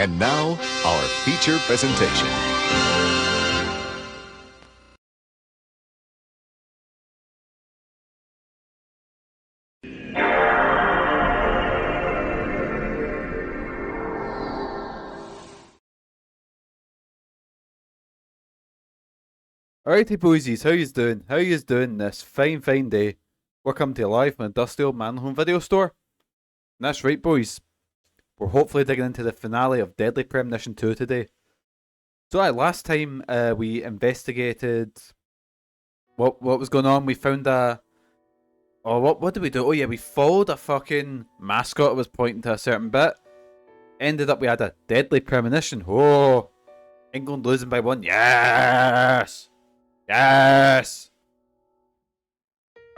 And now, our feature presentation. Alrighty boysies, how yous doing? How yous doing this fine day? Welcome to live from Industrial MANLON Home video store. And that's right boys, we're hopefully digging into the finale of Deadly Premonition 2 today. So last time we investigated what was going on. We found what did we do? Oh yeah, we followed a fucking mascot that was pointing to a certain bit. Ended up we had a Deadly Premonition. Oh, England losing by 1. Yes! Yes!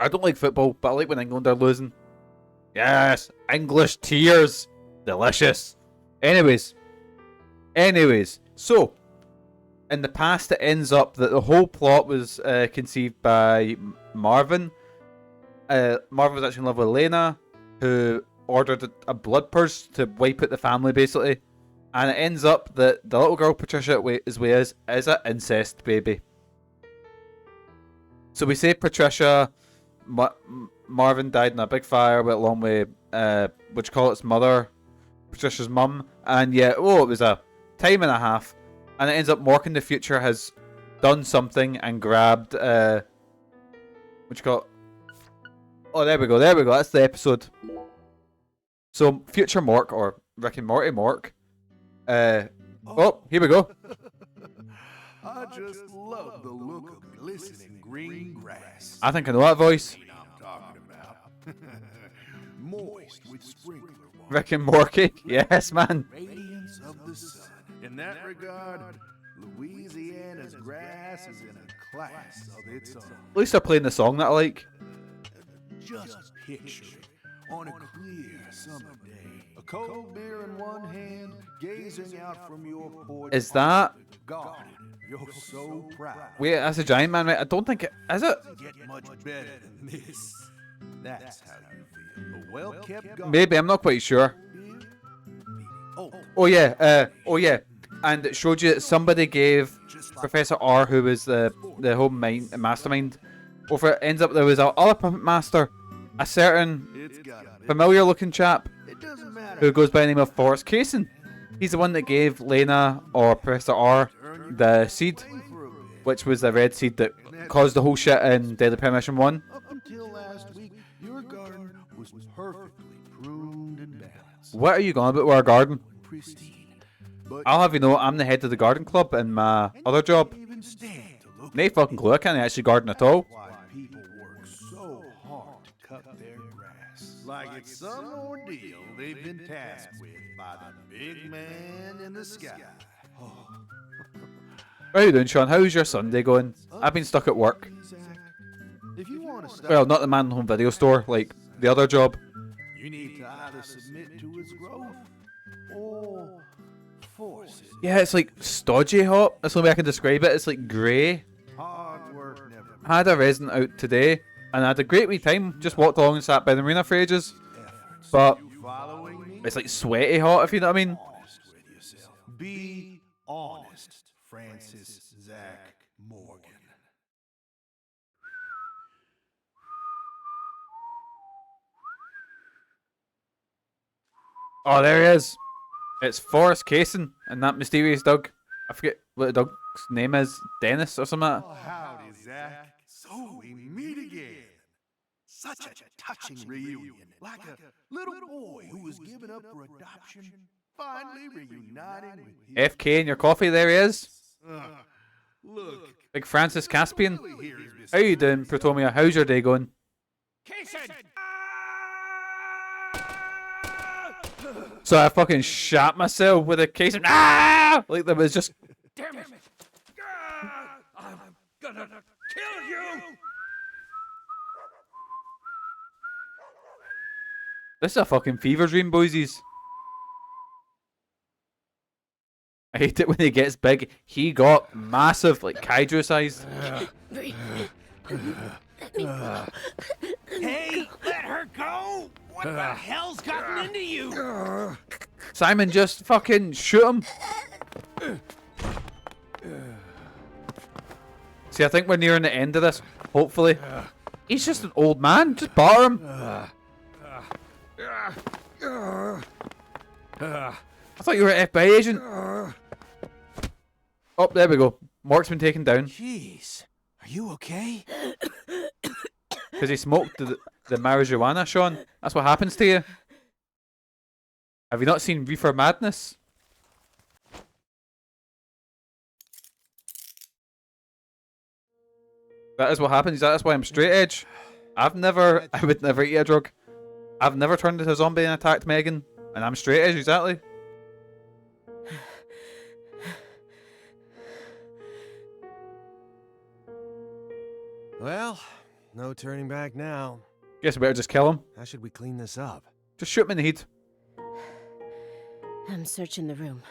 I don't like football, but I like when England are losing. Yes! English tears! Delicious! Anyways, so, in the past it ends up that the whole plot was conceived by Marvin. Marvin was actually in love with Elena, who ordered a blood purge to wipe out the family, basically. And it ends up that the little girl Patricia is an incest baby. So we say Patricia, Marvin died in a big fire along with, what you call its mother, Patricia's mum. And yeah, it was a time and a half. And it ends up Mork in the future has done something and grabbed, what you call it? Oh, there we go, that's the episode. So, future Mork, or Rick and Morty Mork, oh, here we go. I just love the look of glistening green grass. I think I know that voice. I'm talking about. Moist with sprinkler water. Rick and Morky. Yes, man. Radiance of the sun. In that regard, Louisiana's grass is in a class of its own. At least they're playing the song that I like. Just picture it on a clear summer day. A cold beer in one hand, gazing out from your porch. Is that... garden. You're so proud. Wait, that's a giant man, right? I don't think it... Is it? Get much better than this. That's how you feel. A well-kept garden. Maybe, I'm not quite sure. Oh yeah, and it showed you that somebody gave Professor R, who was the whole mastermind, over it. Ends up there was another puppet master, a certain familiar looking chap who goes by the name of Forrest Casson. He's the one that gave Lena, or Professor R, the seed, which was the red seed that caused the whole shit in Deadly Premonition 1. Up until last week, your garden was perfectly pruned and balanced. What are you going about with our garden? Pristine. But I'll have you know, I'm the head of the garden club in my other job. even stand to look No fucking clue, I can't actually garden at all. why people work so hard to cut their grass. Like it's some ordeal they've been tasked with by the big man in the sky. Oh. How you doing, Sean? How's your Sunday going? I've been stuck at work. Zach, if you want to stop, Well, not the MANLON Home video store, like the other job. you need to either submit to its growth or force it. Yeah, it's like stodgy hot. That's the only way I can describe it. It's like grey. Hard work never I had a resident out today, and I had a great wee time. Just walked along and sat by the marina for ages. efforts. But You following me? it's like sweaty hot, if you know what I mean. Honest with yourself. Be honest, Francis Zach Morgan. Oh, there he is. It's Forrest Casson and that mysterious dog. I forget what the dog's name is. Dennis or something like that. Oh, howdy, Zach. So we meet again. Such a touching reunion. Like a little boy who was given up for adoption, finally reuniting with his... FK in your coffee, there he is. Look, Big Francis Caspian. really here is How you doing, Protomia? How's your day going? So I fucking shot myself with a case of like there was just Damn it! I'm gonna kill you! this is a fucking fever dream, boysies. I hate it when he gets big. He got massive, like kaiju sized. Hey, let her go! What the hell's gotten into you? Simon, just fucking shoot him. See, I think we're nearing the end of this. Hopefully. He's just an old man. Just bar him. I thought you were an FBI agent. Oh, there we go. Mork's been taken down. Jeez, are you okay? Because he smoked the marijuana, Sean. That's what happens to you. Have you not seen Reefer Madness? That is what happens. That's why I'm straight edge. I would never eat a drug. I've never turned into a zombie and attacked Megan. And I'm straight edge, exactly. Well, no turning back now. Guess we better just kill him. How should we clean this up? Just shoot him in the head. I'm searching the room.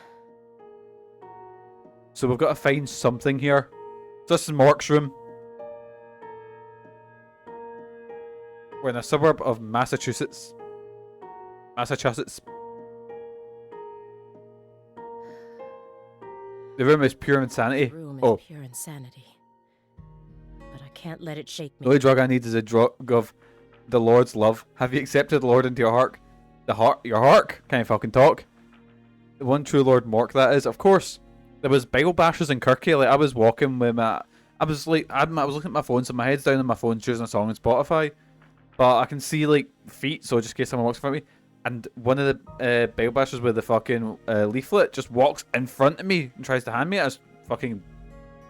So we've got to find something here. So this is Mork's room. We're in a suburb of Massachusetts. The room is pure insanity. The room is pure insanity. But I can't let it shake me. The only drug I need is a drug of the Lord's love. Have you accepted the Lord into your heart? Your heart? Can't you fucking talk? The one true Lord Mork, that is. Of course, there was Bible bashers in Kirky. Like, I was walking with my... I was looking at my phone, so my head's down on my phone, choosing a song on Spotify. But I can see, like, feet, so just in case someone walks in front of me. And one of the Bible bashers with the fucking leaflet just walks in front of me and tries to hand me it. I just fucking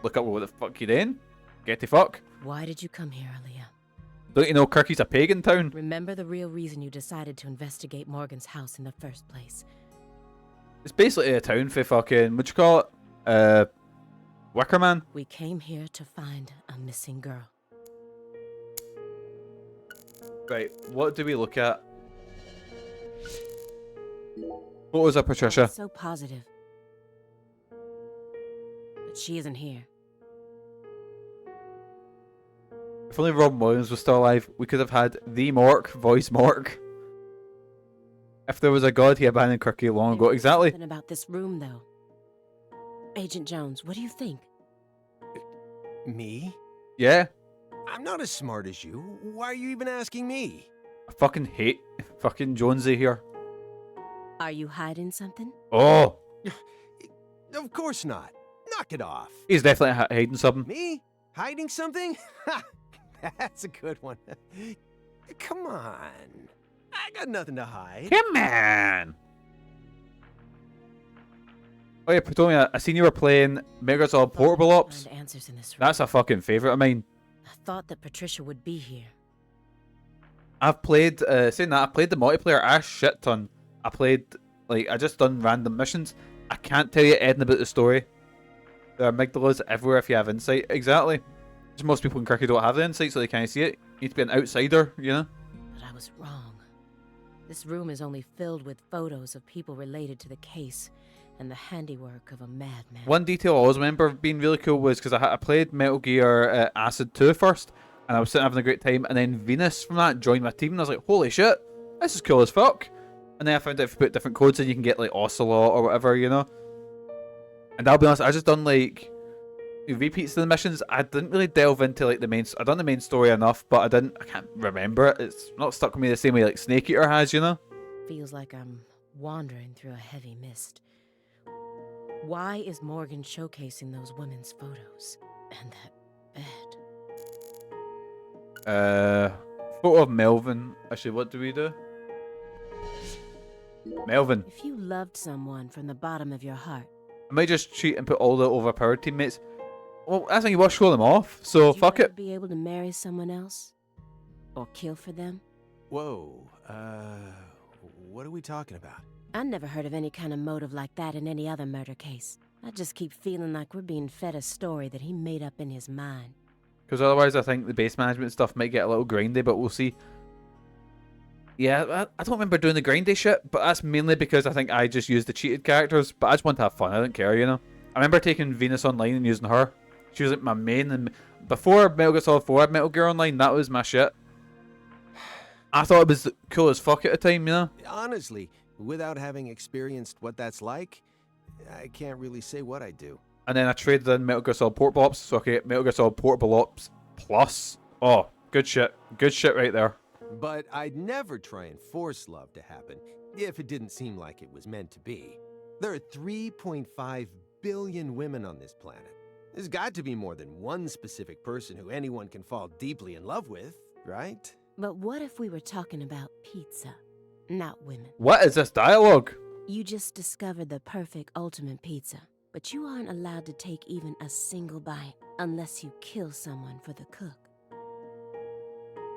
look up, what the fuck you doing? Get the fuck. Why did you come here, Aaliyah? Don't you know Kirky's a pagan town? Remember the real reason you decided to investigate Morgan's house in the first place. It's basically a town for fucking, what'd you call it? Wicker Man? We came here to find a missing girl. Right, what do we look at? Photos of Patricia. So positive. But she isn't here. If only Robin Williams was still alive, we could have had the Mork voice Mork. If there was a god, he abandoned Kirky long ago. Exactly. Something about this room, though. Agent Jones, what do you think? Me? Yeah. I'm not as smart as you. Why are you even asking me? I fucking hate fucking Jonesy here. Are you hiding something? Oh! Of course not. Knock it off. He's definitely hiding something. Me? Hiding something? That's a good one. Come on. I got nothing to hide. Come on! Oh yeah, Pretonia, I seen you were playing Metal Gear Portable Ops. Find answers in this room. That's a fucking favourite of mine. I thought that Patricia would be here. I've played, saying that, I played the multiplayer a shit ton. I played, like, I just done random missions. I can't tell you anything about the story. There are amygdalas everywhere if you have insight. Exactly. Just most people in Kirky don't have the insight, so they can't see it. You need to be an outsider, you know? But I was wrong. This room is only filled with photos of people related to the case and the handiwork of a madman. One detail I always remember being really cool was because I played Metal Gear Acid 2 first, and I was sitting having a great time, and then Venus from that joined my team, and I was like, holy shit, this is cool as fuck. And then I found out if you put different codes in, you can get like Ocelot or whatever, you know? And I'll be honest, I just done like repeats of the missions. I didn't really delve into like the main. I done the main story enough, but I can't remember it. It's not stuck with me the same way like Snake Eater has, you know. Feels like I'm wandering through a heavy mist. Why is Morgan showcasing those women's photos and that bed? Photo of Melvin. Actually, what do we do? Melvin. If you loved someone from the bottom of your heart, I might just cheat and put all the overpowered teammates. Well, that's how you watch show them off, so would you fuck ever it. be able to marry someone else? Or kill for them? Whoa, what are we talking about? I never heard of any kind of motive like that in any other murder case. I just keep feeling like we're being fed a story that he made up in his mind. Because otherwise I think the base management stuff might get a little grindy, but we'll see. Yeah, I don't remember doing the grindy shit, but that's mainly because I think I just used the cheated characters, but I just want to have fun, I don't care, you know? I remember taking Venus Online and using her. She was like my main, and before Metal Gear Solid 4 had Metal Gear Online, that was my shit. I thought it was cool as fuck at the time, you know? Honestly, Without having experienced what that's like, I can't really say what I'd do. And then I traded in Metal Gear Solid Portable Ops, so I could get Metal Gear Solid Portable Ops Plus. Oh, good shit. Good shit right there. But I'd never try and force love to happen, if it didn't seem like it was meant to be. There are 3.5 billion women on this planet. There's got to be more than one specific person who anyone can fall deeply in love with, right? But what if we were talking about pizza, not women? What is this dialogue? You just discovered the perfect ultimate pizza, but you aren't allowed to take even a single bite unless you kill someone for the cook.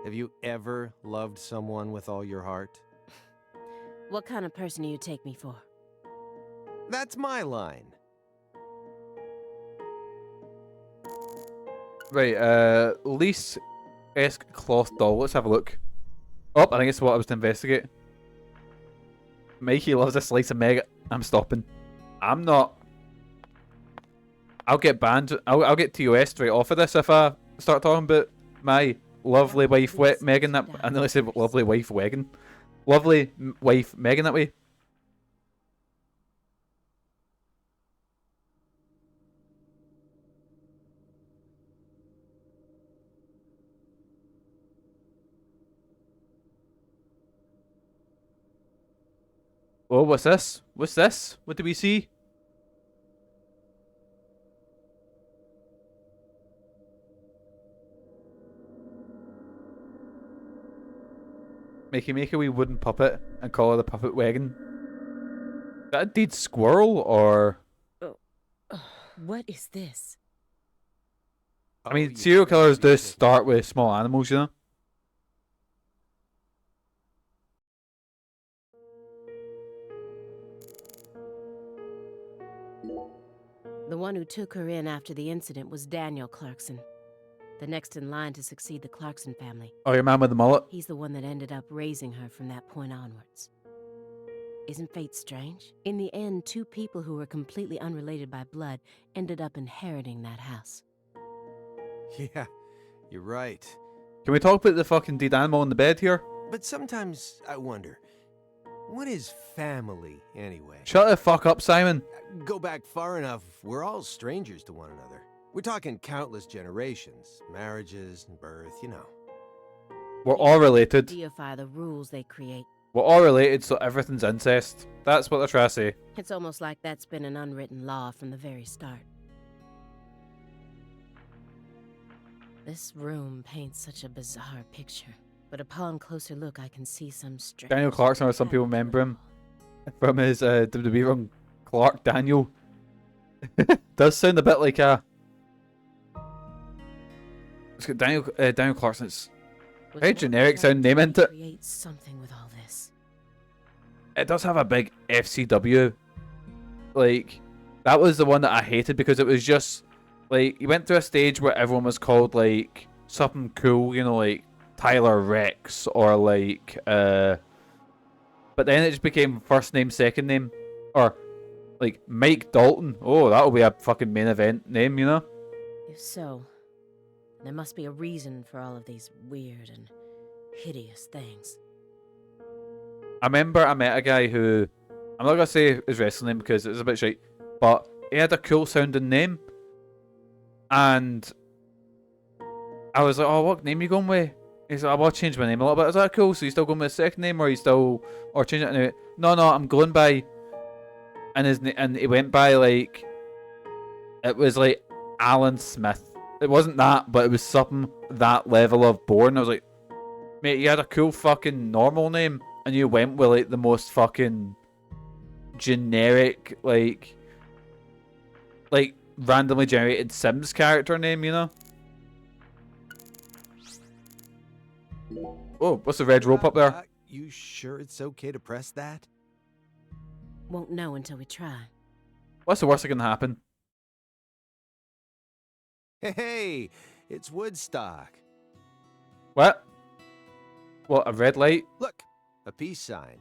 Have you ever loved someone with all your heart? What kind of person do you take me for? That's my line. Right, Lease-esque cloth doll. Let's have a look. Oh, I think it's what I was to investigate. Mikey loves a slice of mega. I'm stopping. I'm not. I'll get banned. I'll get TOS straight off of this if I start talking about my lovely wife Megan. That I nearly said lovely wife Megan. Lovely wife Megan that way. Oh, what's this? What's this? What do we see? Make a wee wooden puppet and call her the puppet wagon. Is that a dead squirrel or? What is this? I mean, serial killers do start with small animals, you know. The one who took her in after the incident was Daniel Clarkson, the next in line to succeed the Clarkson family. Oh, your man with the mullet? He's the one that ended up raising her from that point onwards. Isn't fate strange? In the end, two people who were completely unrelated by blood ended up inheriting that house. Yeah, you're right. Can we talk about the fucking dead animal in the bed here? But sometimes I wonder, what is family anyway? Shut the fuck up, Simon. Go back far enough, we're all strangers to one another. We're talking countless generations, marriages and birth, you know. We're all related. Deify the rules they create. We're all related, so everything's incest. That's what they're trying to say. It's almost like that's been an unwritten law from the very start. This room paints such a bizarre picture, but upon closer look I can see some strange... Daniel Clarkson, or some people remember him from his WWE run, Clark Daniel. Does sound a bit like a... It's got Daniel Clarkson's very generic sound name into it. Create something with all this. It does have a big FCW. Like, that was the one that I hated because it was just like you went through a stage where everyone was called like something cool, you know, like Tyler Rex or like but then it just became first name, second name, or like Mike Dalton. Oh, that'll be a fucking main event name, you know? If so, there must be a reason for all of these weird and hideous things. I remember I met a guy who, I'm not gonna say his wrestling name because it's a bit shite, but he had a cool sounding name, and I was like, "Oh, what name are you going with?" He's like, "I want to change my name a little bit." Is that cool? So you still going with a second name, or you still, or change it? Anyway, no, I'm going by, and he went by like, it was like Alan Smith. It wasn't that, but it was something that level of boring. I was like, mate, you had a cool fucking normal name, and you went with like the most fucking generic, like randomly generated Sims character name, you know? Oh, what's the red rope up there? You sure it's okay to press that? Won't know until we try. What's the worst that can happen? Hey, it's Woodstock. What? What, a red light? Look, a peace sign.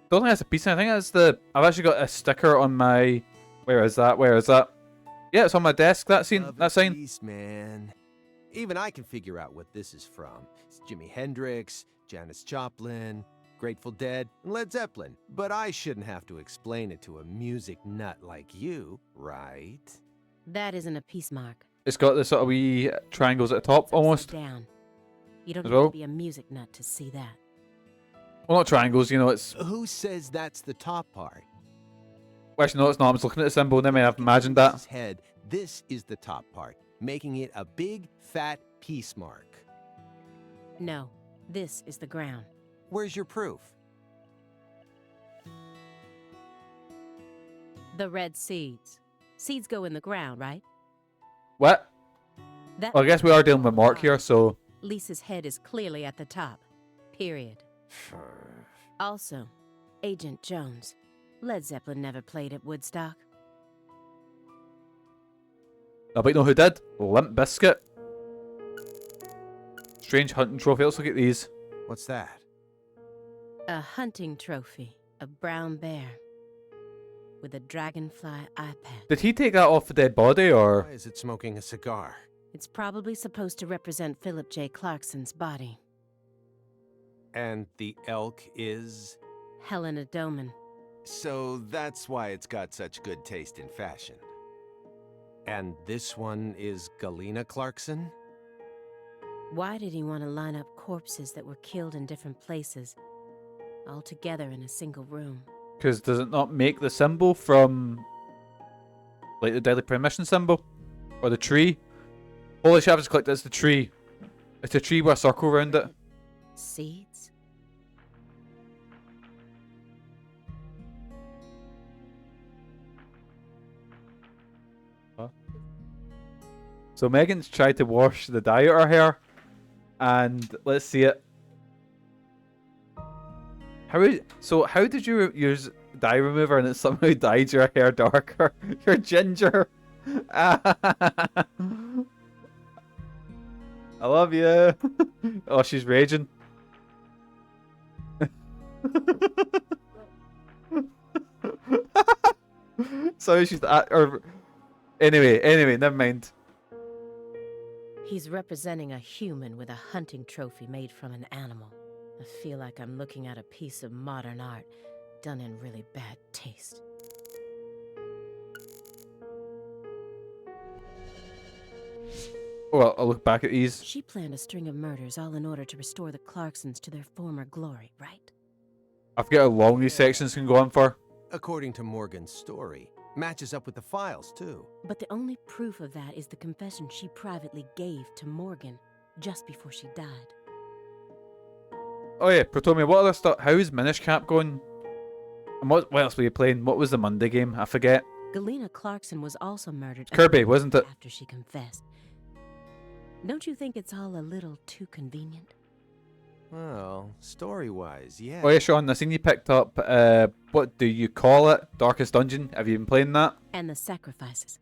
Don't think that's a piece. I think that's the... I've actually got a sticker on my... Where is that? Yeah, it's on my desk, that scene, Love that and sign. peace, man. Even I can figure out what this is from. It's Jimi Hendrix, Janis Joplin, Grateful Dead, and Led Zeppelin. But I shouldn't have to explain it to a music nut like you, right? That isn't a peace mark. It's got the sort of wee triangles at the top, It's upside almost. down. You don't As need well? to be a music nut to see that. Well, not triangles, you know, it's... Who says that's the top part? Well, actually, no, it's not. I was looking at the symbol, and then I've imagined that. His head, this is the top part, making it a big, fat peace mark. No, this is the ground. Where's your proof? The red seeds. Seeds go in the ground, right? What? That Well, I guess we are dealing with Mork here, so... Lisa's head is clearly at the top. Period. Also, Agent Jones. Led Zeppelin never played at Woodstock. No, but you know who did? Limp Bizkit. Strange hunting trophy. Let's look at these. What's that? A hunting trophy. A brown bear. With a dragonfly eye patch. Did he take that off a dead body, or...? Why is it smoking a cigar? It's probably supposed to represent Philip J. Clarkson's body. And the elk is? Helena Doman. So that's why it's got such good taste in fashion. And this one is Galena Clarkson? Why did he want to line up corpses that were killed in different places, all together in a single room? Because does it not make the symbol from... like the Deadly Premonition symbol? Or the tree? Holy shit, I've just clicked, it's the tree. It's a tree with a circle around it. Seeds? So Megan's tried to wash the dye out of her hair. And let's see it. How did you use dye remover and it somehow dyed your hair darker? You're ginger. I love you. Oh, she's raging. Sorry, she's anyway, never mind. He's representing a human with a hunting trophy made from an animal. I feel like I'm looking at a piece of modern art done in really bad taste. Well, I'll look back at these. She planned a string of murders all in order to restore the Clarksons to their former glory, right? I forget how long these sections can go on for. According to Morgan's story. Matches up with the files, too. But the only proof of that is the confession she privately gave to Morgan just before she died. Oh yeah, Protomia, what other stuff? How's Minish Cap going? And what else were you playing? What was the Monday game? I forget. Galena Clarkson was also murdered Kirby, wasn't it? after she confessed. Don't you think it's all a little too convenient? Well, story-wise, yeah. Oh yeah, Sean, I seen you picked up, what do you call it? Darkest Dungeon. Have you been playing that? And the sacrifices.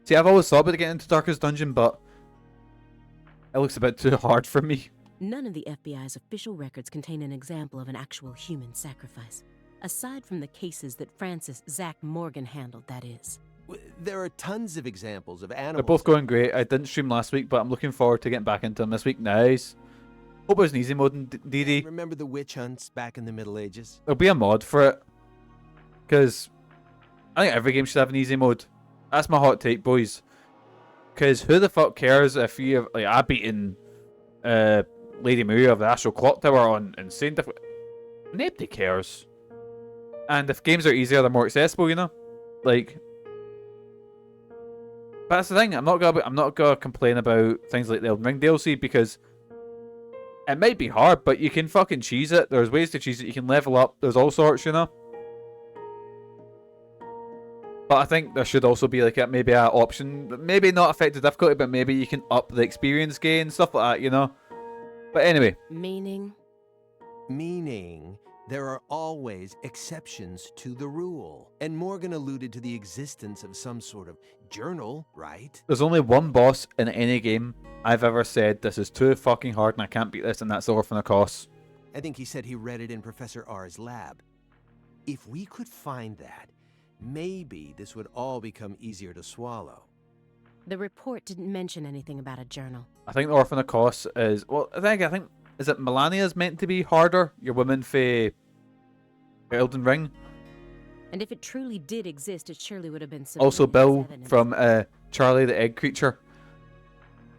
See, I've always thought about getting into Darkest Dungeon, but it looks a bit too hard for me. None of the FBI's official records contain an example of an actual human sacrifice. Aside from the cases that Francis Zach Morgan handled, that is. There are tons of examples of animals. They're both going great. I didn't stream last week, but I'm looking forward to getting back into them this week. Nice. Hope it was an easy mode in DD. Remember the witch hunts back in the Middle Ages? There'll be a mod for it. Because I think every game should have an easy mode. That's my hot take, boys. Because who the fuck cares if you have, like, I've beaten Lady Maria of the Astral Clock Tower on insane different. Nobody cares. And if games are easier, they're more accessible, you know? Like, but that's the thing. I'm not gonna complain about things like the Elden Ring DLC because it might be hard, but you can fucking cheese it. There's ways to cheese it. You can level up. There's all sorts, you know. But I think there should also be like maybe an option, maybe not affect the difficulty, but maybe you can up the experience gain, stuff like that, you know. But anyway. Meaning, there are always exceptions to the rule. And Morgan alluded to the existence of some sort of journal, right? There's only one boss in any game I've ever said, this is too fucking hard and I can't beat this, and that's the Orphan of Kos. I think he said he read it in Professor R's lab. If we could find that, maybe this would all become easier to swallow. the report didn't mention anything about a journal. I think the Orphan of Kos is, well, I think Is it Melania's meant to be harder? Your woman for Elden Ring? And if it truly did exist, it surely would have been Also submitted as Bill evidence. from Charlie the Egg Creature.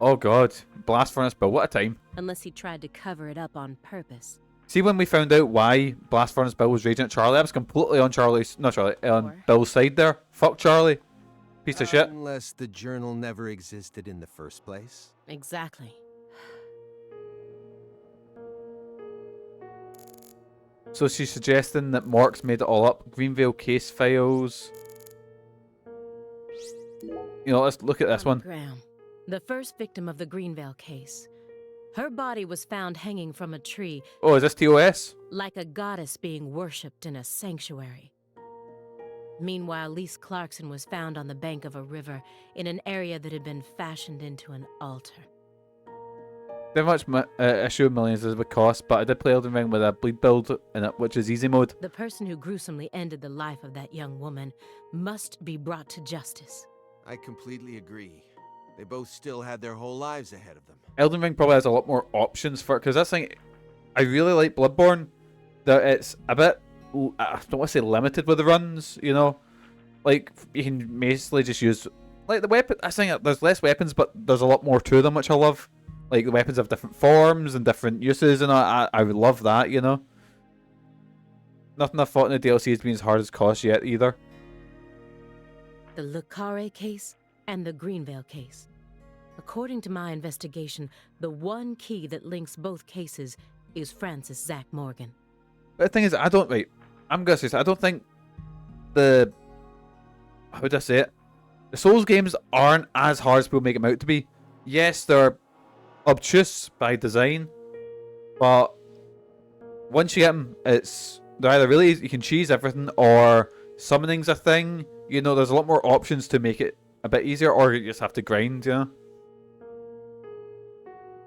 Oh god, Blast Furnace Bill, what a time. Unless he tried to cover it up on purpose. See, when we found out why Blast Furnace Bill was raging at Charlie, I was completely on on Bill's side there. Fuck Charlie. Piece of shit. Unless the journal never existed in the first place. Exactly. So she's suggesting that Mork's made it all up. Greenvale case files. You know, let's look at this one. Graham, the first victim of the Greenvale case. Her body was found hanging from a tree. Oh, is this TOS? Like a goddess being worshipped in a sanctuary. Meanwhile, Lise Clarkson was found on the bank of a river in an area that had been fashioned into an altar. Very much issue of millions is with cost, but I did play Elden Ring with a bleed build in it, which is easy mode. The person who gruesomely ended the life of that young woman must be brought to justice. I completely agree. They both still had their whole lives ahead of them. Elden Ring probably has a lot more options for it, because that's thing. I really like Bloodborne. That it's a bit, I don't want to say limited with the runs, you know? Like, you can basically just use, like, the weapon. I think there's less weapons, but there's a lot more to them, which I love. Like, the weapons have different forms and different uses, and I would love that, you know? Nothing I've fought in the DLC has been as hard as cost yet, either. The Le Carre case and the Greenvale case. According to my investigation, the one key that links both cases is Francis Zach Morgan. But the thing is, I'm going to say this, I don't think how would I say it? The Souls games aren't as hard as people make them out to be. Yes, they're obtuse by design, but once you get them, they're either really easy, you can cheese everything, or summoning's a thing. You know, there's a lot more options to make it a bit easier, or you just have to grind, you know?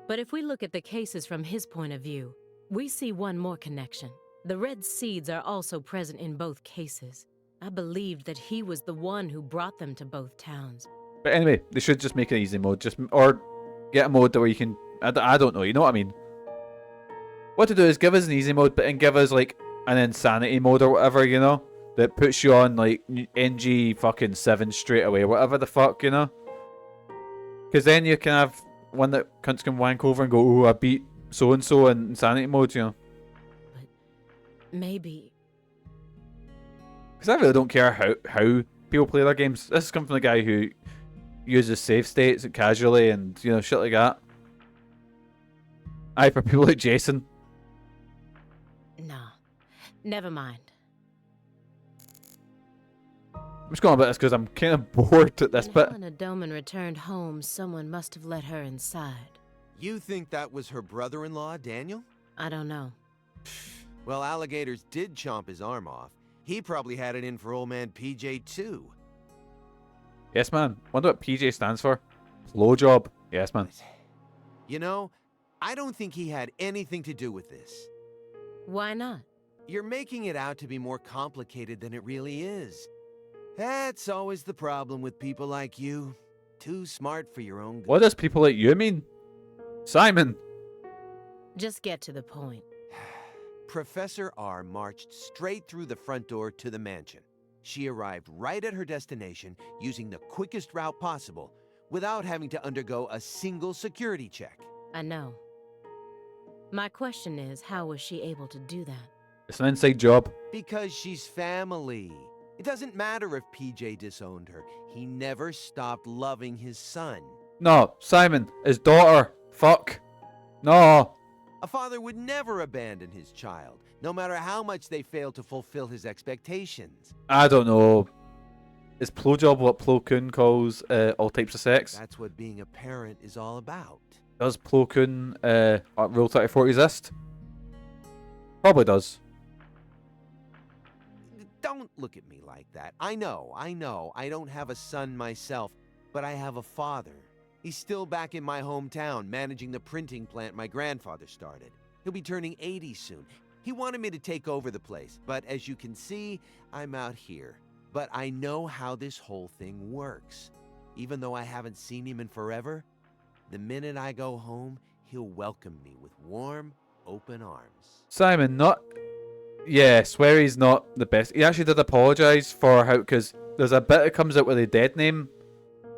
But if we look at the cases from his point of view, we see one more connection. The red seeds are also present in both cases. I believed that he was the one who brought them to both towns. But anyway, they should just make an easy mode, or get a mode where you can, I don't know, you know what I mean? What to do is give us an easy mode, but and give us like an insanity mode or whatever, you know? That puts you on like NG fucking 7 straight away, whatever the fuck, you know? Because then you can have one that cunts can wank over and go, oh, I beat so-and-so in insanity mode, you know? But maybe... Because I really don't care how people play their games. This is coming from the guy who uses save states casually and, you know, shit like that. Aye, for people like Jason. No. Never mind. I'm just going about this because I'm kind of bored at this bit. When Helena Doman returned home, someone must have let her inside. You think that was her brother-in-law, Daniel? I don't know. Well, alligators did chomp his arm off. He probably had it in for old man PJ too. Yes, man. Wonder what PJ stands for. Blow job. Yes, man. You know, I don't think he had anything to do with this. Why not? You're making it out to be more complicated than it really is. That's always the problem with people like you. Too smart for your own good. What does people like you mean? Simon! Just get to the point. Professor R marched straight through the front door to the mansion. She arrived right at her destination using the quickest route possible without having to undergo a single security check. I know. My question is, how was she able to do that? It's an inside job. Because she's family. It doesn't matter if PJ disowned her. He never stopped loving his son. No, Simon, his daughter. Fuck. No. A father would never abandon his child, no matter how much they fail to fulfill his expectations. I don't know. Is blowjob what Plo Koon calls all types of sex? That's what being a parent is all about. Does Plo Koon Rule 34 exist? Probably does. Don't look at me like that. I know. I don't have a son myself, but I have a father. He's still back in my hometown, managing the printing plant my grandfather started. He'll be turning 80 soon. He wanted me to take over the place, but as you can see, I'm out here. But I know how this whole thing works. Even though I haven't seen him in forever, the minute I go home, he'll welcome me with warm, open arms. Simon, not... Yeah, swear he's not the best. He actually did apologise for how... Because there's a bit that comes out with the dead name,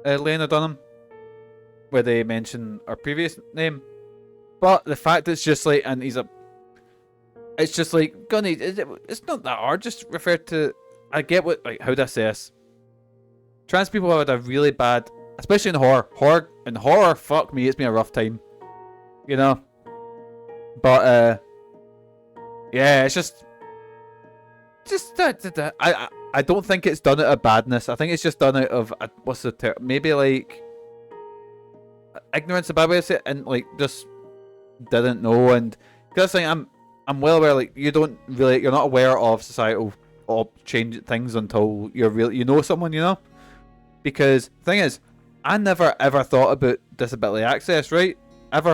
Lena Dunham, where they mention our previous name. But the fact it's just like... And he's a... It's just like... Gunny, it's not that hard. Just refer to... I get what... Like, how do I say this? Trans people have had a really bad... Especially in horror. In horror, fuck me, it's been a rough time. You know? But, yeah, it's just... I don't think it's done out of badness. I think it's just done out of... what's the term? Maybe, like... ignorance, a bad way to say it. And, like, just... didn't know. And... Because I'm well aware, like, you don't really... You're not aware of societal change things until you're really... You know someone, you know? Because, the thing is... I never ever thought about disability access, right? Ever.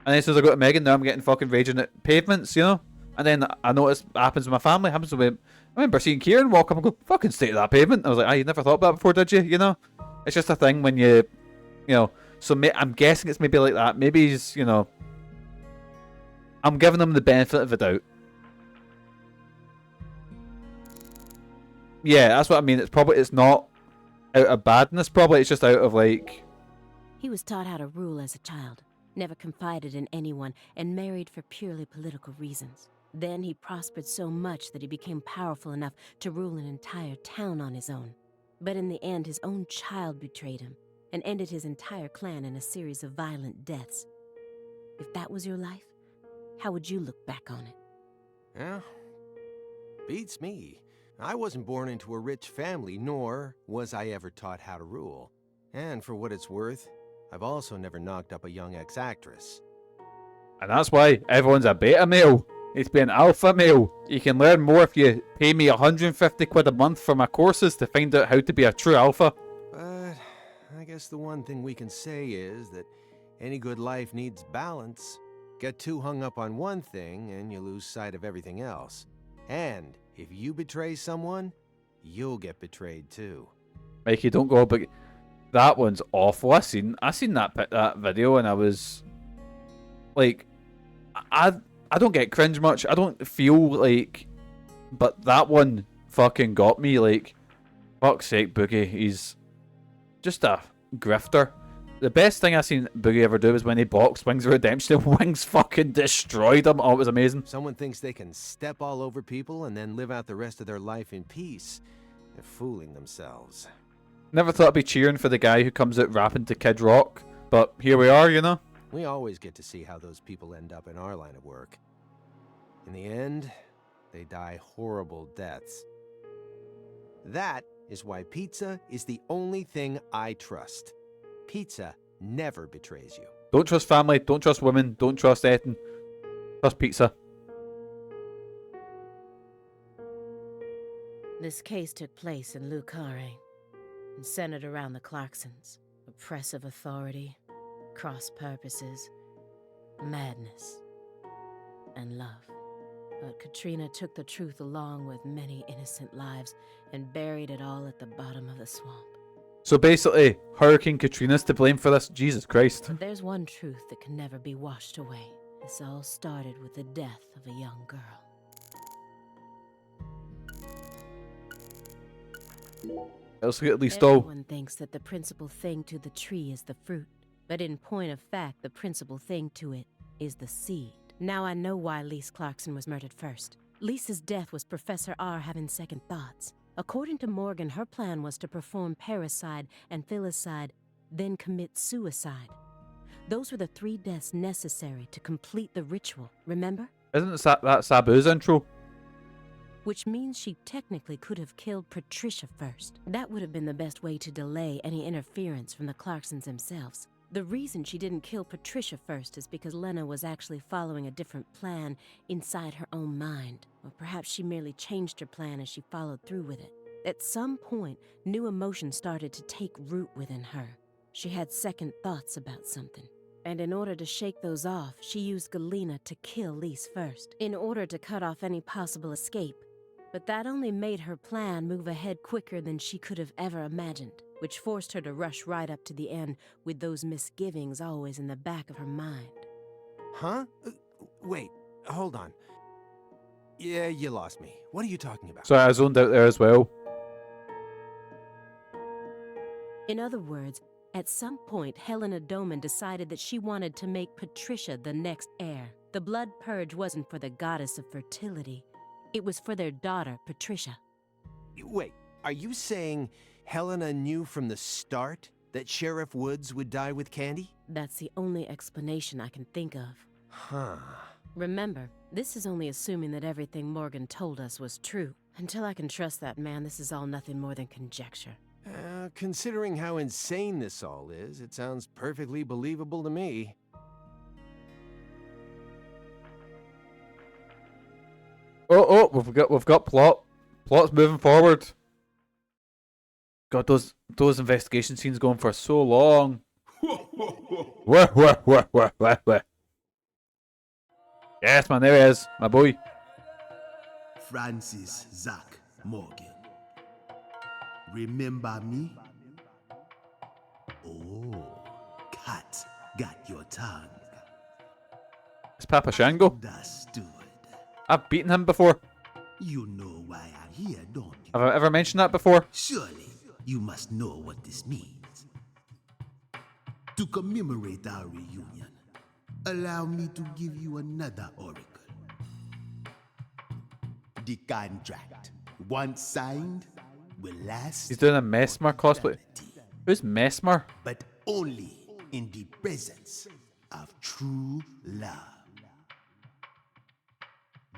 And then as soon as I go to Megan, now I'm getting fucking raging at pavements, you know? And then I notice it happens with my family, happens with me. I remember seeing Kieran walk up and go, fucking stay to that pavement. I was like, you never thought about that before, did you? You know? It's just a thing when you know. So I'm guessing it's maybe like that. Maybe he's, you know. I'm giving him the benefit of the doubt. Yeah, that's what I mean. It's not out of badness, probably. It's just out of, like... He was taught how to rule as a child, never confided in anyone, and married for purely political reasons. Then he prospered so much that he became powerful enough to rule an entire town on his own. But in the end, his own child betrayed him and ended his entire clan in a series of violent deaths. If that was your life, how would you look back on it? Yeah, beats me. I wasn't born into a rich family, nor was I ever taught how to rule. And for what it's worth, I've also never knocked up a young ex-actress. And that's why everyone's a beta male. It's be an alpha male. You can learn more if you pay me 150 quid a month for my courses to find out how to be a true alpha. But I guess the one thing we can say is that any good life needs balance. Get too hung up on one thing and you lose sight of everything else. And if you betray someone, you'll get betrayed too. Mikey, don't go, but that one's awful. I seen that video and I was like, I don't get cringe much. I don't feel like, but that one fucking got me. Like, fuck's sake, Boogie, he's just a grifter. The best thing I seen Boogie ever do was when he boxed Wings of Redemption and Wings fucking destroyed him. Oh, it was amazing. Someone thinks they can step all over people and then live out the rest of their life in peace. They're fooling themselves. Never thought I'd be cheering for the guy who comes out rapping to Kid Rock, but here we are, you know? We always get to see how those people end up in our line of work. In the end, they die horrible deaths. That is why pizza is the only thing I trust. Pizza never betrays you. Don't trust family, don't trust women, don't trust anything. Trust pizza. This case took place in Carre and centered around the Clarksons. Oppressive authority, cross purposes, madness, and love. But Katrina took the truth along with many innocent lives and buried it all at the bottom of the swamp. So basically, Hurricane Katrina's to blame for this? Jesus Christ. But there's one truth that can never be washed away. This all started with the death of a young girl. Let's get at least all. Everyone thinks that the principal thing to the tree is the fruit. But in point of fact, the principal thing to it is the seed. Now I know why Lise Clarkson was murdered first. Lisa's death was Professor R having second thoughts. According to Morgan, her plan was to perform parricide and filicide, then commit suicide. Those were the 3 deaths necessary to complete the ritual, remember? Isn't that Sabu's intro? Which means she technically could have killed Patricia first. That would have been the best way to delay any interference from the Clarksons themselves. The reason she didn't kill Patricia first is because Lena was actually following a different plan inside her own mind. Or perhaps she merely changed her plan as she followed through with it. At some point, new emotions started to take root within her. She had second thoughts about something. And in order to shake those off, she used Galena to kill Lise first, in order to cut off any possible escape. But that only made her plan move ahead quicker than she could have ever imagined. which forced her to rush right up to the end with those misgivings always in the back of her mind. Huh? Wait, hold on. Yeah, you lost me. What are you talking about? So I zoned out there as well. In other words, at some point, Helena Doman decided that she wanted to make Patricia the next heir. The blood purge wasn't for the goddess of fertility. It was for their daughter, Patricia. Wait, are you saying Helena knew from the start that Sheriff Woods would die with Candy? That's the only explanation I can think of. Huh. Remember, this is only assuming that everything Morgan told us was true. Until I can trust that man, this is all nothing more than conjecture. Considering how insane this all is, it sounds perfectly believable to me. Oh, we've got plot. Plot's moving forward. God, those investigation scenes going for so long. Wah. Yes, man, there he is, my boy. Francis Zach Morgan. Remember me? Oh, cat got your tongue. It's Papa Shango. Understood. I've beaten him before. You know why I'm here, don't you? Have I ever mentioned that before? Surely, you must know what this means. To commemorate our reunion, allow me to give you another oracle. The contract, once signed, will last. He's doing a Mesmer cosplay. eternity, Who's Mesmer? but only in the presence of true love.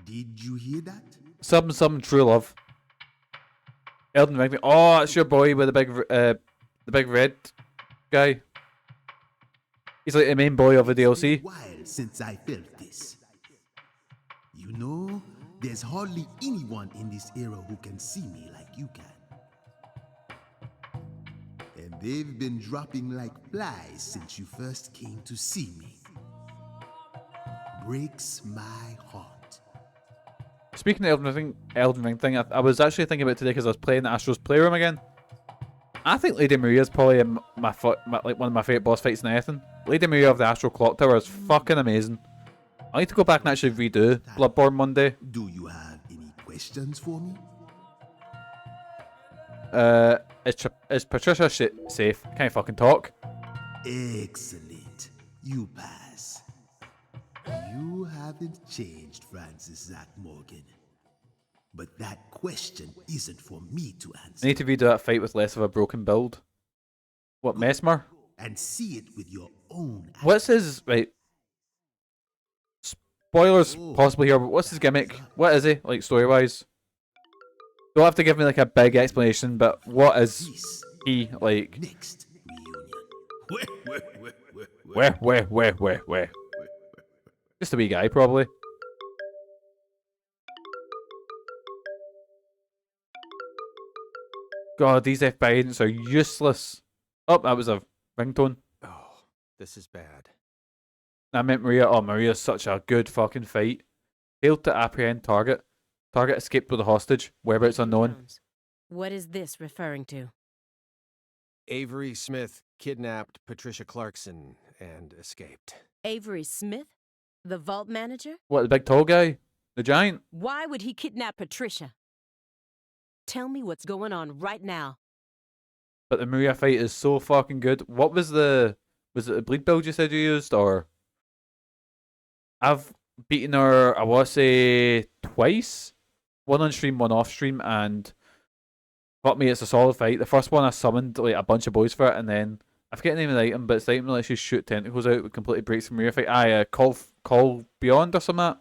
Did you hear that? Some true love. Elden Ring. Oh, it's your boy with the big red guy. He's like the main boy of the DLC. It's been a while since I felt this. You know, there's hardly anyone in this era who can see me like you can. And they've been dropping like flies since you first came to see me. Breaks my heart. Speaking of Elden Ring thing, I was actually thinking about it today because I was playing Astro's Playroom again. I think Lady Maria's probably like one of my favourite boss fights in anything. Lady Maria of the Astral Clock Tower is fucking amazing. I need to go back and actually redo Bloodborne one day. Do you have any questions for me? Is Patricia safe? Can't fucking talk. Excellent. You pass. You haven't changed, Francis Zach Morgan. But that question isn't for me to I answer. need to redo that fight with less of a broken build. What, Mesmer? And see it with your own eyes. What's his, right, spoilers possibly here, but what's his gimmick? What is he, like, story-wise? You'll have to give me, like, a big explanation, but what is This he, like, next reunion. where? Just a wee guy, probably. God, these FBI agents are useless. Oh, that was a ringtone. Oh, this is bad. I meant Maria. Oh, Maria's such a good fucking fight. Failed to apprehend target. Target escaped with a hostage. Whereabouts unknown. Jones, what is this referring to? Avery Smith kidnapped Patricia Clarkson and escaped. Avery Smith? The vault manager? What, the big tall guy? The giant? Why would he kidnap Patricia? Tell me what's going on right now. But the Maria fight is so fucking good. What was it a bleed build you said you used, or? I've beaten her, I want to say, twice. One on stream, one off stream, and fuck me, it's a solid fight. The first one I summoned like a bunch of boys for it, and then I forget the name of the item, but it's the item that lets you shoot tentacles out, it completely breaks the Maria fight. Call Beyond or something like that.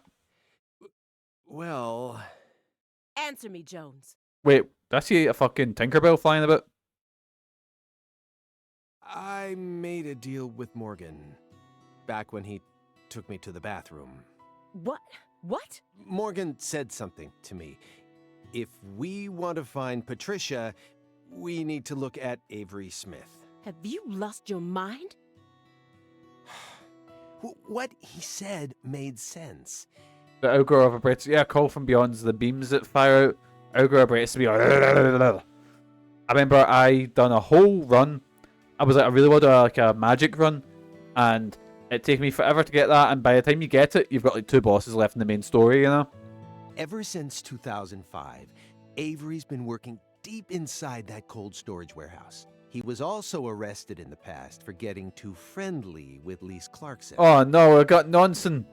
Well, Answer me, Jones. Wait, did I see a fucking Tinkerbell flying about? I made a deal with Morgan back when he took me to the bathroom. What? What? Morgan said something to me. If we want to find Patricia, we need to look at Avery Smith. Have you lost your mind? What he said made sense. The Ogre operates, yeah, call from Beyond's the beams that fire out. Ogre operates to be like, I remember I done a whole run. I was like, I really want to do like a magic run, and it took me forever to get that. And by the time you get it, you've got like 2 bosses left in the main story, you know. Ever since 2005, Avery's been working deep inside that cold storage warehouse. He was also arrested in the past for getting too friendly with Lise Clarkson. Oh no, I got nonsense.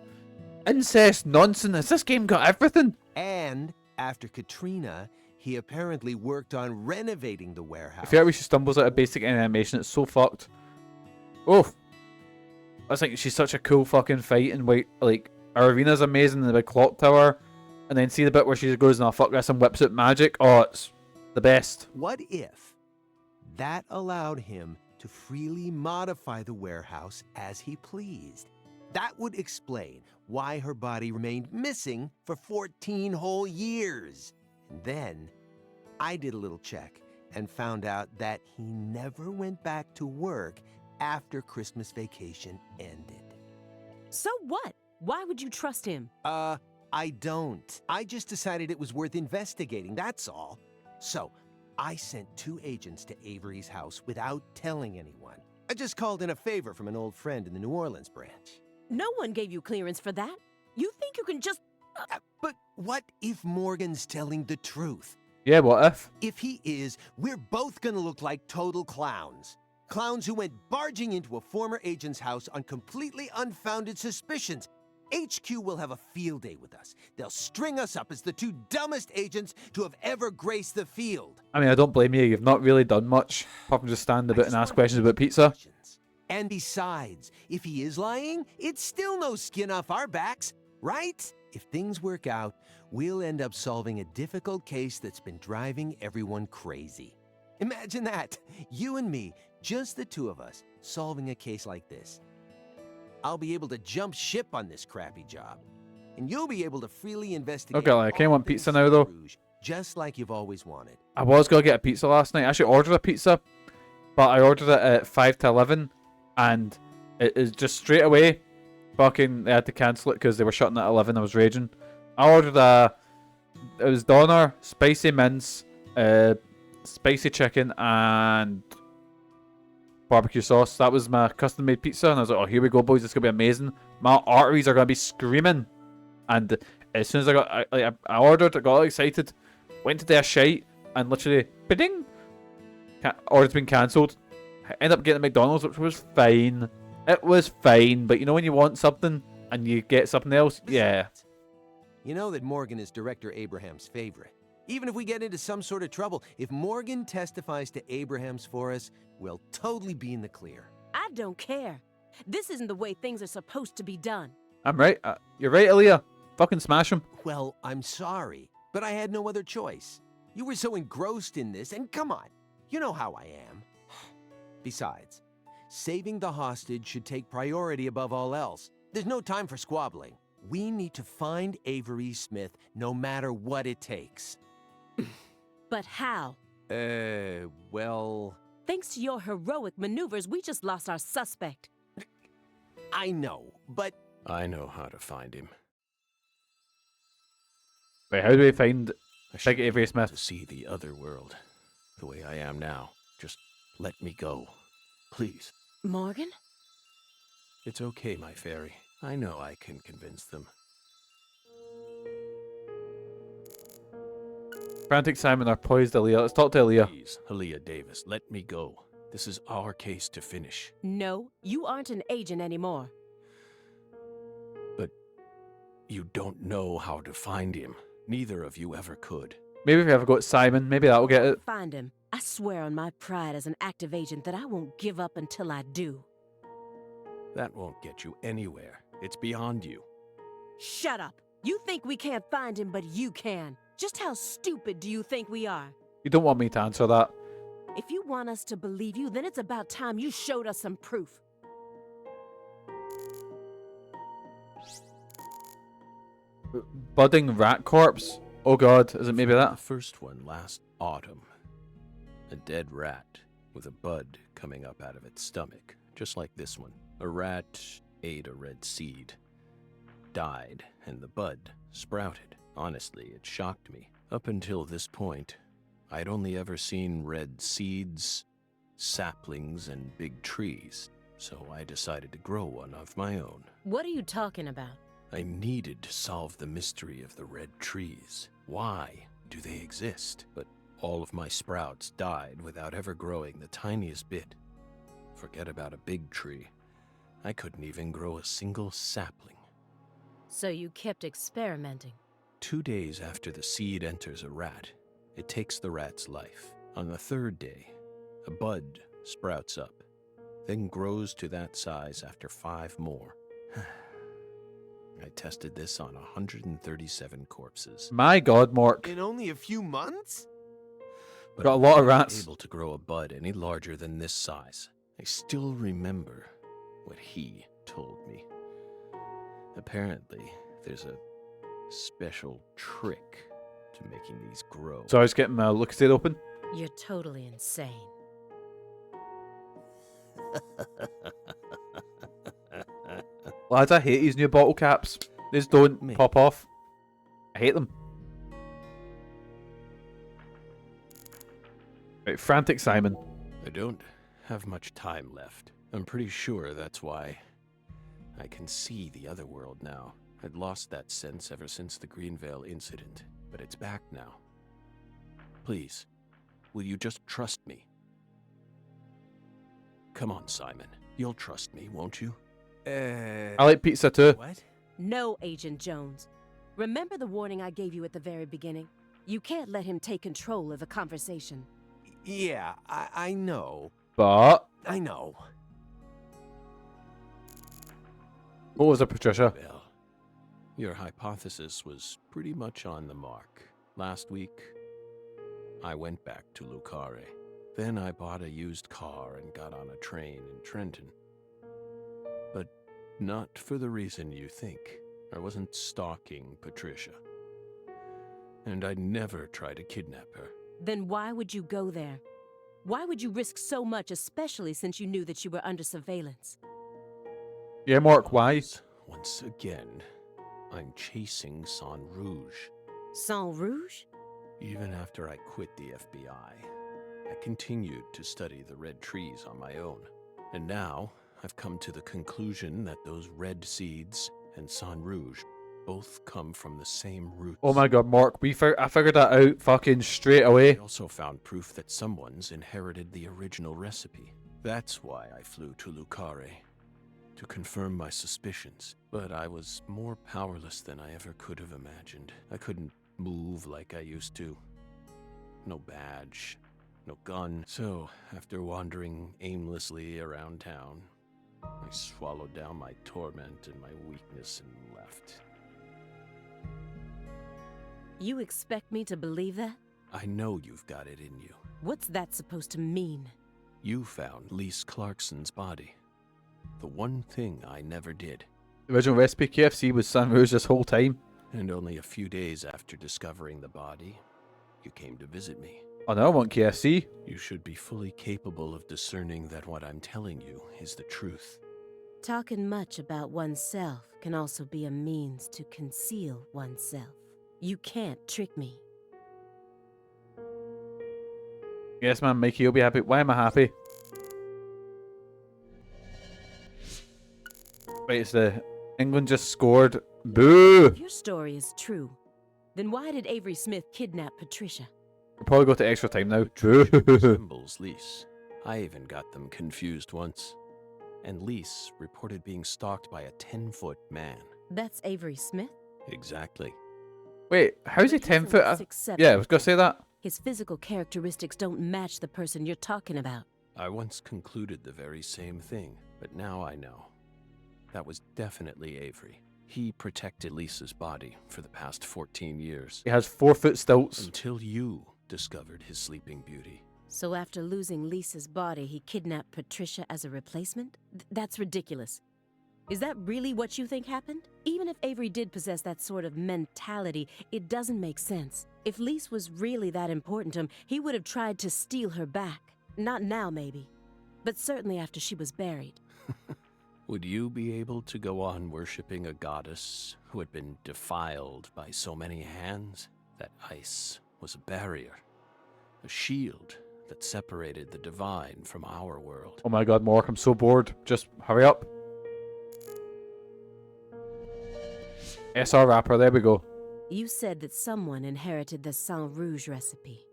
Incest nonsense. Has this game got everything? And after Katrina, he apparently worked on renovating the warehouse. I feel like when she stumbles out of basic animation, it's so fucked. Oh, I think she's such a cool fucking fight, and like her arena's amazing in the big clock tower, and then see the bit where she goes, "No, fuck this," and whips out magic. Oh, it's the best. What if that allowed him to freely modify the warehouse as he pleased? That would explain why her body remained missing for 14 whole years. And then I did a little check and found out that he never went back to work after Christmas vacation ended. So what? Why would you trust him? I don't. I just decided it was worth investigating, that's all. So, I sent 2 agents to Avery's house without telling anyone. I just called in a favor from an old friend in the New Orleans branch. No one gave you clearance for that. You think you can just... But what if Morgan's telling the truth? Yeah, what if? If he is, we're both gonna look like total clowns. Clowns who went barging into a former agent's house on completely unfounded suspicions. HQ will have a field day with us. They'll string us up as the 2 dumbest agents to have ever graced the field. I mean, I don't blame you. You've not really done much, apart from just stand a bit and ask questions about pizza. And besides, if he is lying, it's still no skin off our backs, right? If things work out, we'll end up solving a difficult case that's been driving everyone crazy. Imagine that. You and me, just the 2 of us, solving a case like this. I'll be able to jump ship on this crappy job. And you'll be able to freely investigate. Okay, like, I can't want pizza now, though. Just like you've always wanted. I was going to get a pizza last night. I actually ordered a pizza, but I ordered it at 5 to 11, and it is just straight away. Fucking, they had to cancel it because they were shutting at 11. I was raging. I ordered it was doner, spicy mince, spicy chicken, and barbecue sauce. That was my custom made pizza, and I was like, oh, here we go, boys, it's gonna be amazing. My arteries are gonna be screaming. And as soon as I ordered, I got all excited, went to their shite, and literally, bidding, order's been cancelled. I ended up getting McDonald's, which was fine. It was fine, but you know when you want something and you get something else? Yeah. You know that Morgan is Director Abraham's favorite. Even if we get into some sort of trouble, if Morgan testifies to Abrahams for us, we'll totally be in the clear. I don't care. This isn't the way things are supposed to be done. I'm right. You're right, Aaliyah. Fucking smash him. Well, I'm sorry, but I had no other choice. You were so engrossed in this, and come on, you know how I am. Besides, saving the hostage should take priority above all else. There's no time for squabbling. We need to find Avery Smith no matter what it takes. But how? Well... Thanks to your heroic maneuvers, we just lost our suspect. I know, but... I know how to find him. Wait, how do we find I should Big Avery Smith? to see the other world, the way I am now. Just let me go, please. Morgan? It's okay, my fairy. I know I can convince them. Frantic Simon are poised, Aaliyah. Let's talk to Aaliyah. Please, Aaliyah Davis, let me go. This is our case to finish. No, you aren't an agent anymore. But you don't know how to find him. Neither of you ever could. Maybe if we ever got Simon, maybe that'll get it. Find him. I swear on my pride as an active agent that I won't give up until I do. That won't get you anywhere. It's beyond you. Shut up. You think we can't find him, but you can. Just how stupid do you think we are? You don't want me to answer that. If you want us to believe you, then it's about time you showed us some proof. Budding rat corpse? Oh god, is it maybe The that? first one last autumn. A dead rat with a bud coming up out of its stomach, just like this one. A rat ate a red seed, died, and the bud sprouted. Honestly, it shocked me. Up until this point, I'd only ever seen red seeds, saplings, and big trees, so I decided to grow one of my own. What are you talking about? I needed to solve the mystery of the red trees. Why do they exist? But all of my sprouts died without ever growing the tiniest bit. Forget about a big tree. I couldn't even grow a single sapling. So you kept experimenting. 2 days after the seed enters a rat, it takes the rat's life. On the 3rd day, a bud sprouts up, then grows to that size after 5 more. I tested this on 137 corpses. My God, Mork. In only a few months? But Got a I lot of wasn't rats. able to grow a bud any larger than this size. I still remember what he told me. Apparently, there's a special trick to making these grow. So I was getting my look stayed open. You're totally insane. Lads, I hate these new bottle caps. These don't Me. pop off. I hate them. Right, frantic Simon. I don't have much time left. I'm pretty sure that's why I can see the other world now. I'd lost that sense ever since the Greenvale incident, but it's back now. Please, will you just trust me? Come on, Simon. You'll trust me, won't you? I like pizza too. What? No, Agent Jones. Remember the warning I gave you at the very beginning? You can't let him take control of a conversation. Yeah, I know. But I know. what was it, Patricia? Well, your hypothesis was pretty much on the mark. Last week, I went back to Lucare. Then I bought a used car and got on a train in Trenton. But not for the reason you think. I wasn't stalking Patricia. And I'd never try to kidnap her. Then why would you go there? Why would you risk so much, especially since you knew that you were under surveillance? Yeah, Mork, why? Once again, I'm chasing Sang Rouge. Sang Rouge? Even after I quit the FBI, I continued to study the red trees on my own. And now, I've come to the conclusion that those red seeds and Sang Rouge both come from the same roots. Oh my God, Mork, I figured that out fucking straight I away. also found proof that someone's inherited the original recipe. That's why I flew to Lucare, to confirm my suspicions. But I was more powerless than I ever could have imagined. I couldn't move like I used to. No badge, no gun. So, after wandering aimlessly around town, I swallowed down my torment and my weakness and left. You expect me to believe that? I know you've got it in you. What's that supposed to mean? You found Lise Clarkson's body. The one thing I never did. The original recipe KFC was Sang Rouge this whole time. And only a few days after discovering the body, you came to visit me. Oh no, I want KFC. You should be fully capable of discerning that what I'm telling you is the truth. Talking much about oneself can also be a means to conceal oneself. You can't trick me. Yes, man, Mikey, you'll be happy. Why am I happy? Right, it's the England just scored. Boo! If your story is true, then why did Avery Smith kidnap Patricia? We'll probably go to extra time now. Patricia Boo! resembles Lise. I even got them confused once. And Lise reported being stalked by a 10-foot man. That's Avery Smith? Exactly. Wait, how's he But 10 isn't foot? this acceptable? Yeah, I was gonna say that. His physical characteristics don't match the person you're talking about. I once concluded the very same thing, but now I know. That was definitely Avery. He protected Lisa's body for the past 14 years. He has 4 foot stilts. Until you discovered his sleeping beauty. So after losing Lisa's body, he kidnapped Patricia as a replacement? That's ridiculous. Is that really what you think happened? Even if Avery did possess that sort of mentality, it doesn't make sense. If Lise was really that important to him, he would have tried to steal her back. Not now, maybe, but certainly after she was buried. Would you be able to go on worshipping a goddess who had been defiled by so many hands? That ice was a barrier, A shield that separated the divine from our world. Oh my god, Mork, I'm so bored. Just hurry up. SR wrapper, there we go. You said that someone inherited the Sang Rouge recipe,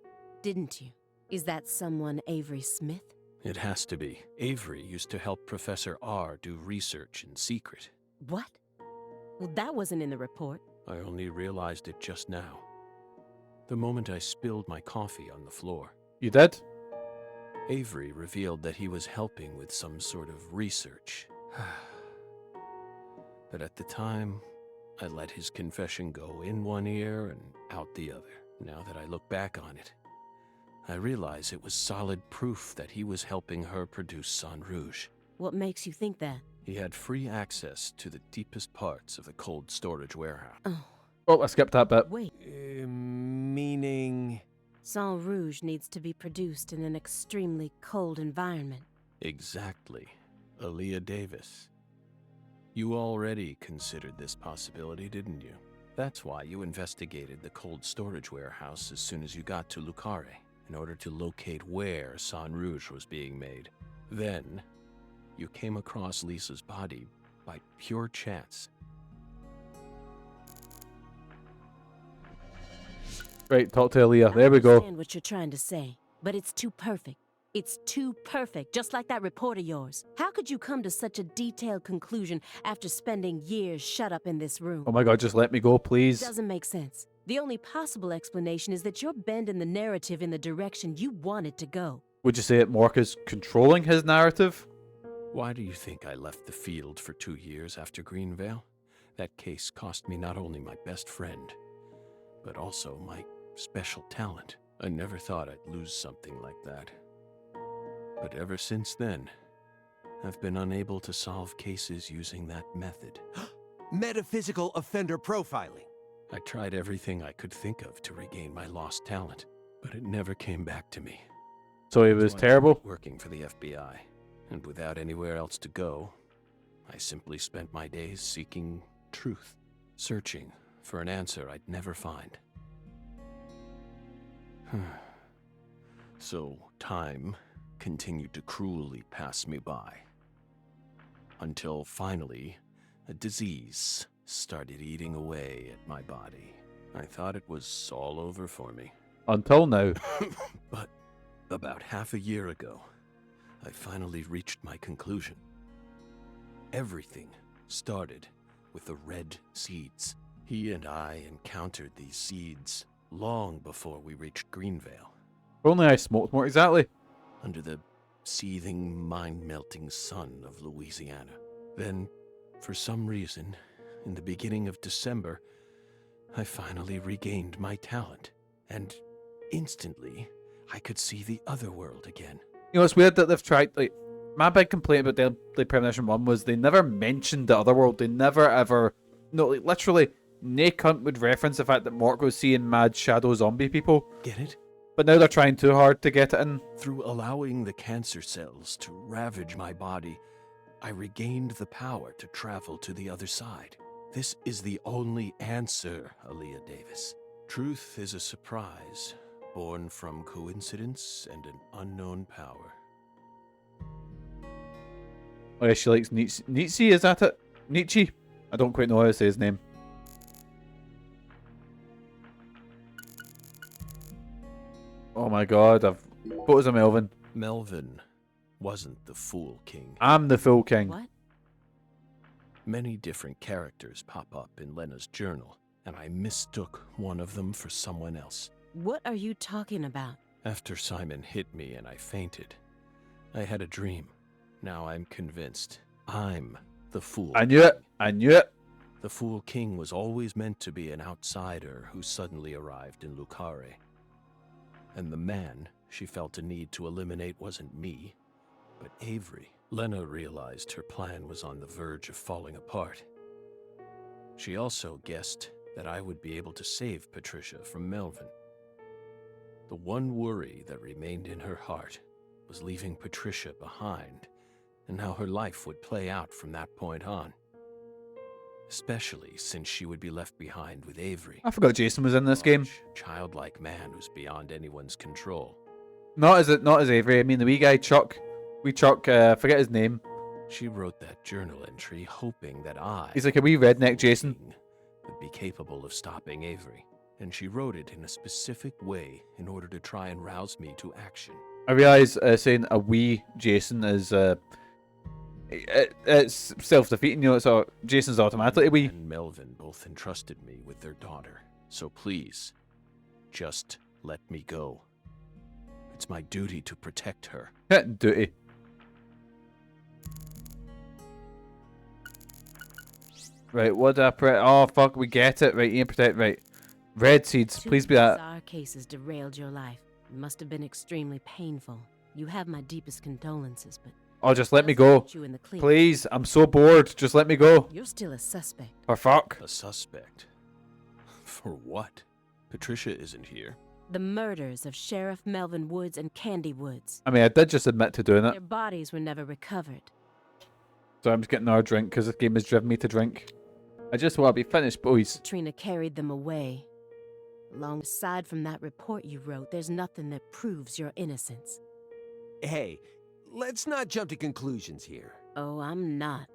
didn't you? Is that someone Avery Smith? It has to be. Avery used to help Professor R do research in secret. What? Well, that wasn't in the report. I only realized it just now. The moment I spilled my coffee on the floor. You did? Avery revealed that he was helping with some sort of research. But at the time, I let his confession go in one ear and out the other. Now that I look back on it, I realize it was solid proof that he was helping her produce Sang Rouge. What makes you think that? He had free access to the deepest parts of the cold storage warehouse. Oh, I skipped that bit. Wait. Meaning... Sang Rouge needs to be produced in an extremely cold environment. Exactly. Aaliyah Davis. You already considered this possibility, didn't you? That's why you investigated the cold storage warehouse as soon as you got to Carre, in order to locate where Sang Rouge was being made. Then, you came across Lisa's body by pure chance. Right, talk to Aaliyah. There we I go. understand what you're trying to say, but it's too perfect. It's too perfect, just like that report of yours. How could you come to such a detailed conclusion after spending years shut up in this room? Oh my god, just let me go, please. Doesn't make sense. The only possible explanation is that you're bending the narrative in the direction you want it to go. Would you say that Mork is controlling his narrative? Why do you think I left the field for 2 years after Greenvale? That case cost me not only my best friend, but also my special talent. I never thought I'd lose something like that. But ever since then, I've been unable to solve cases using that method. Metaphysical offender profiling. I tried everything I could think of to regain my lost talent, but it never came back to me. So he was So I terrible? started working for the FBI, and without anywhere else to go, I simply spent my days seeking truth, searching for an answer I'd never find. So time continued to cruelly pass me by, until finally a disease started eating away at my body. I thought it was all over for me. Until now. But about half a year ago, I finally reached my conclusion. Everything started with the red seeds. He and I encountered these seeds long before we reached Greenvale. If only I smoked more. Exactly. Under the seething, mind-melting sun of Louisiana. Then, for some reason, in the beginning of December, I finally regained my talent, and instantly, I could see the other world again. You know, it's weird that they've tried, like, my big complaint about Deadly Premonition 1 was they never mentioned the other world. They never ever, no, like, literally, no cunt would reference the fact that Mork was seeing mad shadow zombie people. Get it? But now they're trying too hard to get it in. Through allowing the cancer cells to ravage my body, I regained the power to travel to the other side. This is the only answer, Aaliyah Davis. Truth is a surprise, born from coincidence and an unknown power. Oh yeah, she likes Nietzsche. Nietzsche, is that it? Nietzsche? I don't quite know how to say his name. Oh my god, what was a Melvin? Melvin wasn't the Fool King. I'm the Fool King. What? Many different characters pop up in Lena's journal, and I mistook one of them for someone else. What are you talking about? After Simon hit me and I fainted, I had a dream. Now I'm convinced I'm the Fool I knew it. I knew it. The Fool King was always meant to be an outsider who suddenly arrived in Carre. And the man she felt a need to eliminate wasn't me, but Avery. Lena realized her plan was on the verge of falling apart. She also guessed that I would be able to save Patricia from Melvin. The one worry that remained in her heart was leaving Patricia behind, and how her life would play out from that point on. Especially since she would be left behind with Avery. I forgot Jason was in this game. Childlike man who's beyond anyone's control. Not as Avery. I mean the wee guy Chuck. Wee Chuck. Forget his name. She wrote that journal entry hoping that I, He's like a wee redneck Jason. would be capable of stopping Avery. And she wrote it in a specific way in order to try and rouse me to action. I realise saying a wee Jason is it's self-defeating. You know, so Jason's automatically a wee. And Melvin both entrusted me with their daughter. So please, just let me go. It's my duty to protect her. Duty. Right, what did I press? Oh, fuck, we get it. Right, you protect. Right. Red seeds, please be that. Bizarre cases derailed your life. It must have been extremely painful. You have my deepest condolences, but... Oh, just let me go. You in the clear. Please, I'm so bored. Just let me go. You're still a suspect. For fuck. A suspect? For what? Patricia isn't here. The murders of Sheriff Melvin Woods and Candy Woods. I mean, I did just admit to doing it. Their bodies were never recovered. So I'm just getting another drink because this game has driven me to drink. I just want to be finished, boys. Katrina carried them away. Aside from that report you wrote, there's nothing that proves your innocence. Hey, let's not jump to conclusions here. Oh, I'm not.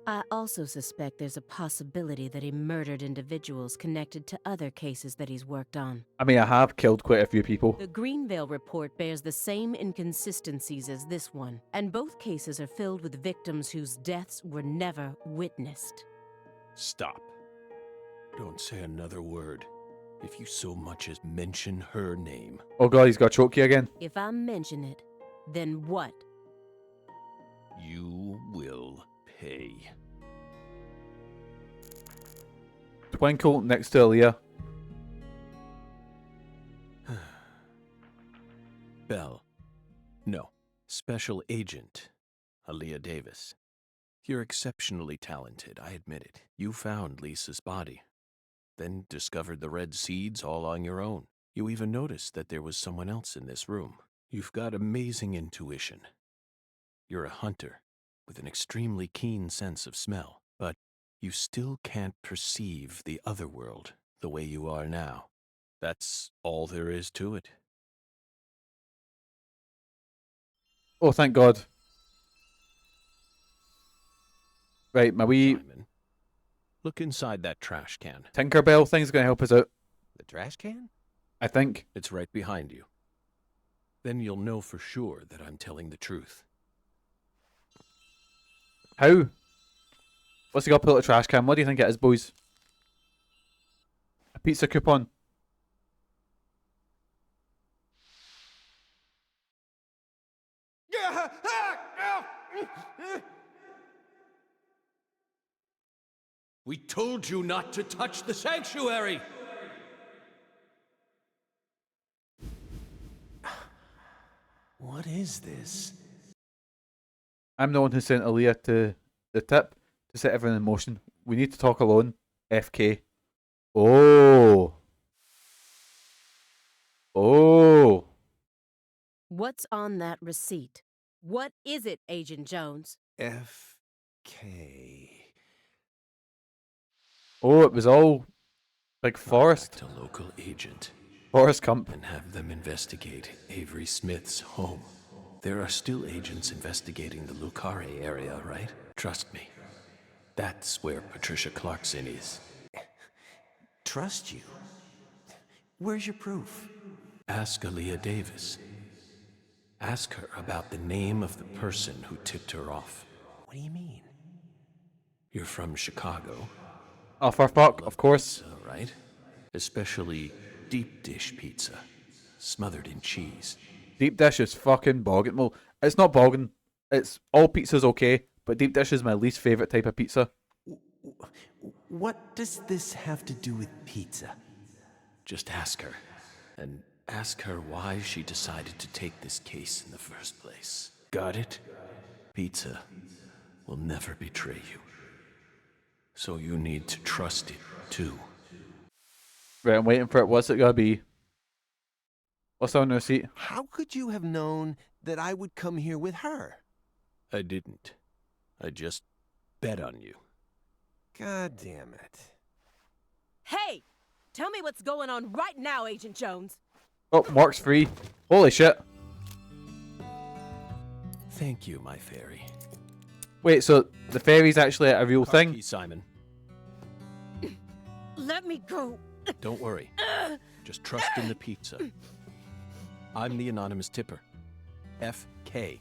I also suspect there's a possibility that he murdered individuals connected to other cases that he's worked on. I mean, I have killed quite a few people. The Greenvale report bears the same inconsistencies as this one, and both cases are filled with victims whose deaths were never witnessed. Stop. Don't say another word. If you so much as mention her name. Oh god, he's got to choke you again. If I mention it, then what? You will pay. Twinkle next to Aaliyah. Belle. No. Special Agent Aaliyah Davis. You're exceptionally talented, I admit it. You found Lisa's body. Then discovered the red seeds all on your own. You even noticed that there was someone else in this room. You've got amazing intuition. You're a hunter with an extremely keen sense of smell, but you still can't perceive the other world the way you are now. That's all there is to it. Oh, thank God. Right, my wee Simon, look inside that trash can. Tinkerbell thing's going to help us out. The trash can? I think. It's right behind you. Then you'll know for sure that I'm telling the truth. How? What's he got to put in a trash can? What do you think it is, boys? A pizza coupon. We told you not to touch the sanctuary! What is this? I'm the one who sent Aaliyah to the tip to set everyone in motion. We need to talk alone. FK. Oh. Oh. What's on that receipt? What is it, Agent Jones? FK. Oh, it was all like Forrest. To local agent Forrest Gump. and have them investigate Avery Smith's home. There are still agents investigating the Carre area, right? Trust me. That's where Patricia Clarkson is. Trust you? Where's your proof? Ask Aaliyah Davis. Ask her about the name of the person who tipped her off. What do you mean? You're from Chicago, Oh, for fuck, of course. right? Especially deep dish pizza, smothered in cheese. Deep dish is fucking bogging. Well, it's not bogging. It's all pizza's okay, but deep dish is my least favourite type of pizza. What does this have to do with pizza? Just ask her, and ask her why she decided to take this case in the first place. Got it? Pizza will never betray you. So you need to trust it, too. Right, I'm waiting for it. What's it gonna be? What's on the receipt? How could you have known that I would come here with her? I didn't. I just bet on you. God damn it. Hey! Tell me what's going on right now, Agent Jones. Oh, Mark's free. Holy shit. Thank you, my fairy. Wait, so the fairy's actually a real thing? Key, Simon. Let me go. Don't worry. Just trust in the pizza. I'm the anonymous tipper. FK.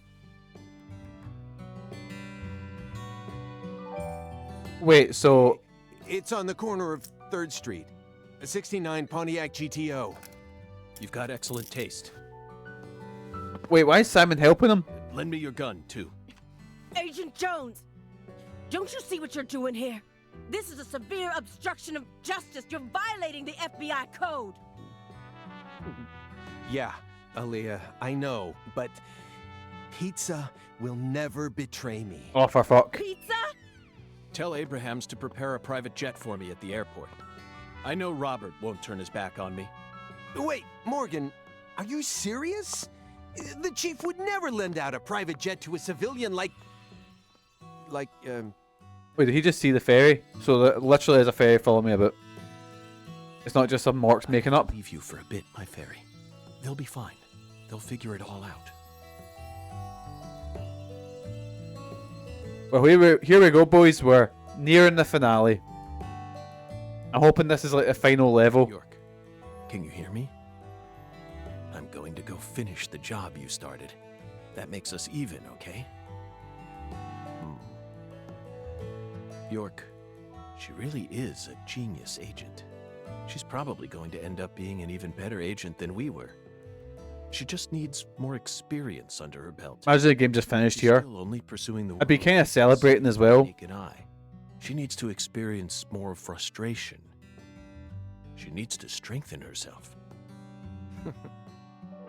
Wait, so... It's on the corner of 3rd Street. A 69 Pontiac GTO. You've got excellent taste. Wait, why is Simon helping him? Lend me your gun, too. Agent Jones, don't you see what you're doing here? This is a severe obstruction of justice. You're violating the FBI code. Yeah, Aaliyah, I know, but pizza will never betray me. Oh, for fuck. Pizza? Tell Abrahams to prepare a private jet for me at the airport. I know Robert won't turn his back on me. Wait, Morgan, are you serious? The chief would never lend out a private jet to a civilian like... Wait, did he just see the fairy? So there literally is a fairy following me about. It's not just some Mork's making up. I'll leave you for a bit, my fairy. They'll be fine. They'll figure it all out. Well, here we go, boys. We're nearing the finale. I'm hoping this is like the final level. York, can you hear me? I'm going to go finish the job you started. That makes us even, okay? York, she really is a genius agent. She's probably going to end up being an even better agent than we were. She just needs more experience under her belt. Imagine the game just finished She's here. still only pursuing the I'd be world kind of celebrating as well. naked eye. She needs to experience more frustration. She needs to strengthen herself.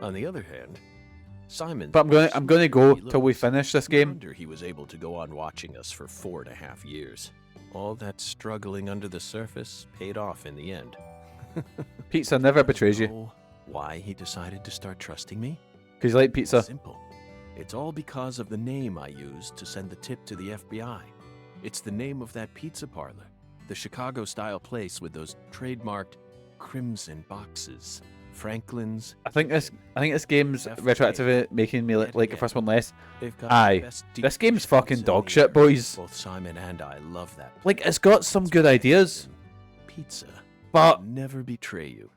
On the other hand, Simon. But I'm gonna go till we looks. finish this No game. wonder he was able to go on watching us for 4.5 years. All that struggling under the surface paid off in the end. Pizza never betrays you. Know why he decided to start trusting me? Because you like pizza. Simple. It's all because of the name I used to send the tip to the FBI. It's the name of that pizza parlor, the Chicago-style place with those trademarked crimson boxes. Franklin's. I think this game's retroactively making me like the first one less. They've got Aye, the best this deep game's dish fucking pizza dog in the shit, area. boys. Both Simon and I love that. Like, it's got some good ideas, Pizza but will never betray you.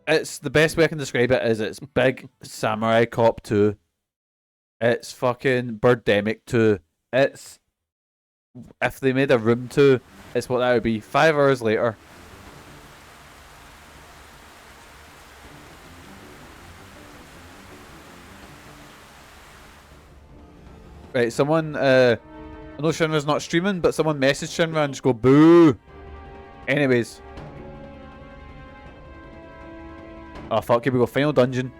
it's the best way I can describe it is it's big Samurai Cop 2. It's fucking Birdemic 2. It's, if they made a Room 2, it's what that would be. 5 hours later. Right, someone, I know Shinra's not streaming, but someone message Shinra and just go boo. Anyways. Oh fuck, here we go, final dungeon.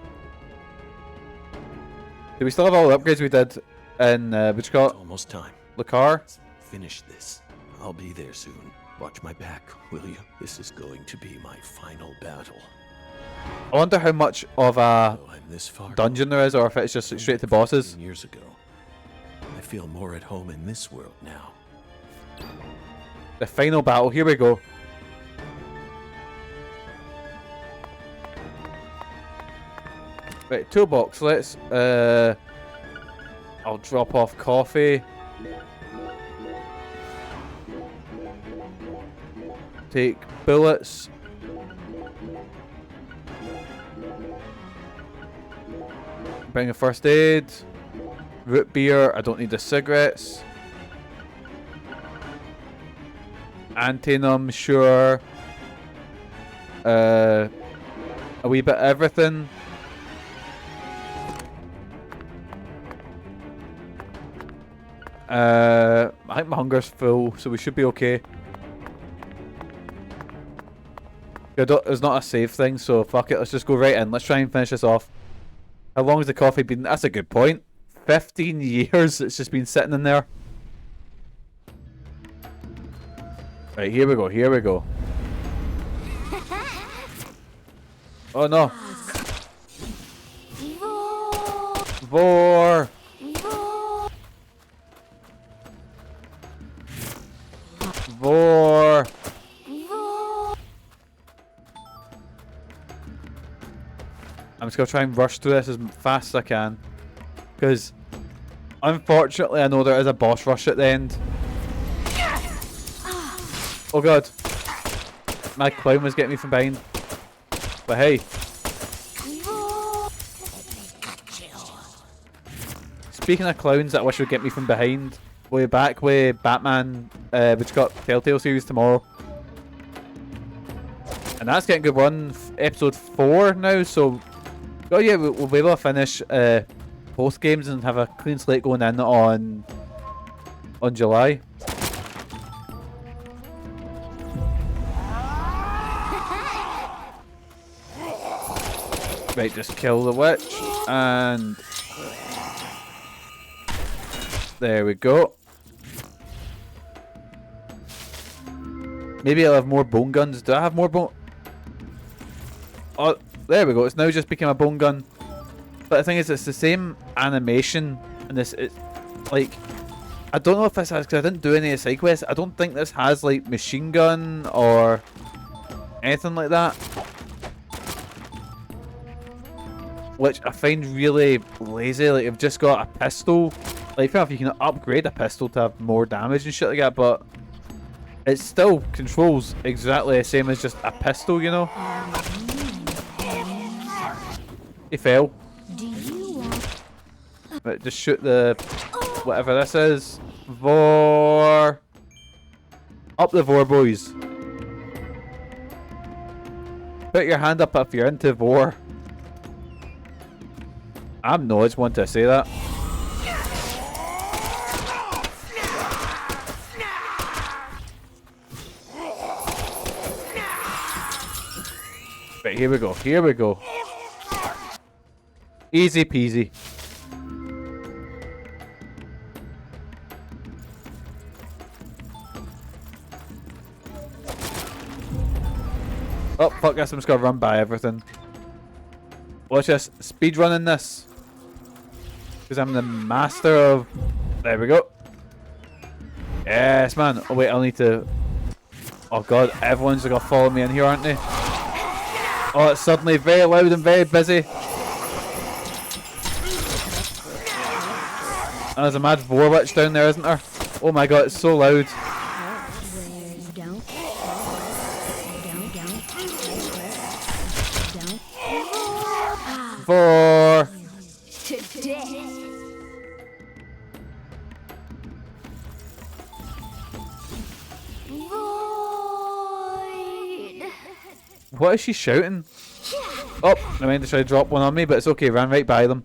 Do we still have all the upgrades we did in, what you call It's it? almost time. Lakar? Finish this. I'll be there soon. Watch my back, will you? This is going to be my final battle. I wonder how much of a Though I'm this far dungeon there is, or if it's just straight to bosses. 15 years ago. I feel more at home in this world now. The final battle, here we go. Right, toolbox, let's, I'll drop off coffee. Take bullets. Bring a first aid. Root beer, I don't need the cigarettes. Antinum, sure. A wee bit of everything. I think my hunger's full, so we should be okay. There's not a save thing, so fuck it, let's just go right in. Let's try and finish this off. How long has the coffee been? That's a good point. 15 years it's just been sitting in there. Right, here we go, here we go. Oh no. Vor. Vor. I'm just gonna try and rush through this as fast as I can, because Unfortunately, I know there is a boss rush at the end. Oh god. My clown was getting me from behind. But hey. Speaking of clowns that I wish would get me from behind, we're back with Batman, which got Telltale series tomorrow. And that's getting a good run. Episode 4 now, so oh yeah, we'll be able to finish both games and have a clean slate going in on July. Right, just kill the witch, and there we go. Maybe I'll have more bone guns. Do I have more bone? Oh, there we go. It's now just become a bone gun. But the thing is, it's the same animation, and this it's like, I don't know if this has, because I didn't do any of the side quests. I don't think this has like machine gun or anything like that, which I find really lazy. Like, I've just got a pistol. Like, fair enough, you can upgrade a pistol to have more damage and shit like that, but it still controls exactly the same as just a pistol, you know? He fell. Right, just shoot the whatever this is. Vor. Up the Vor, boys. Put your hand up if you're into Vor. I'm no, I just want to say that. Right, here we go. Here we go. Easy peasy. Oh, fuck, guess I'm just gonna run by everything. Watch this. Speed running this. Because I'm the master of... There we go. Yes, man. Oh, wait, I'll need to... Oh, God. Everyone's gonna follow me in here, aren't they? Oh, it's suddenly very loud and very busy. And there's a mad Vor witch down there, isn't there? Oh my god, it's so loud. Vor. What is she shouting? Oh, I meant to try to drop one on me, but it's okay, ran right by them.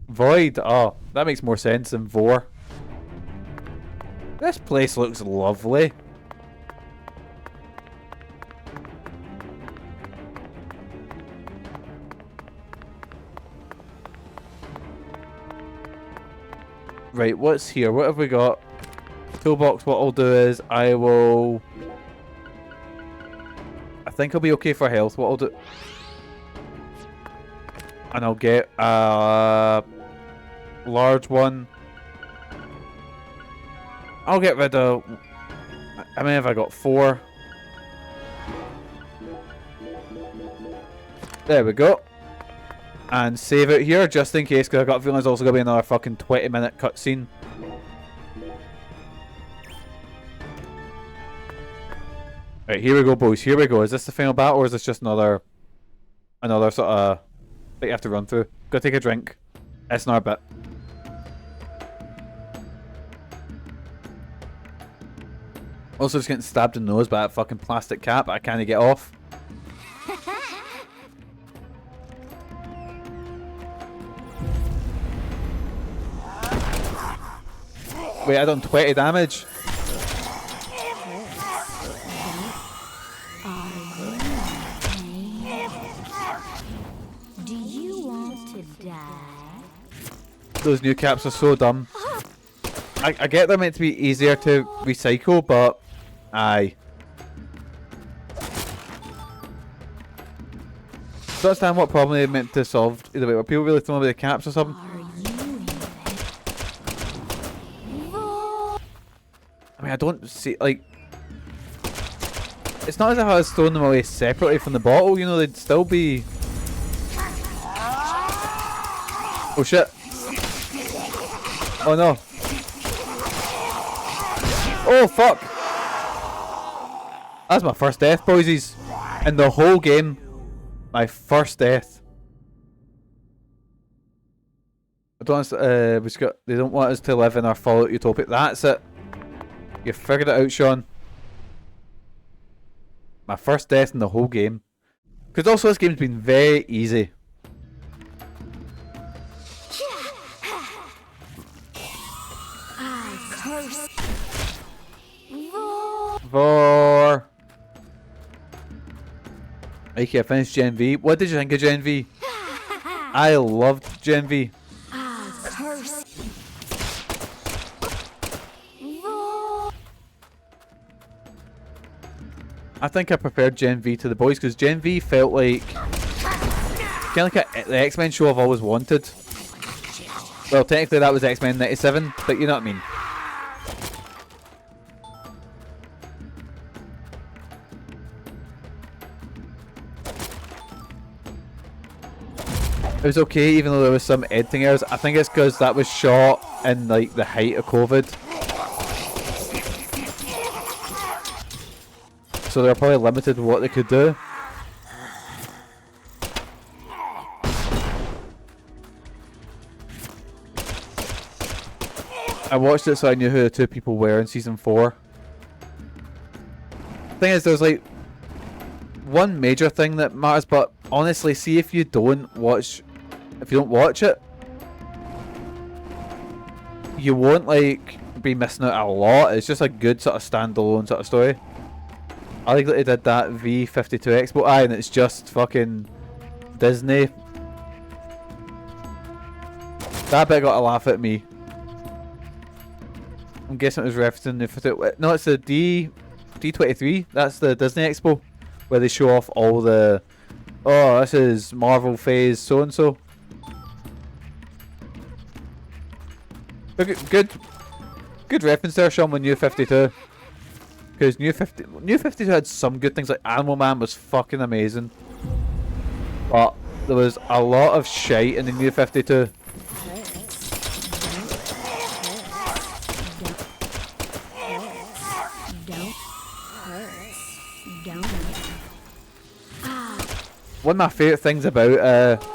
Void? Oh, that makes more sense than Vor. This place looks lovely. Right, what's here? What have we got? Toolbox, what I'll do is I think I'll be okay for health. What I'll do... And I'll get a large one. I'll get rid of... How many have I got? 4. There we go. And save it here just in case, because I've got a feeling there's also going to be another fucking 20-minute cutscene. Right, here we go, boys. Here we go. Is this the final battle, or is this just another sort of that you have to run through? Go take a drink. It's not a bit. Also, just getting stabbed in the nose by that fucking plastic cap. I can't get off. Wait, I done 20 damage. Those new caps are so dumb. I get they're meant to be easier to recycle, but aye. Don't understand what problem they meant to solve either way. Were people really throwing away the caps or something? I mean, I don't see, like... It's not as if I was throwing them away separately from the bottle, you know, they'd still be... Oh shit. Oh no. Oh fuck. That's my first death, boysies. In the whole game. My first death. I don't they don't want us to live in our Fallout utopia. That's it. You figured it out, Sean. My first death in the whole game. Because also this game's been very easy. Vor. Okay, I finished Gen V. What did you think of Gen V? I loved Gen V. I think I preferred Gen V to the boys because Gen V felt like kind of like the X-Men show I've always wanted. Well, technically that was X-Men 97, but you know what I mean. It was okay, even though there was some editing errors. I think it's because that was shot in like the height of COVID. So they're probably limited with what they could do. I watched it so I knew who the two people were in season 4. The thing is, there's like one major thing that matters, but honestly, see if you don't watch it, you won't like be missing out a lot. It's just a good sort of standalone sort of story. I like that they did that V52 Expo. Aye, and it's just fucking Disney. That bit got a laugh at me. I'm guessing it was referencing the... No, it's the D23. That's the Disney Expo. Where they show off all the... Oh, this is Marvel phase so-and-so. Good reference there, Sean, with New 52. Because New 52 had some good things, like Animal Man was fucking amazing. But there was a lot of shite in the New 52. One of my favourite things about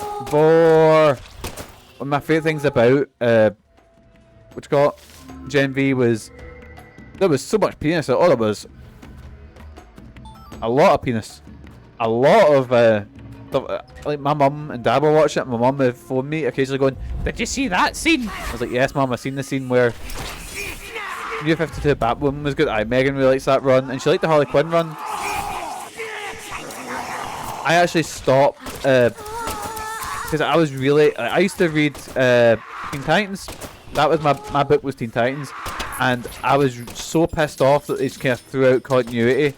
what you call it, Gen V was there was so much penis. Oh, there was a lot of penis. A lot of like my mum and dad were watching it. My mum would phone me occasionally going, "Did you see that scene?" I was like, "Yes, mum, I've seen the scene where New 52 Batwoman was good." Megan really likes that run, and she liked the Harley Quinn run. I actually stopped because I was really... I used to read Teen Titans. That was my book was Teen Titans, and I was so pissed off that they just kind of threw out continuity.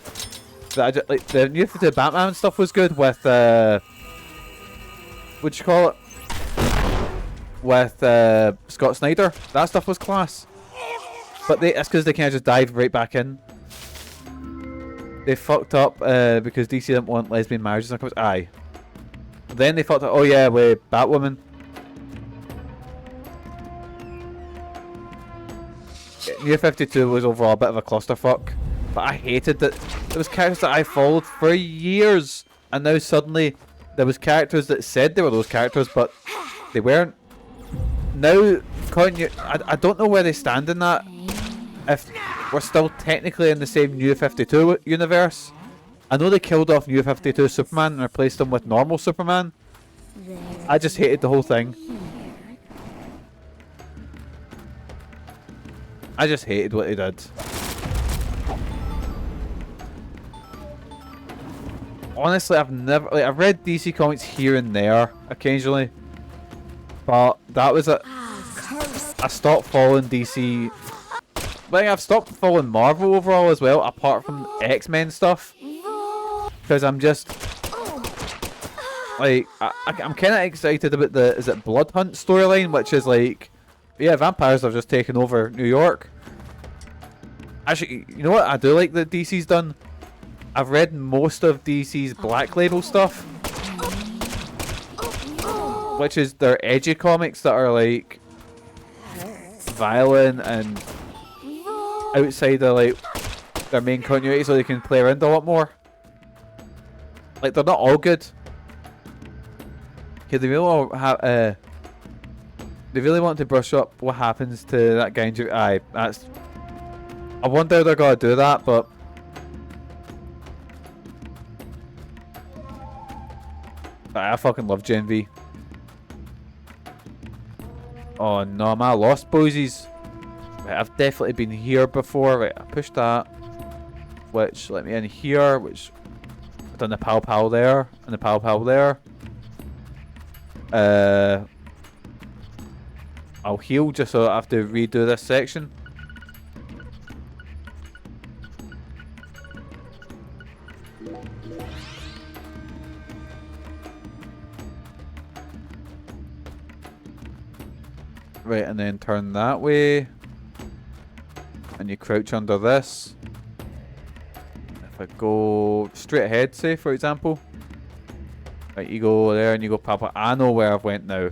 That I just, like the New 52 Batman stuff was good with what'd you call it? With Scott Snyder. That stuff was class. But that's because they kind of just dived right back in. They fucked up because DC didn't want lesbian marriages. Aye. Then they fucked up. Oh yeah, with Batwoman. New 52 was overall a bit of a clusterfuck, but I hated that there was characters that I followed for years, and now suddenly there was characters that said they were those characters, but they weren't. Now, I don't know where they stand in that. If we're still technically in the same New 52 universe. I know they killed off New 52 Superman and replaced him with normal Superman. I just hated the whole thing. I just hated what they did. Honestly, I've never... I've read DC comics here and there, occasionally. But that was a... I stopped following DC... Like, I've stopped following Marvel overall as well, apart from X-Men stuff. Because I'm just... Like, I'm kind of excited about the... Is it Blood Hunt storyline? Which is like... Yeah, vampires have just taken over New York. Actually, you know what I do like that DC's done? I've read most of DC's Black Label stuff. which is their edgy comics that are like violent and outside of like their main continuity, so they can play around a lot more. Like, they're not all good. Okay, they really want to brush up what happens to that guy in Aye, that's... I wonder how they're gonna do that, but... I fucking love Gen V. Oh no, am I lost, boysies? Right, I've definitely been here before. Right, I pushed that. Which let me in here, which... I've done the pow there, and the pow there. I'll heal just so I have to redo this section. Right, and then turn that way. And you crouch under this. If I go straight ahead, say, for example. Right, you go there and you go papa. I know where I've went now.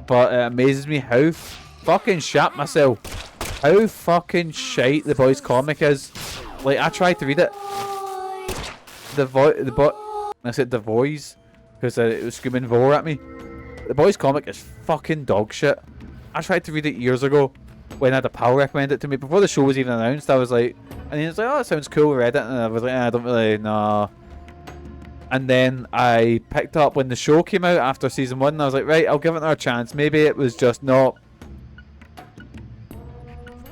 But it amazes me how fucking shat myself. How fucking shite the boys' comic is. Like, I tried to read it. I said the voice because it was screaming vor at me. The boys' comic is fucking dog shit. I tried to read it years ago when I had a pal recommend it to me before the show was even announced. I was like, and he was like, "Oh, it sounds cool." Read it, and I was like, "I don't really know." And then I picked up when the show came out after season 1, and I was like, right, I'll give it another chance. Maybe it was just not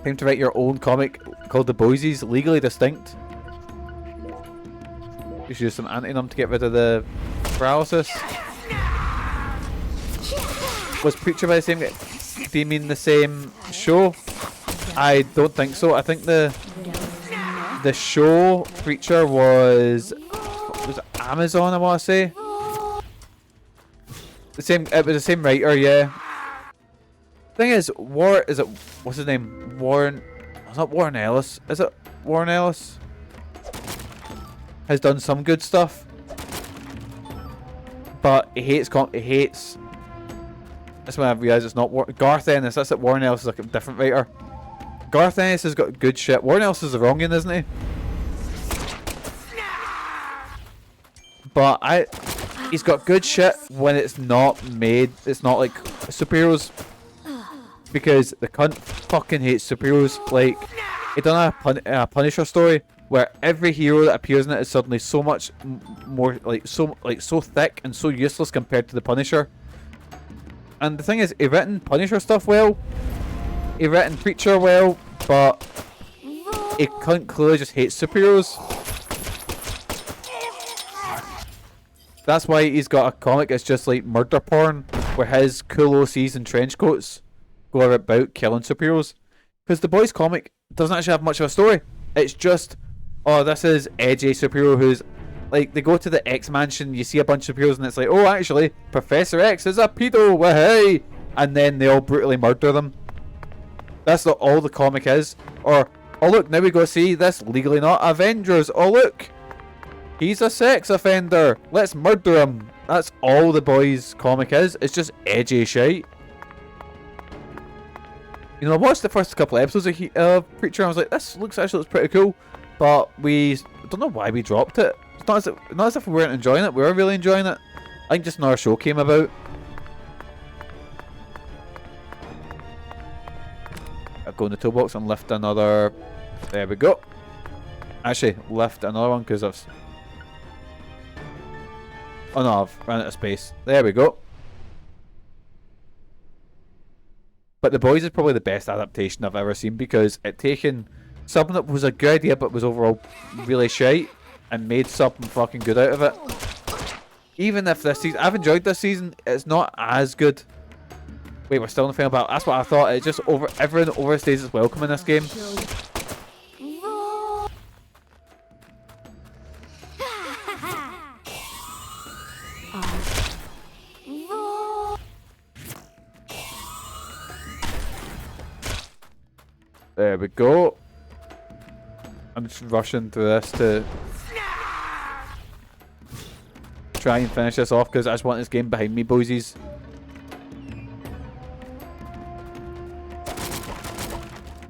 time to write your own comic called The Boysies, legally distinct. You should use some antinum to get rid of the paralysis. Was Preacher by the same guy? Do you mean the same show? I don't think so. I think the show Preacher was it Amazon, I want to say. It was the same writer, yeah. Thing is, what's his name? Warren. It's not Warren Ellis. Is it Warren Ellis? Has done some good stuff, but he hates. That's when I realised it's not Garth Ennis. That's it. Warren Ellis is like a different writer. Garth Ennis has got good shit. Warren Ellis is the wrong one, isn't he? But he's got good shit when it's not made. It's not like superheroes, because the cunt fucking hates superheroes. Like, he done a Punisher story where every hero that appears in it is suddenly so much more so thick and so useless compared to the Punisher. And the thing is, he written Punisher stuff well, he written Preacher well, but he clearly just hates superheroes. That's why he's got a comic that's just like murder porn, where his cool OCs and trench coats go about killing superheroes. Because the boys' comic doesn't actually have much of a story. It's just, oh, this is edgy superhero who's like, they go to the X mansion, you see a bunch of superheroes, and it's like, oh, actually, Professor X is a pedo, wahey! And then they all brutally murder them. That's all the comic is. Or, oh look, now we go see this legally not Avengers. Oh look, he's a sex offender. Let's murder him. That's all the boys' comic is. It's just edgy shite. You know, I watched the first couple of episodes of Preacher, and I was like, this looks pretty cool. But I don't know why we dropped it. It's not as if we weren't enjoying it. We were really enjoying it. I think just another show came about. I'll go in the toolbox and lift another. There we go. Actually, lift another one because I've. Oh no, I've run out of space. There we go. But The Boys is probably the best adaptation I've ever seen, because it taken something that was a good idea but was overall really shite and made something fucking good out of it. Even if this season, I've enjoyed this season, it's not as good. Wait, we're still in the final battle. That's what I thought. It just everyone overstays its welcome in this game. There we go. I'm just rushing through this to try and finish this off because I just want this game behind me, boysies.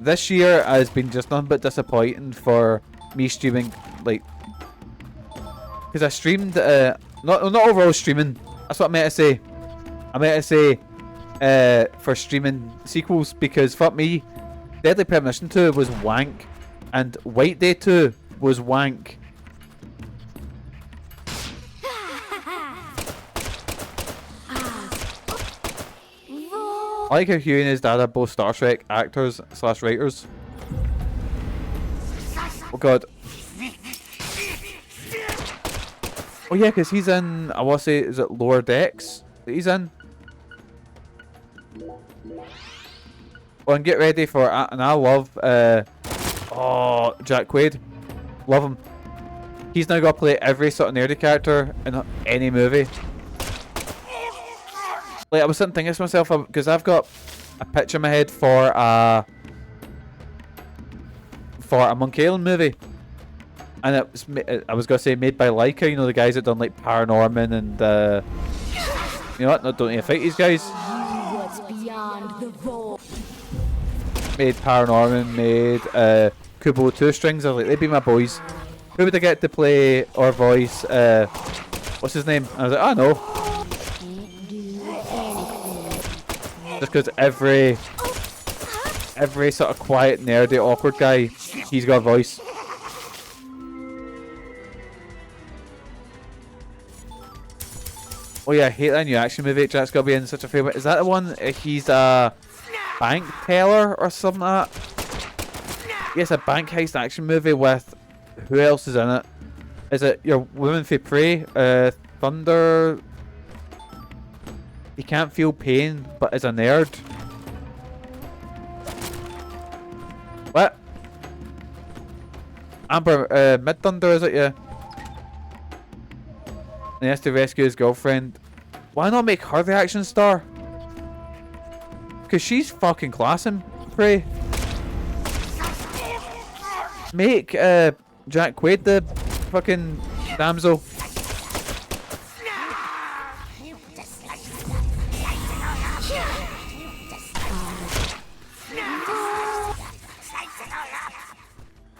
This year has been just nothing but disappointing for me streaming, like, because I streamed, not overall streaming, that's what I meant to say. I meant to say, for streaming sequels, because fuck me, Deadly Premonition 2 was wank, and White Day 2 was wank. I like how Hugh and his dad are both Star Trek actors / writers. Oh god. Oh yeah, because he's in, I want to say, is it Lower Decks that he's in? Oh, and get ready for, and I love, oh, Jack Quaid. Love him. He's now got to play every sort of nerdy character in any movie. Like, I was sitting thinking to myself, because I've got a picture in my head for a Monkey Island movie. And it was, I was going to say made by Leica, you know, the guys that done like Paranorman and, you know what, no, don't need to fight these guys. Made Paranorman, made Kubo 2 Strings, I was like, they'd be my boys. Who would I get to play or voice, what's his name? I was like, I know. Just because every sort of quiet, nerdy, awkward guy, he's got a voice. Oh yeah, I hate that new action movie Jack's got to be in, such a favourite. Is that the one he's a bank teller or something like that? Yes, a bank heist action movie with, who else is in it? Is it your Woman for Prey? Thunder... He can't feel pain, but is a nerd. What? Amber, Mid-Thunder, is it? Yeah. And he has to rescue his girlfriend. Why not make her the action star? Because she's fucking class in Prey. Make Jack Quaid the fucking damsel.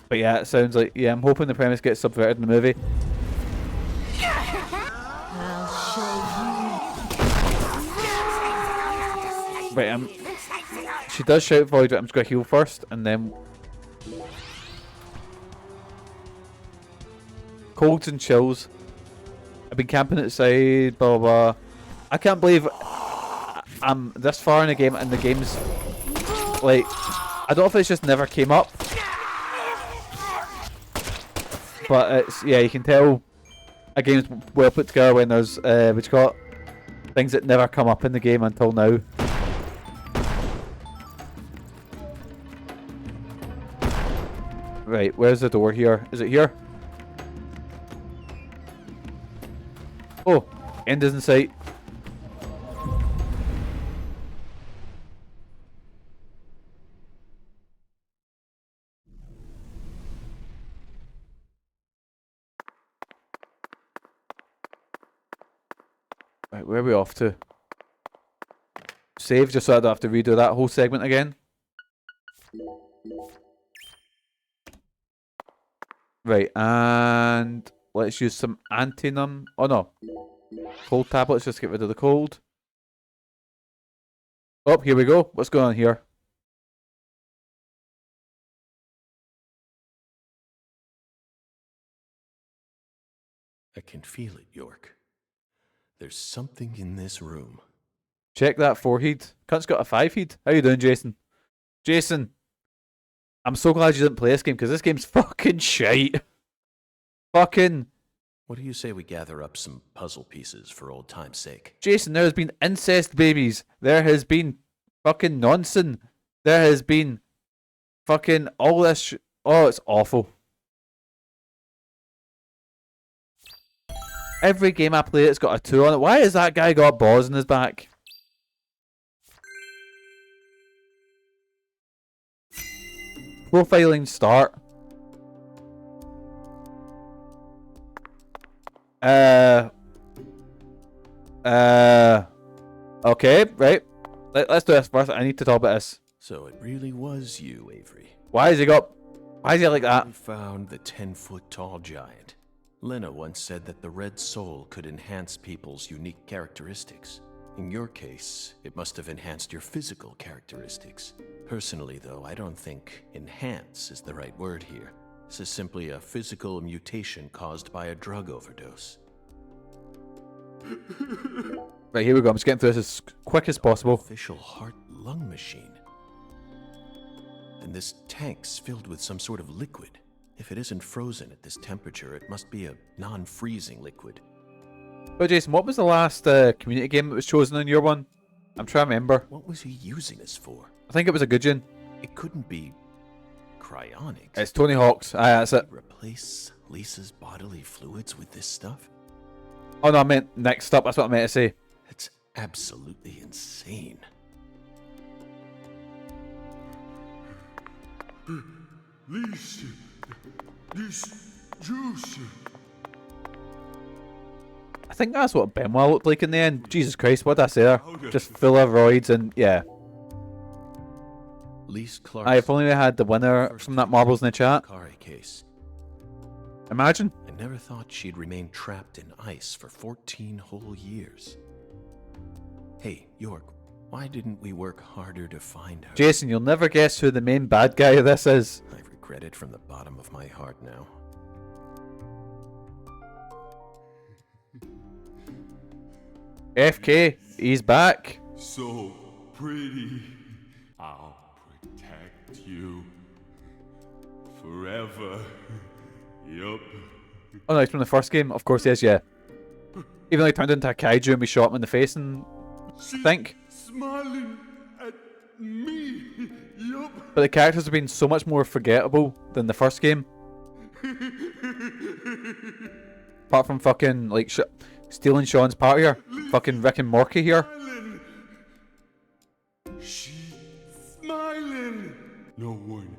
But yeah, it sounds like, yeah, I'm hoping the premise gets subverted in the movie. Right, she does shout void, but I'm just going to heal first, and then... Colds and chills. I've been camping outside, blah blah blah. I can't believe I'm this far in the game, and the game's... Like, I don't know if it's just never came up. But it's, yeah, you can tell a game's well put together when there's, what you call it, things that never come up in the game until now. Right, where's the door here? Is it here? Oh, end is in sight. Right, where are we off to? Save just so I don't have to redo that whole segment again. Right, and let's use some antinum. Oh no. Cold tablets, just get rid of the cold. Oh, here we go. What's going on here? I can feel it, York. There's something in this room. Check that forehead. Cunt's got a 5 head. How you doing, Jason? Jason, I'm so glad you didn't play this game, because this game's fucking shite. Fucking... What do you say we gather up some puzzle pieces for old time's sake? Jason, there has been incest babies. There has been fucking nonsense. There has been fucking all this oh, it's awful. Every game I play, it's got a 2 on it. Why has that guy got balls in his back? Profiling start. Okay, right. Let's do this first. I need to talk about this. So it really was you, Avery. Why is he like that? You found the 10-foot-tall giant. Lena once said that the red soul could enhance people's unique characteristics. In your case, it must have enhanced your physical characteristics. Personally, though, I don't think enhance is the right word here. This is simply a physical mutation caused by a drug overdose. Right, here we go. I'm just getting through this as quick as possible. Official heart-lung machine. And this tank's filled with some sort of liquid. If it isn't frozen at this temperature, it must be a non-freezing liquid. But Jason, what was the last community game that was chosen in your one? I'm trying to remember. What was he using this for? I think it was a good one. It couldn't be cryonics. It's Tony Hawk's. Aye, that's it. Replace Lisa's bodily fluids with this stuff? Oh no, I meant next up. That's what I meant to say. It's absolutely insane. Lisa, this juice. I think that's what Benoit looked like in the end. Jesus Christ, what did I say there? Just full of roids and yeah. Lise Clarksons. If only we had the winner from that marbles in the chat. Carre case. Imagine. I never thought she'd remain trapped in ice for 14 whole years. Hey, York, why didn't we work harder to find her? Jason, you'll never guess who the main bad guy of this is. I regret it from the bottom of my heart now. FK, he's back. So pretty. I'll protect you forever. Yup. Oh no, he's from the first game. Of course he is, yeah. Even though he turned into a kaiju and we shot him in the face and I think. Smiling at me. Yup. But the characters have been so much more forgettable than the first game. Apart from fucking like stealing Sean's party here. Fucking Rick and Morky here. She's smiling. No one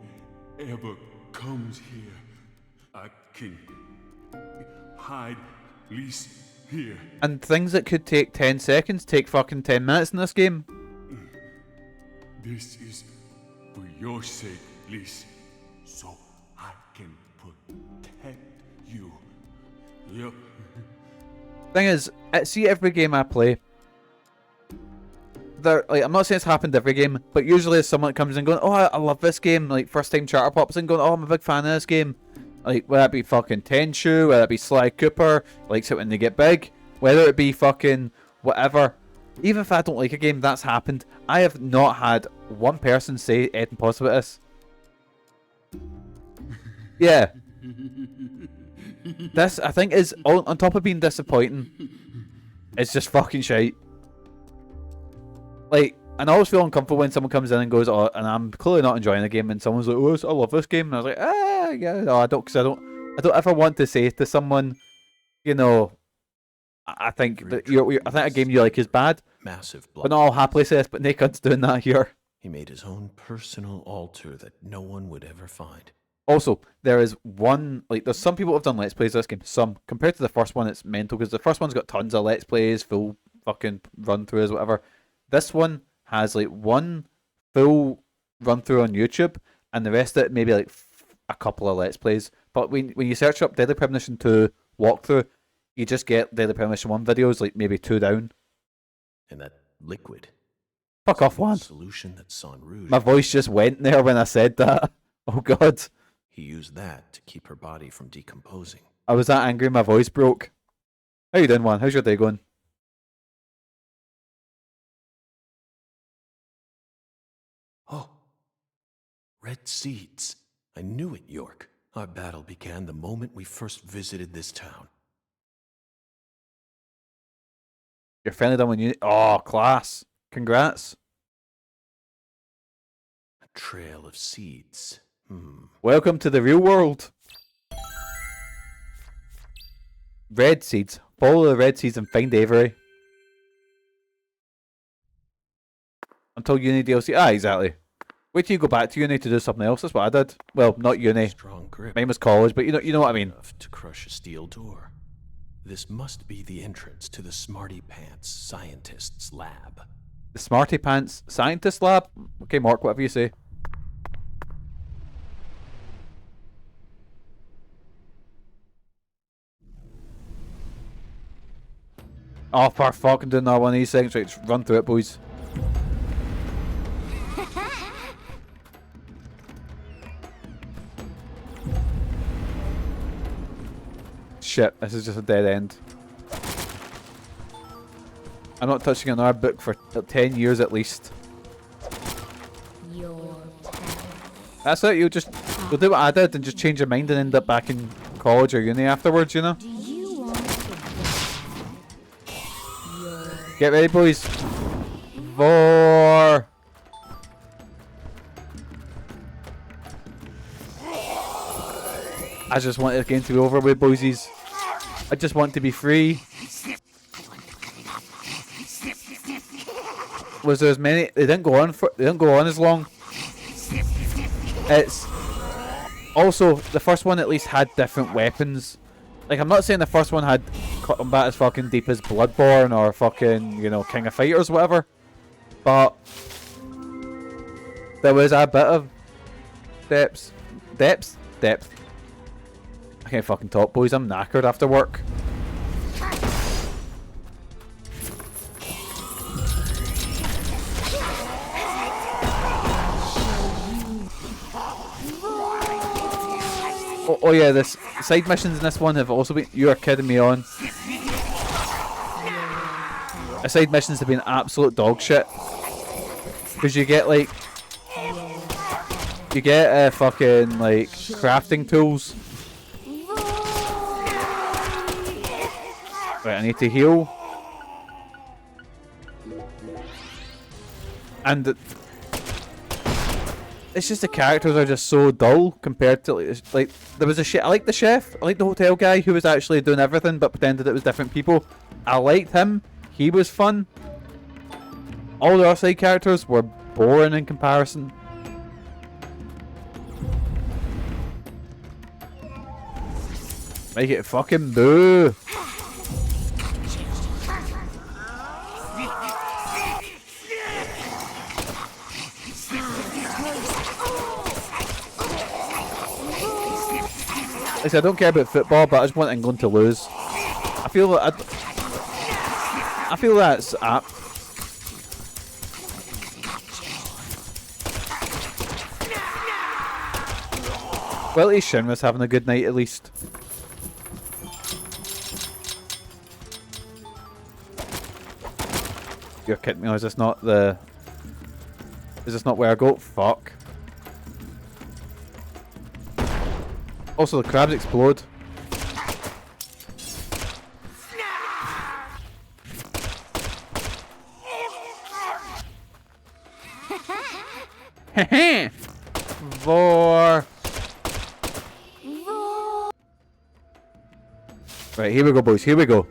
ever comes here. I can hide Lise here. And things that could take 10 seconds take fucking 10 minutes in this game. This is for your sake, Lise. So I can protect you. Yep. Thing is, see every game I play. Like, I'm not saying it's happened every game, but usually if someone comes in going, oh, I love this game, like first time charter pops in going, oh, I'm a big fan of this game. Like, whether it be fucking Tenchu, whether it be Sly Cooper, likes it when they get big, whether it be fucking whatever. Even if I don't like a game, that's happened. I have not had one person say anything positive about this. Yeah. This, I think, is, on top of being disappointing, it's just fucking shite. Like, and I always feel uncomfortable when someone comes in and goes, oh, and I'm clearly not enjoying the game, and someone's like, oh, I love this game, and I was like, yeah, no, I don't, because I don't ever want to say to someone, you know, I think that I think a game you like is bad. Massive blood. But not all happily say this, but Naked's doing that here. He made his own personal altar that no one would ever find. Also, there is one, like, there's some people who have done Let's Plays of this game. Some. Compared to the first one, it's mental, because the first one's got tons of Let's Plays, full fucking run-throughs, whatever. This one has, like, one full run-through on YouTube, and the rest of it, maybe, like, a couple of Let's Plays. But when you search up Deadly Premonition 2 walkthrough, you just get Deadly Premonition 1 videos, like, maybe 2 down. And that liquid. Fuck off, one. Solution that Son Rouge. My voice just went there when I said that. Oh, God. He used that to keep her body from decomposing. I was that angry my voice broke. How you doing, Juan? How's your day going? Oh. Red seeds. I knew it, York. Our battle began the moment we first visited this town. You're finally done when you... Oh, class. Congrats. A trail of seeds. Welcome to the real world. Red seeds. Follow the red seeds and find Avery. Until Uni DLC. Ah, exactly. Wait till you go back to uni to do something else. That's what I did. Well, not uni. Strong grip. Mine was college, but you know what I mean. Enough to crush a steel door. This must be the entrance to the Smarty Pants scientist's lab. The Smarty Pants Scientist Lab? Okay, Mork, whatever you say. Oh, for fucking doing another one of these things. Right, run through it, boys. Shit, this is just a dead end. I'm not touching another book for 10 years at least. That's it, you'll do what I did and just change your mind and end up back in college or uni afterwards, you know? Get ready, boys. For... I just want the game to be over with, boysies. I just want to be free. Was there as many? They didn't go on as long. It's also the first one at least had different weapons. Like, I'm not saying the first one had combat as fucking deep as Bloodborne or fucking, you know, King of Fighters, whatever. But there was a bit of depth. I can't fucking talk, boys. I'm knackered after work. Oh yeah, this side missions in this one have also been... You are kidding me on. The side missions have been absolute dog shit. Because you get like... You get fucking like crafting tools. Right, I need to heal. And... It's just the characters are just so dull compared to like there was a shit. I like the chef. I like the hotel guy who was actually doing everything but pretended it was different people. I liked him. He was fun. All the other side characters were boring in comparison. Make it fucking boo. I don't care about football, but I just want England to lose. I feel that's apt. Well, at least Shinra's having a good night, at least. You're kidding me, or is this not the... Is this not where I go? Fuck. Also, the crabs explode. Heh. Vor. Right, here we go, boys. Here we go.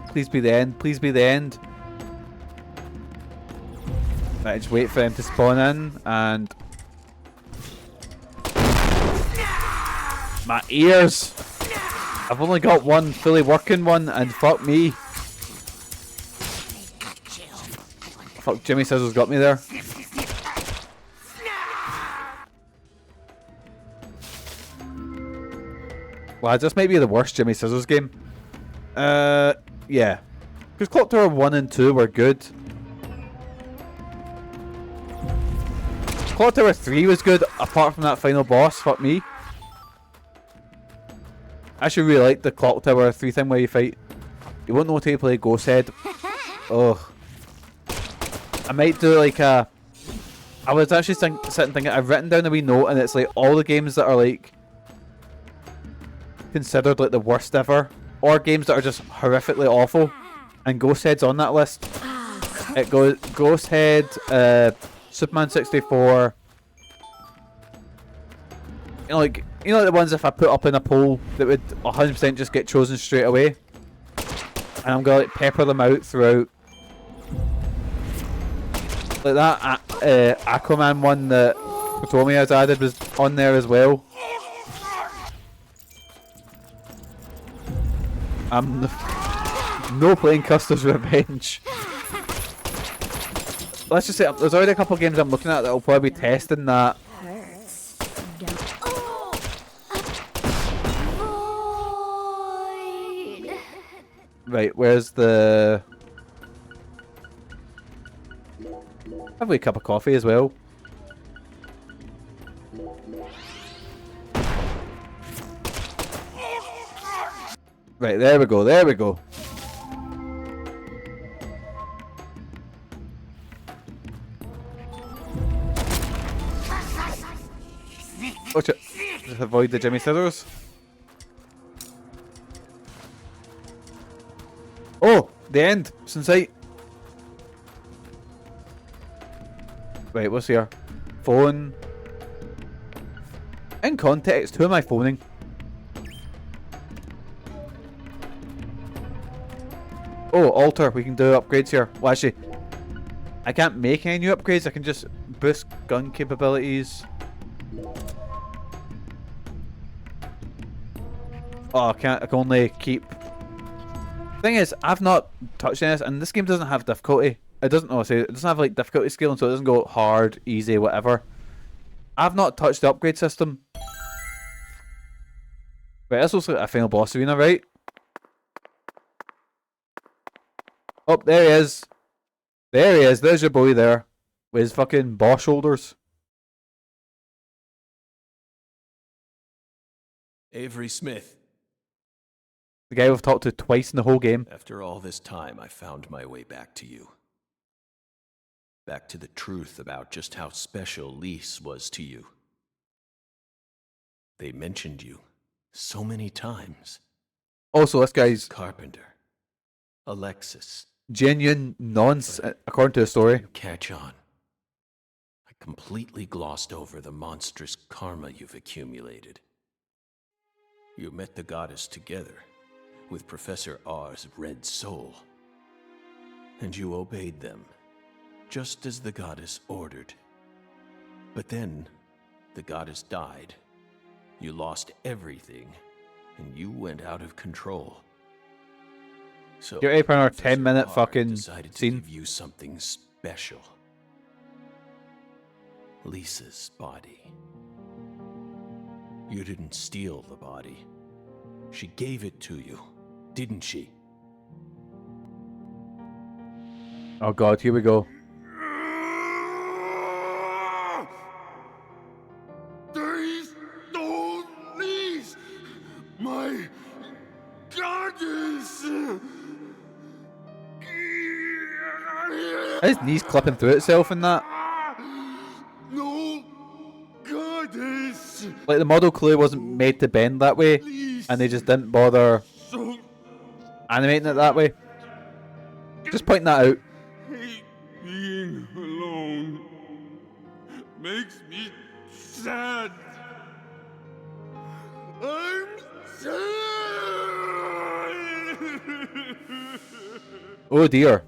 Please be the end. Please be the end. Right, just wait for them to spawn in, and... My ears! I've only got one fully working one, and fuck me. Fuck, Jimmy Scissors got me there. Well, this might be the worst Jimmy Scissors game. Yeah. Because Clock Tower 1 and 2 were good. Clock Tower 3 was good, apart from that final boss. Fuck me. I actually really like the Clock Tower 3 thing where you fight. You won't know until you play Ghost Head. Ugh. I might do like a... I was actually sitting thinking, I've written down a wee note, and it's like all the games that are like... considered like the worst ever. Or games that are just horrifically awful. And Ghost Head's on that list. It goes Ghost Head, Superman 64. You know, like the ones if I put up in a poll that would 100% just get chosen straight away. And I'm gonna like pepper them out throughout. Like that Aquaman one that Tomy has added was on there as well. I'm no playing Custer's Revenge. Let's just say there's already a couple of games I'm looking at that will probably be testing that. Right, where's the... Have we a cup of coffee as well? Right, there we go, there we go. Watch it. Just avoid the Jimmy Scissors. Oh, the end. It's in sight. Right, what's here? Phone. In context, who am I phoning? Oh, altar. We can do upgrades here. Well, actually, I can't make any new upgrades. I can just boost gun capabilities. Oh, I can't. I can only keep. Thing is, I've not touched this, and this game doesn't have difficulty. It doesn't. Oh, say it doesn't have like difficulty scaling, so it doesn't go hard, easy, whatever. I've not touched the upgrade system. Right, this looks like a final boss arena, right? Oh, there he is. There he is. There's your boy there, with his fucking boss shoulders. Avery Smith. The guy we've talked to twice in the whole game. After all this time, I found my way back to you. Back to the truth about just how special Lise was to you. They mentioned you so many times. Also, this guy's Carpenter. Alexis. genuine nonsense, according to the story. Catch on. I completely glossed over the monstrous karma you've accumulated. You met the goddess together with Professor R's red soul. And you obeyed them, just as the goddess ordered. But then, the goddess died. You lost everything, and you went out of control. So, Your 8 or Professor 10-minute R fucking decided to scene. give you something special. Lisa's body. You didn't steal the body. She gave it to you, didn't she? Oh god, here we go. They stole Lise, my goddess. His knees clipping through itself in that. No goddess. Like the model clearly wasn't made to bend that way, and they just didn't bother So animating it that way. Just pointing that out. hate being alone. Makes me sad. I'm sad. Oh dear.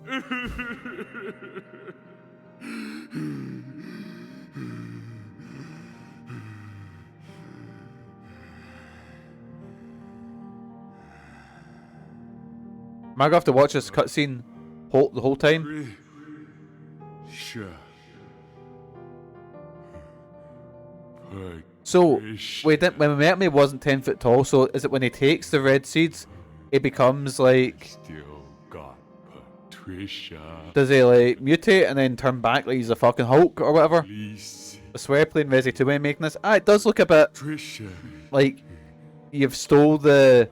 Am I gonna have to watch this cutscene the whole time? Sure. So, when we met him, he wasn't 10 foot tall, so is it when he takes the red seeds, it becomes like... Still got Patricia. Does he like mutate and then turn back like he's a fucking Hulk or whatever? Please. I swear playing Resi 2 when making this. Ah, it does look a bit Patricia. like you've stole the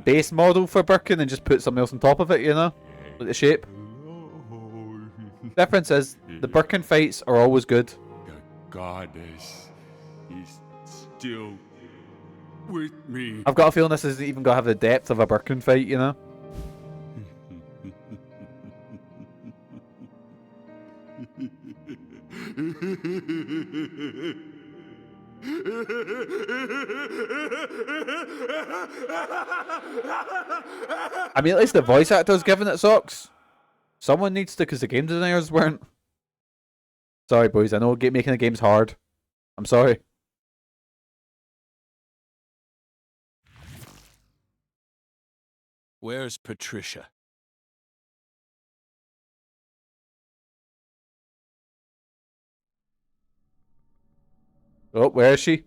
base model for Birkin and just put something else on top of it, you know? Like the shape. Difference is, the Birkin fights are always good. The goddess is still with me. I've got a feeling this isn't even gonna have the depth of a Birkin fight, you know? I mean, at least the voice actor's giving it socks. Someone needs to, because the game designers weren't. Sorry, boys. I know making the game's hard. I'm sorry. Where's Patricia? Oh, where is she?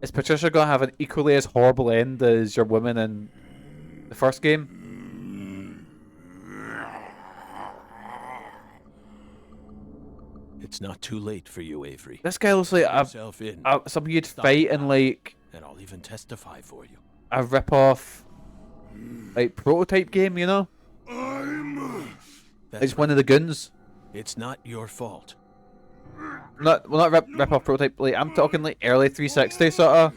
Is Patricia gonna have an equally as horrible end as your woman in the first game? It's not too late for you, Avery. This guy looks like Yourself in. something you'd Stop fight in now, like and I'll even testify for you. a rip-off like prototype game, you know? That's It's one of the guns. It's not your fault. Not rip-off prototype. Like I'm talking like early 360 sort of.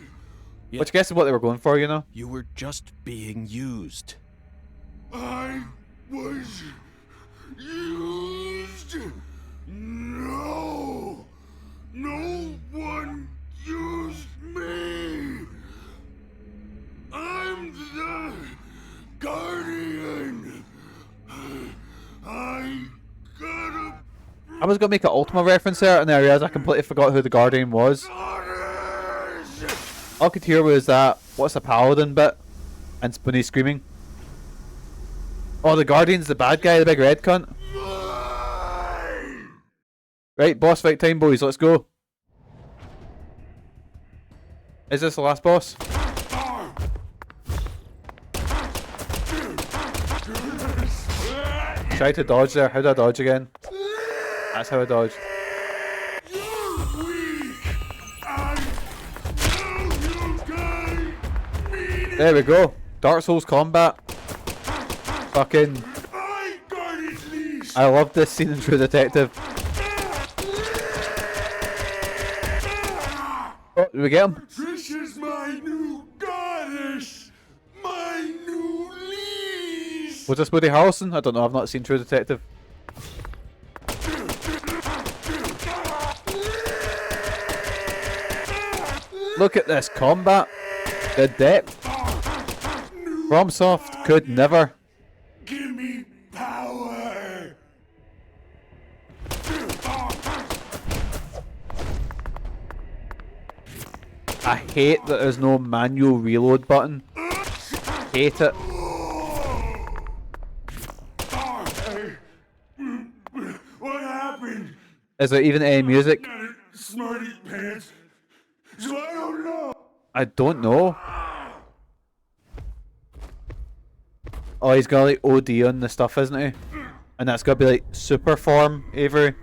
Yeah. Which I guess is what they were going for, you know? You were just being used. I was used. No, no one used me. I'm the guardian. I gotta. I was gonna make an Ultima reference there, and then I realized I completely forgot who the Guardian was. All I could hear was that, what's the paladin bit? And when he's screaming. Oh, the Guardian's the bad guy, the big red cunt. Right, boss fight time, boys, let's go. Is this the last boss? Try to dodge there. How do I dodge again? That's how I dodge. There we go. Dark Souls combat. Fucking. I love this scene in True Detective. Oh, did we get him? Trisha's my new goddess. My new lease. Was this Woody Harrelson? I don't know. I've not seen True Detective. Look at this combat. The depth. FromSoft could never. Give me power. I hate that there's no manual reload button. Hate it. What happened? Is there even any music? Smarty pants. So I don't know. I don't know. Oh, he's got like OD on the stuff, isn't he? And that's gotta be like super form, Avery.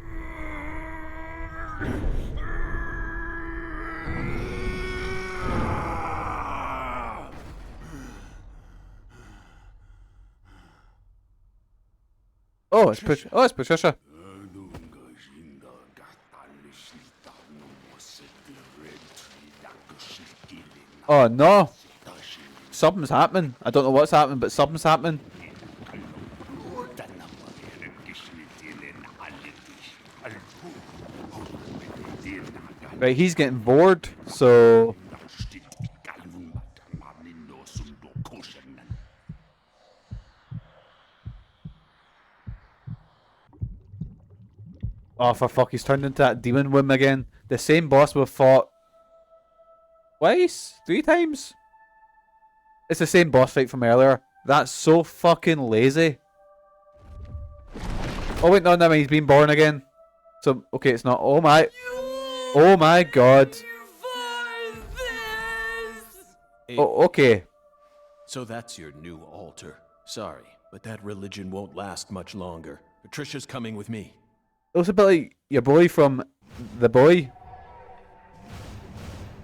Oh, it's Patricia. Oh no! Something's happening. I don't know what's happening, but something's happening. Right, he's getting bored, so... Oh, for fuck, he's turned into that demon woman again. The same boss we've fought... twice? 3 times? It's the same boss fight from earlier. That's so fucking lazy. Oh wait, no, never mind, he's been born again. So, okay, it's not. Oh my. Oh my god. Oh, okay. So that's your new altar. Sorry, but that religion won't last much longer. Patricia's coming with me. It looks a bit like your boy from The Boy.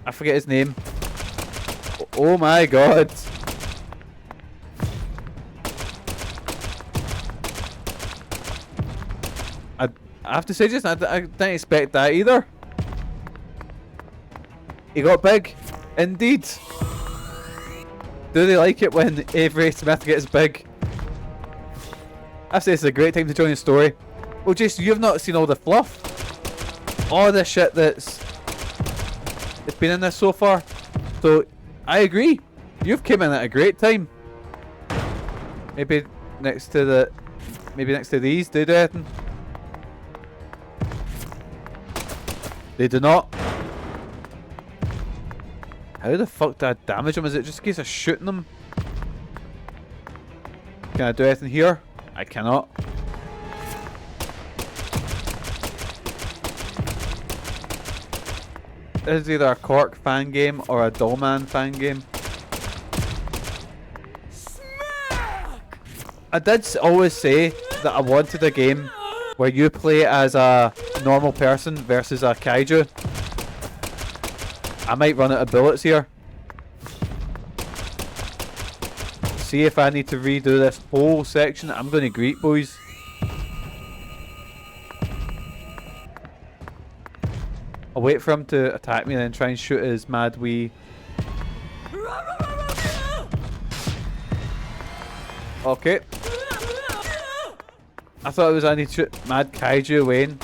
I forget his name. Oh my god. I have to say, just I didn't expect that either. He got big. Indeed. Do they like it when Avery Smith gets big? I say it's a great time to join the story. Well, Jason, you've not seen all the fluff. All the shit that's that's been in this so far. So I agree. You've came in at a great time. Maybe next to these, do anything. They do not. How the fuck did I damage them? Is it just a case of shooting them? Can I do anything here? I cannot. This is either a Cork fan game or a Dollman fan game. I did always say that I wanted a game where you play as a normal person versus a kaiju. I might run out of bullets here. See if I need to redo this whole section. I'm going to greet, boys. I'll wait for him to attack me and then try and shoot his mad wee... Okay. I thought it was I need to shoot mad kaiju Wayne.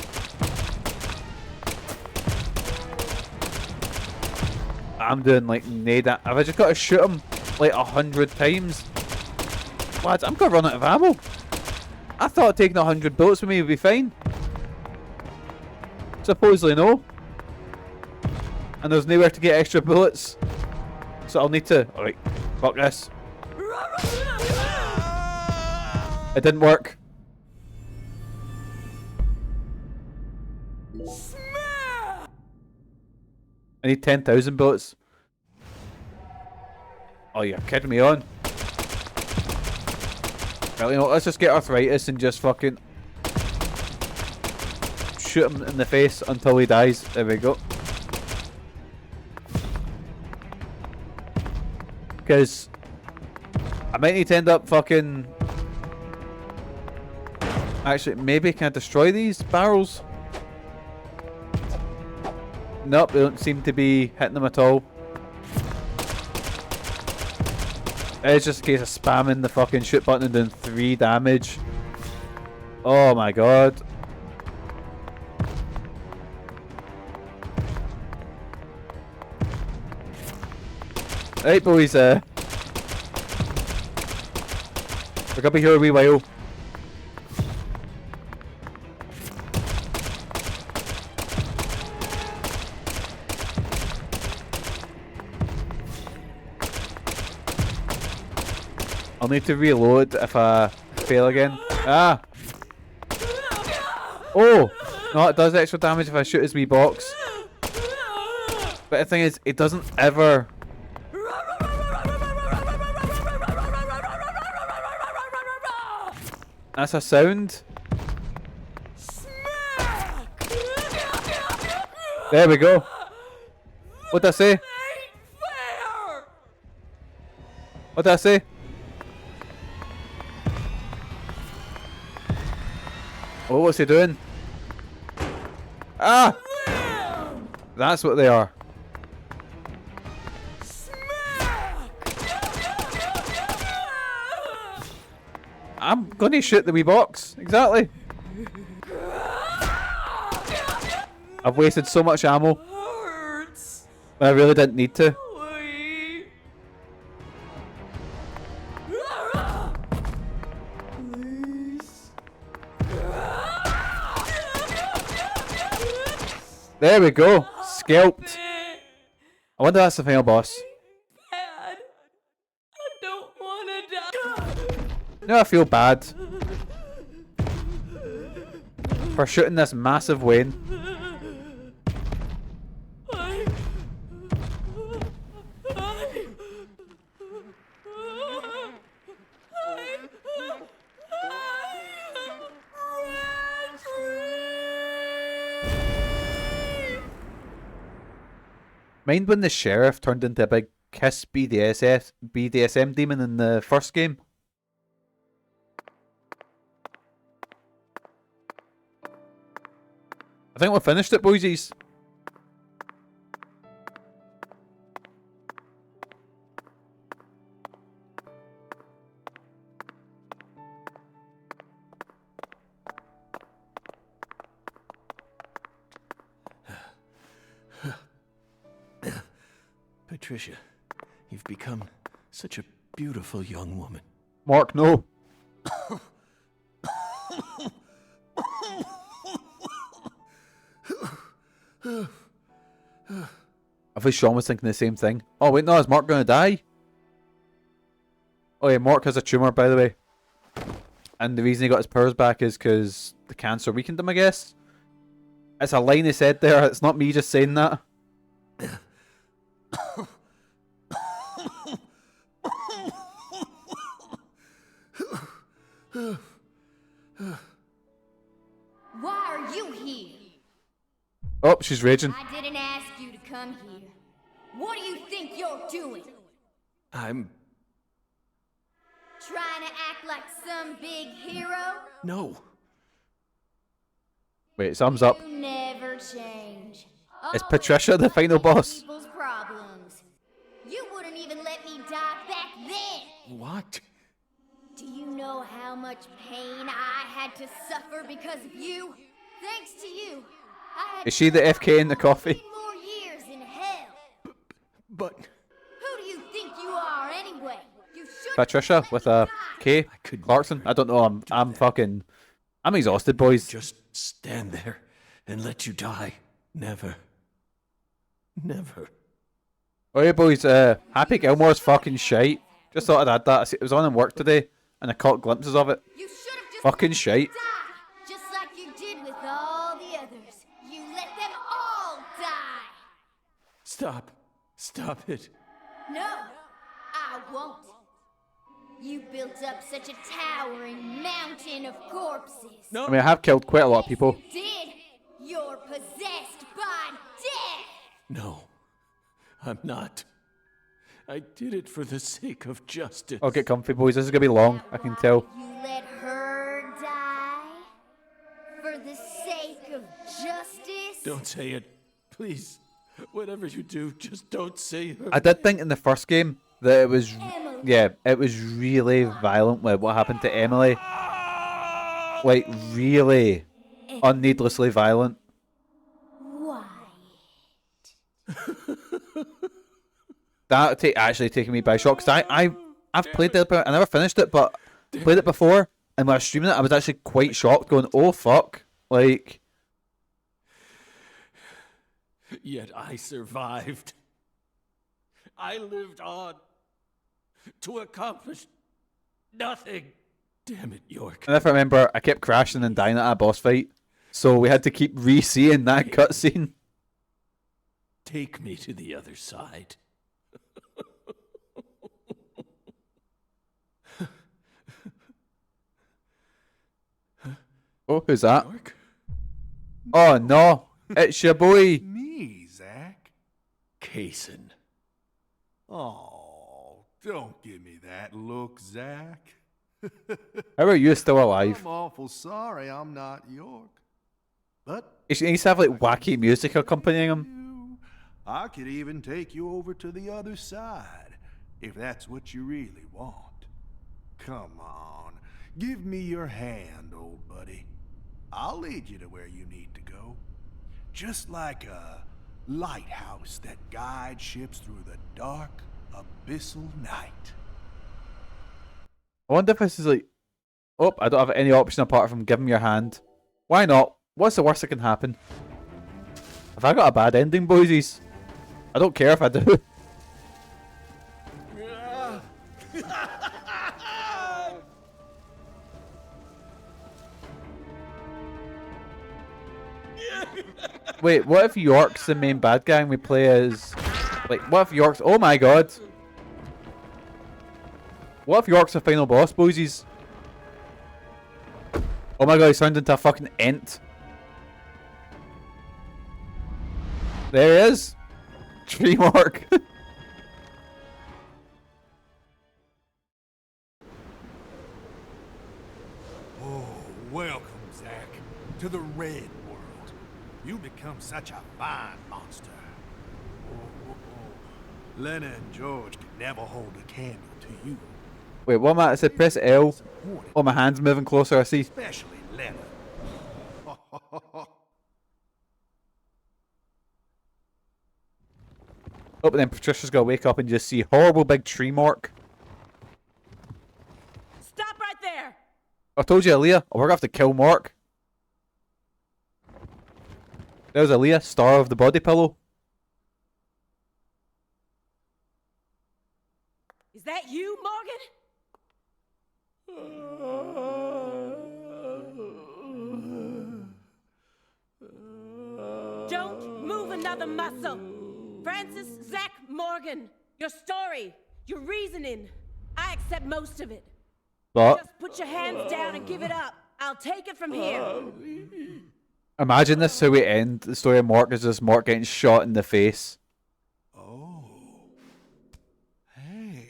I'm doing like nada. Have I just got to shoot him like 100 times? Lads, I'm gonna run out of ammo. I thought taking 100 bullets with me would be fine. Supposedly no. And there's nowhere to get extra bullets. So I'll need to... Alright, fuck this. It didn't work. I need 10,000 bullets. Oh, you're kidding me on. Well, you know, let's just get arthritis and just fucking shoot him in the face until he dies. There we go. Because I might need to end up fucking... Actually, maybe can I destroy these barrels? Nope, they don't seem to be hitting them at all. It's just a case of spamming the fucking shoot button and doing 3 damage. Oh my god. Right boys, we're gonna be here a wee while. I'll need to reload if I fail again. Ah! Oh! No, it does extra damage if I shoot his wee box. But the thing is, it doesn't ever... That's a sound. There we go. What'd I say? What'd I say? Oh, what's he doing? Ah! That's what they are. I'm gonna shoot the wee box. Exactly. I've wasted so much ammo. But I really didn't need to. There we go. Scalped. I wonder if that's the final boss. Bad. I don't want to die. No, I feel bad for shooting this massive Wayne. Mind when the sheriff turned into a big kiss BDSM demon in the first game? I think we've finished it, boysies. Patricia, you've become such a beautiful young woman. Mork, no. I think Sean was thinking the same thing. Oh wait, no, is Mork gonna die? Oh yeah, Mork has a tumour, by the way. And the reason he got his powers back is because the cancer weakened him, I guess. It's a line he said there, it's not me just saying that. Why are you here? Oh, she's raging. I didn't ask you to come here. What do you think you're doing? I'm... Trying to act like some big hero? No. Wait, thumbs up. You never change. Is Patricia the final boss? People's problems. You wouldn't even let me die back then. What? Do you know how much pain I had to suffer because of you? Thanks to you, I had Is she the FK in the coffee? 3 more years in hell. But... Who do you think you are anyway? You should Patricia with a K. Clarkson. I don't know. I'm exhausted, boys. Just stand there and let you die. Never. Never. Oh yeah, boys. Happy Gilmore's fucking shite. Just thought I'd add that. It was on in work today, and I caught glimpses of it. You should have just Fucking shite. died, just like you did with all the others. You let them all die. Stop. Stop it. No, I won't. You built up such a towering mountain of corpses. No. I mean, I have killed quite a lot of people. You did. You're possessed by death. No. I'm not. I did it for the sake of justice. I'll get comfy, boys. This is gonna be long. I can tell. You let her die for the sake of justice. Don't say it. Please. Whatever you do, just don't say her. I did think in the first game that it was, yeah, it was really violent with what happened to Emily. Like, really unneedlessly violent. Why? That actually taking me by shock, because I've played Deadly Premonition. I never finished it, but played it before, and when I was streaming it, I was actually quite shocked, going, "Oh fuck!" Like, Yet I survived. I lived on to accomplish nothing. Damn it, York. and if I remember, I kept crashing and dying at a boss fight, so we had to keep re-seeing that cutscene. Take me to the other side. Oh, who's that? York? Oh no, it's your boy. Me, Zach? Kaysen. Oh, don't give me that look, Zach. How are you still alive? I'm awful sorry I'm not York. But He needs to have like wacky music accompanying him. I could even take you over to the other side, if that's what you really want. Come on, give me your hand, old buddy. I'll lead you to where you need to go. Just like a lighthouse that guides ships through the dark, abyssal night. I wonder if this is like, oh, I don't have any option apart from give him your hand. Why not? What's the worst that can happen? Have I got a bad ending, boysies? I don't care if I do. Wait, what if York's the main bad guy and we play as... Like, what if York's... Oh my god! What if York's the final boss, boysies? Oh my god, he's turned into a fucking ent. There he is! Tree Mork. Oh, welcome, Zach, to the Red World. You become such a fine monster. Lena and George could never hold a candle to you, Wait, what am I? It said press L. Oh, my hand's moving closer, I see. especially Lena. Oh, but then Patricia's gotta wake up and just see horrible big tree mark. Stop right there! I told you, Aaliyah, we're gonna have to kill Mork. There's Aaliyah, star of the body pillow. Is that you, Morgan? Don't move another muscle. Francis Zach Morgan, your story, your reasoning, I accept most of it. But Just put your hands down and give it up. I'll take it from here. imagine this how we end the story of Mork is just Mork getting shot in the face. Oh. Hey.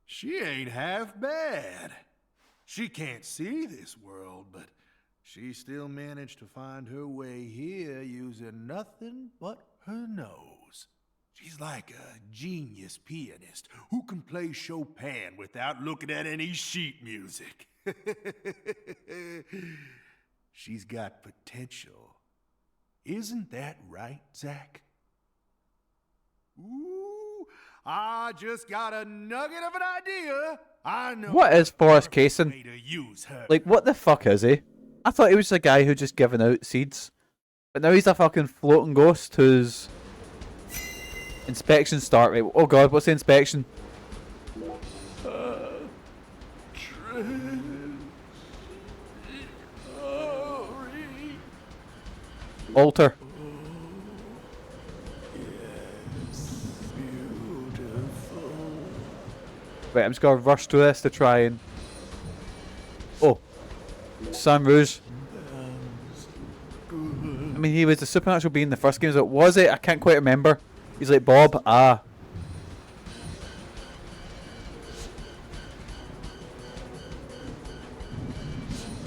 She ain't half bad. She can't see this world, but she still managed to find her way here using nothing but her nose. She's like a genius pianist who can play Chopin without looking at any sheet music. She's got potential. Isn't that right, Zach? Ooh, I just got a nugget of an idea. I know. What is Forrest Casson? way to use her. Like, what the fuck is he? I thought he was a guy who just given out seeds. But now he's a fucking floating ghost whose inspection start right. Oh god, what's the inspection? Alter. Right, I'm just gonna rush through this to try and... Oh. San Rouge. I mean, he was the supernatural being in the first game, so was it? I can't quite remember. He's like, Bob, ah.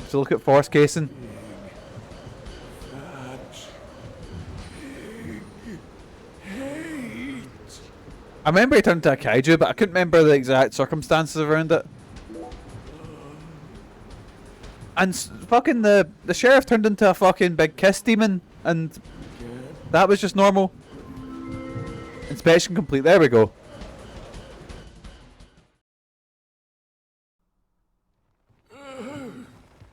So look at Forrest Casson. I remember he turned into a kaiju, but I couldn't remember the exact circumstances around it. And fucking the sheriff turned into a fucking big kiss demon, and that was just normal. Inspection complete. There we go.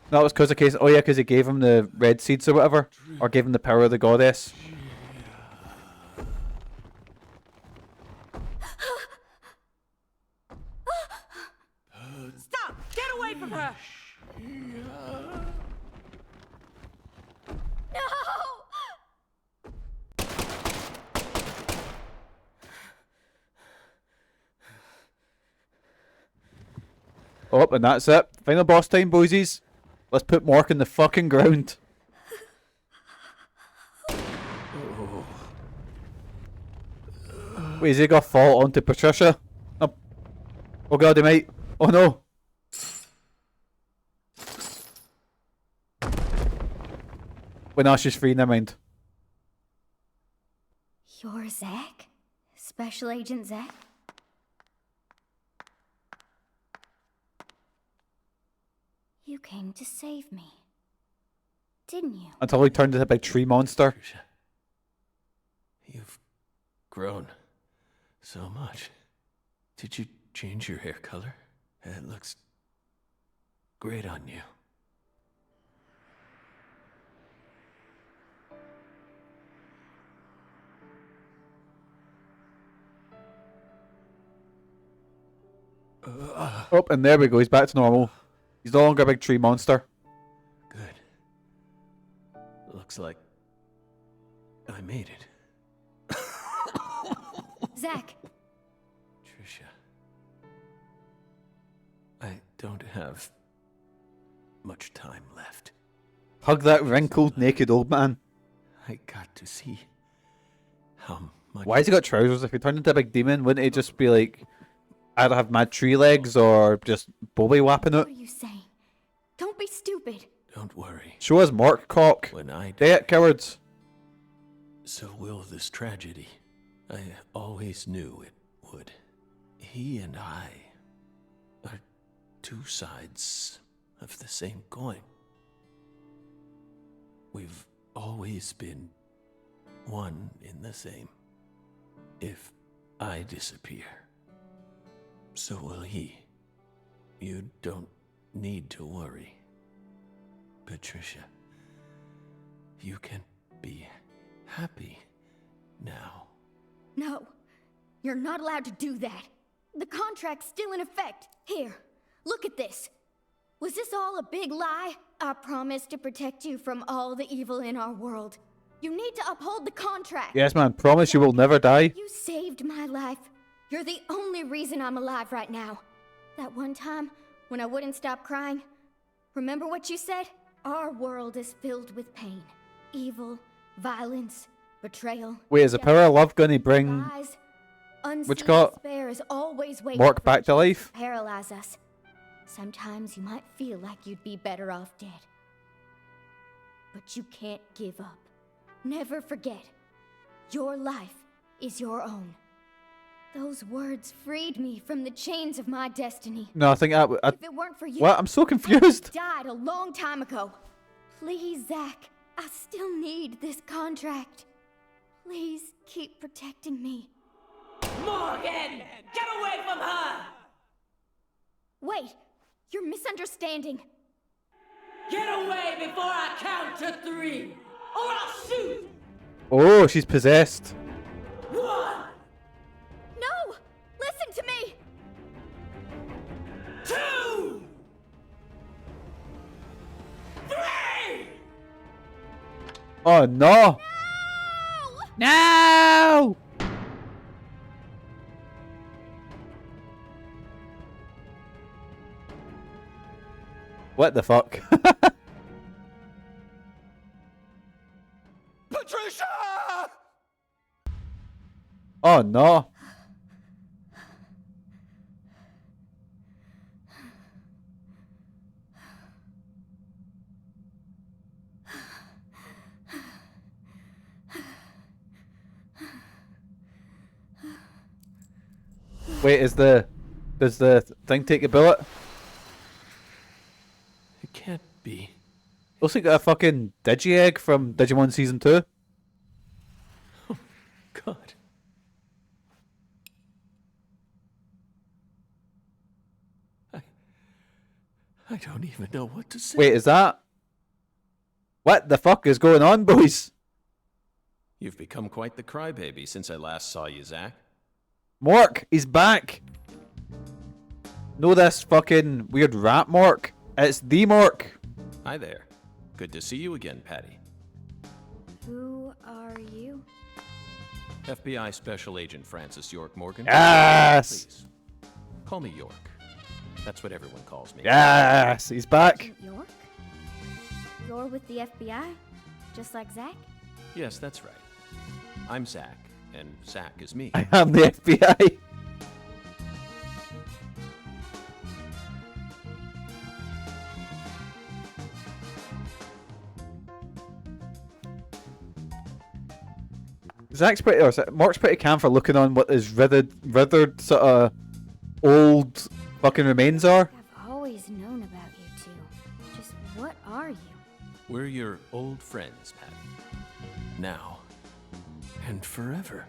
That was because of case. Oh yeah, because he gave him the red seeds or whatever, or gave him the power of the goddess. Stop! Get away from her! No! Oh, and that's it. Final boss time, boysies. Let's put Mork in the fucking ground. Wait, is he gonna fall onto Patricia? Oh, oh god, he might. Oh no. Wait, no, she's free, never mind. You're Zach? Special Agent Zach? You came to save me, didn't you? Until he turned into a big tree monster. You've grown so much. Did you change your hair color? It looks great on you. Oh, and there we go. He's back to normal. He's no longer a big tree monster. Good. Looks like I made it. Zach! Trisha. I don't have much time left. Hug that wrinkled, naked old man. I got to see how much... Why has he got trousers? If he turned into a big demon, wouldn't he just be like, either have mad tree legs or just bobby whapping it? What are you saying? Don't be stupid. Don't worry. Show us Mork, cock. When I Say it, cowards. So will this tragedy. I always knew it would. He and I are two sides of the same coin. We've always been one in the same. If I disappear, so will he. You don't need to worry. Patricia, you can be happy now. No, you're not allowed to do that. The contract's still in effect. Here, look at this. Was this all a big lie? I promised to protect you from all the evil in our world. You need to uphold the contract. Yes, man. Promise you will never die. You saved my life. You're the only reason I'm alive right now. That one time when I wouldn't stop crying, remember what you said? Our world is filled with pain, evil, violence, betrayal. Wait, is the power of love gonna bring lies, what you call it? despair is always waiting Mork for back to life? paralyze us. Sometimes you might feel like you'd be better off dead. But you can't give up. Never forget, your life is your own. Those words freed me from the chains of my destiny. No, I think If it weren't for you, what? I'm so confused. I died a long time ago. Please, Zach, I still need this contract. Please keep protecting me. Morgan! Get away from her! Wait, you're misunderstanding. Get away before I count to 3, or I'll shoot! Oh, she's possessed. 1! No! Listen to me! 2! 3! Oh no! No! What the fuck? Patricia! Oh no! Wait, does the thing take a bullet? It can't be. Looks like a fucking Digi-Egg from Digimon Season 2. Oh, God. I don't even know what to say. Wait, is that... What the fuck is going on, boys? You've become quite the crybaby since I last saw you, Zach. Mork, he's back! Know this fucking weird rat Mork? It's the Mork! Hi there. Good to see you again, Patty. Who are you? FBI Special Agent Francis York Morgan. Yes! Please, call me York. That's what everyone calls me. Yes! He's back! Agent York? You're with the FBI? Just like Zach? Yes, that's right. I'm Zach, and Zach is me. I am the FBI! Mork's pretty calm for looking on what his withered sort of old fucking remains are. I've always known about you two. Just what are you? We're your old friends, Patty. Now and forever.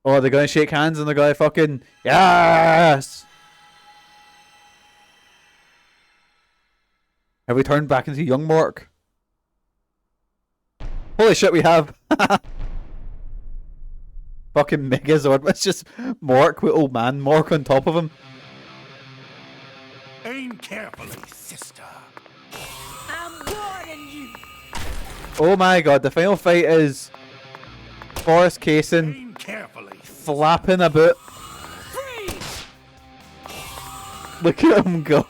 Oh, they're gonna shake hands and they're gonna fucking... Yes! Have we turned back into young Mork? Holy shit, we have! Fucking Megazord. It's just Mork with old man Mork on top of him. Aim carefully, sister. I'm warning you! Oh my god, the final fight is Forrest Casing Aim carefully. flapping about. Freeze! Look at him go.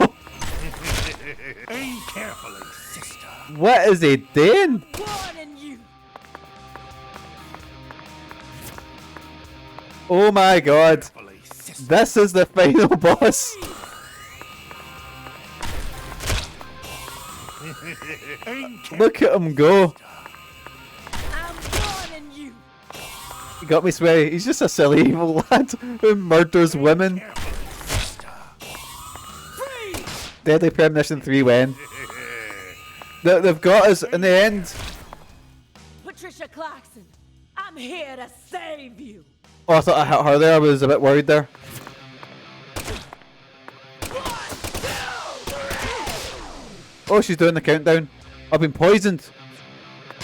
Aim carefully, sister. What is he doing? Warning you! Oh my god. Carefully, sister. This is the final boss. Aim carefully. Look at him go. I'm warning you! He got me sweaty. He's just a silly evil lad who murders women. Carefully, sister. Freeze! Deadly Premonition 3 when? They've got us in the end. Patricia Clarkson, I'm here to save you. Oh, I thought I hit her there. I was a bit worried there. Oh, she's doing the countdown. I've been poisoned.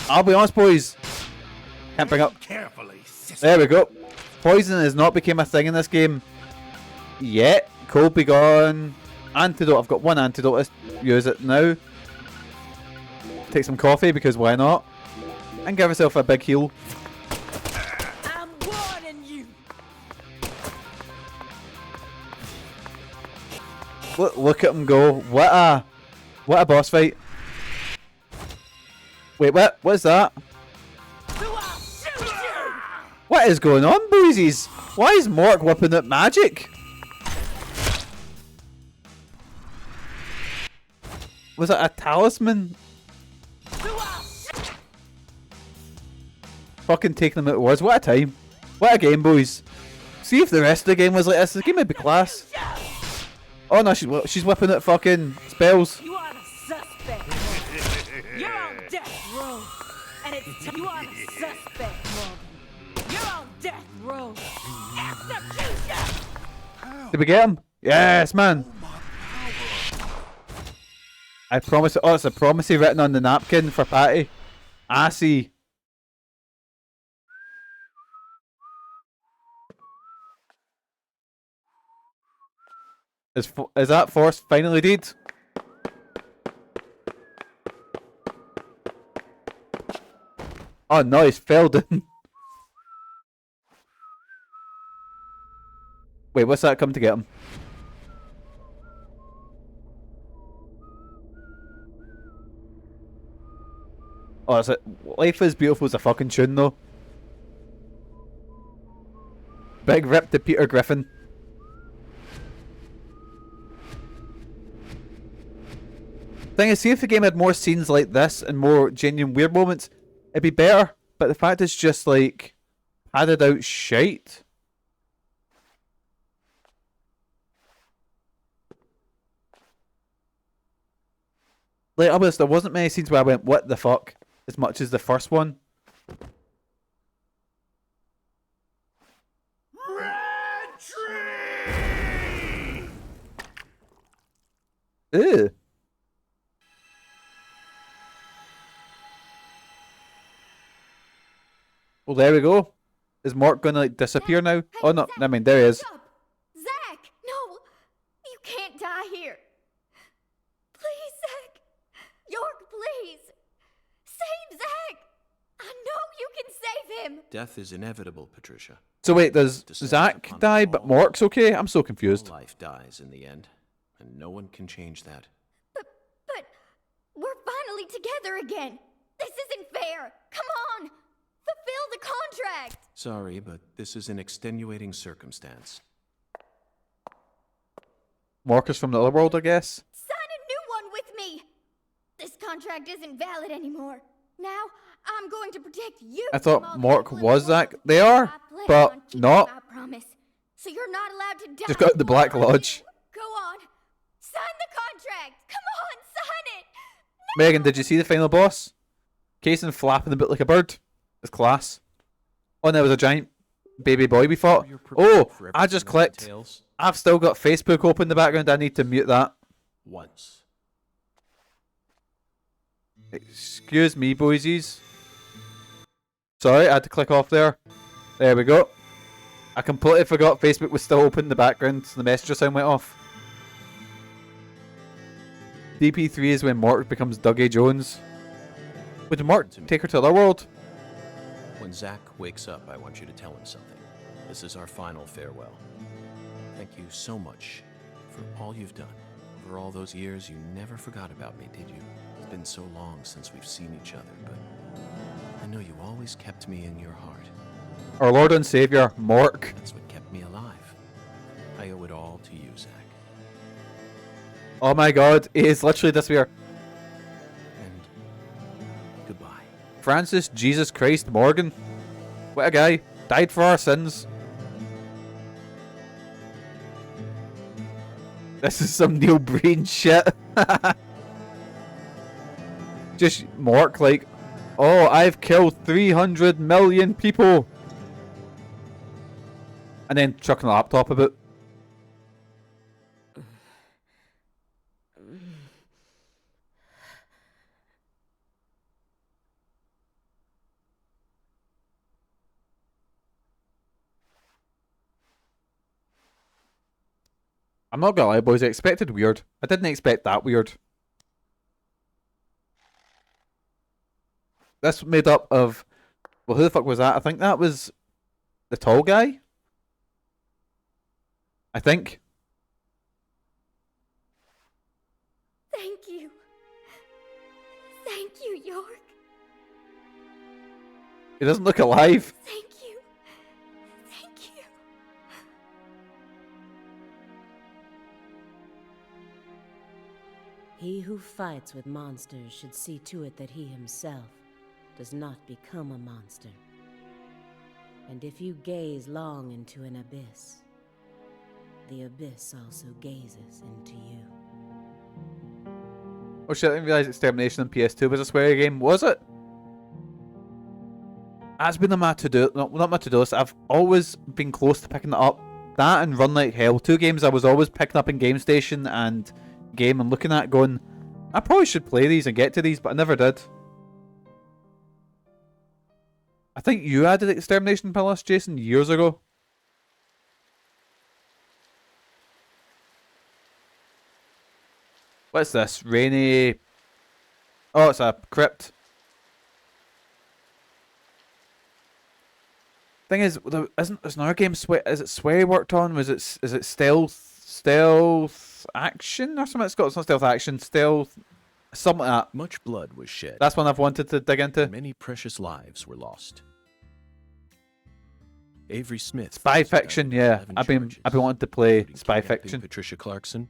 I'll be honest, boys. Can't bring up. Carefully, sister. There we go. Poison has not become a thing in this game yet. Cold be gone. Antidote. I've got one antidote. Let's use it now. Take some coffee because why not? And give myself a big heal. I'm warning you. Look at him go. What a boss fight. Wait, what? What is that? What is going on, boysies? Why is Mork whipping up magic? Was it a talisman? Fucking taking them out of words. What a time. What a game, boys. See if the rest of the game was like this. The game would be class. Oh no, she's whipping out fucking spells. You are the suspect. You're on death row. And it's you are the suspect, Morgan. You're on death row. Execution! Did we get him? Yes, man. I promise. Oh, it's a promisey written on the napkin for Patty. I see. Is that force finally dead? Oh no, he's fell down. Wait, what's that come to get him? Oh, is it? Life is Beautiful is a fucking tune though. Big rip to Peter Griffin. Thing is, see if the game had more scenes like this and more genuine weird moments, it'd be better. But the fact it's just like padded out shite. Like, I'll be honest, there wasn't many scenes where I went, what the fuck? As much as the first one. Red Tree! Ew. Well, there we go. Is Mork gonna like disappear now? Oh no, I mean there he is. Zach, no, you can't die here. Please, Zach. York, please. Save Zach. I know you can save him. Death is inevitable, Patricia. So wait, does Zach die but Mork's okay? I'm so confused. All life dies in the end, and no one can change that. But we're finally together again. This isn't fair. Come on. Fulfill the contract! Sorry, but this is an extenuating circumstance. Mork is from the other world, I guess. Sign a new one with me! This contract isn't valid anymore. Now, I'm going to protect you. I thought Mork was Zach. They are, but not. I promise. So you're not allowed to die. Just got the Black Lodge. Go on. Sign the contract. Come on, sign it. Megan, did you see the final boss? Kason flapping a bit like a bird. It's class. Oh, and there was a giant baby boy we fought. Oh, I just clicked. I've still got Facebook open in the background. I need to mute that. Once. Excuse me, boysies. Sorry, I had to click off there. There we go. I completely forgot Facebook was still open in the background, so the messenger sound went off. DP3 is when Mork becomes Dougie Jones. Would Mork take her to the other world? When Zach wakes up, I want you to tell him something. This is our final farewell. Thank you so much for all you've done. For all those years, you never forgot about me, did you? It's been so long since we've seen each other, but I know you always kept me in your heart. Our Lord and Savior, Mork. That's what kept me alive. I owe it all to you, Zach. Oh my god, he is literally this here. Goodbye. Francis Jesus Christ Morgan. What a guy. Died for our sins. This is some Neil Breen shit. Just Mork like, oh, I've killed 300 million people. And then chucking a laptop about. I'm not gonna lie, boys, I expected weird. I didn't expect that weird. This made up of... Well, who the fuck was that? I think that was the tall guy? I think. Thank you. Thank you, York. He doesn't look alive. Thank you. Thank you. He who fights with monsters should see to it that he himself does not become a monster. And if you gaze long into an abyss, the abyss also gazes into you. Oh shit, I didn't realise Extermination on PS2 was a swear game. Was it? That's been on my to-do... No, not my to-do list. I've always been close to picking it up. That and Run Like Hell. Two games I was always picking up in Game Station and Game and looking at going, I probably should play these and get to these, but I never did. I think you added Extermination to my list, Jason, years ago. What's this? Rainy... Oh, it's a crypt. Thing is, there isn't there's another game? Is it Swery worked on? Is it stealth action or something? It's not stealth action. Stealth something like that. Much blood was shed. That's one I've wanted to dig into. Many precious lives were lost. Avery Smith. Spy fiction, yeah. I've been wanting to play spy fiction. Patricia Clarkson,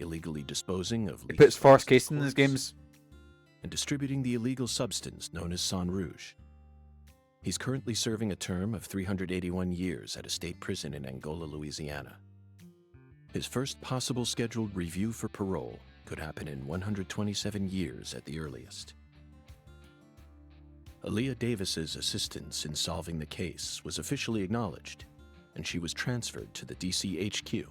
illegally disposing of. He puts force casing in his games. And distributing the illegal substance known as Sang Rouge. He's currently serving a term of 381 years at a state prison in Angola, Louisiana. His first possible scheduled review for parole could happen in 127 years at the earliest. Aaliyah Davis's assistance in solving the case was officially acknowledged, and she was transferred to the DC HQ.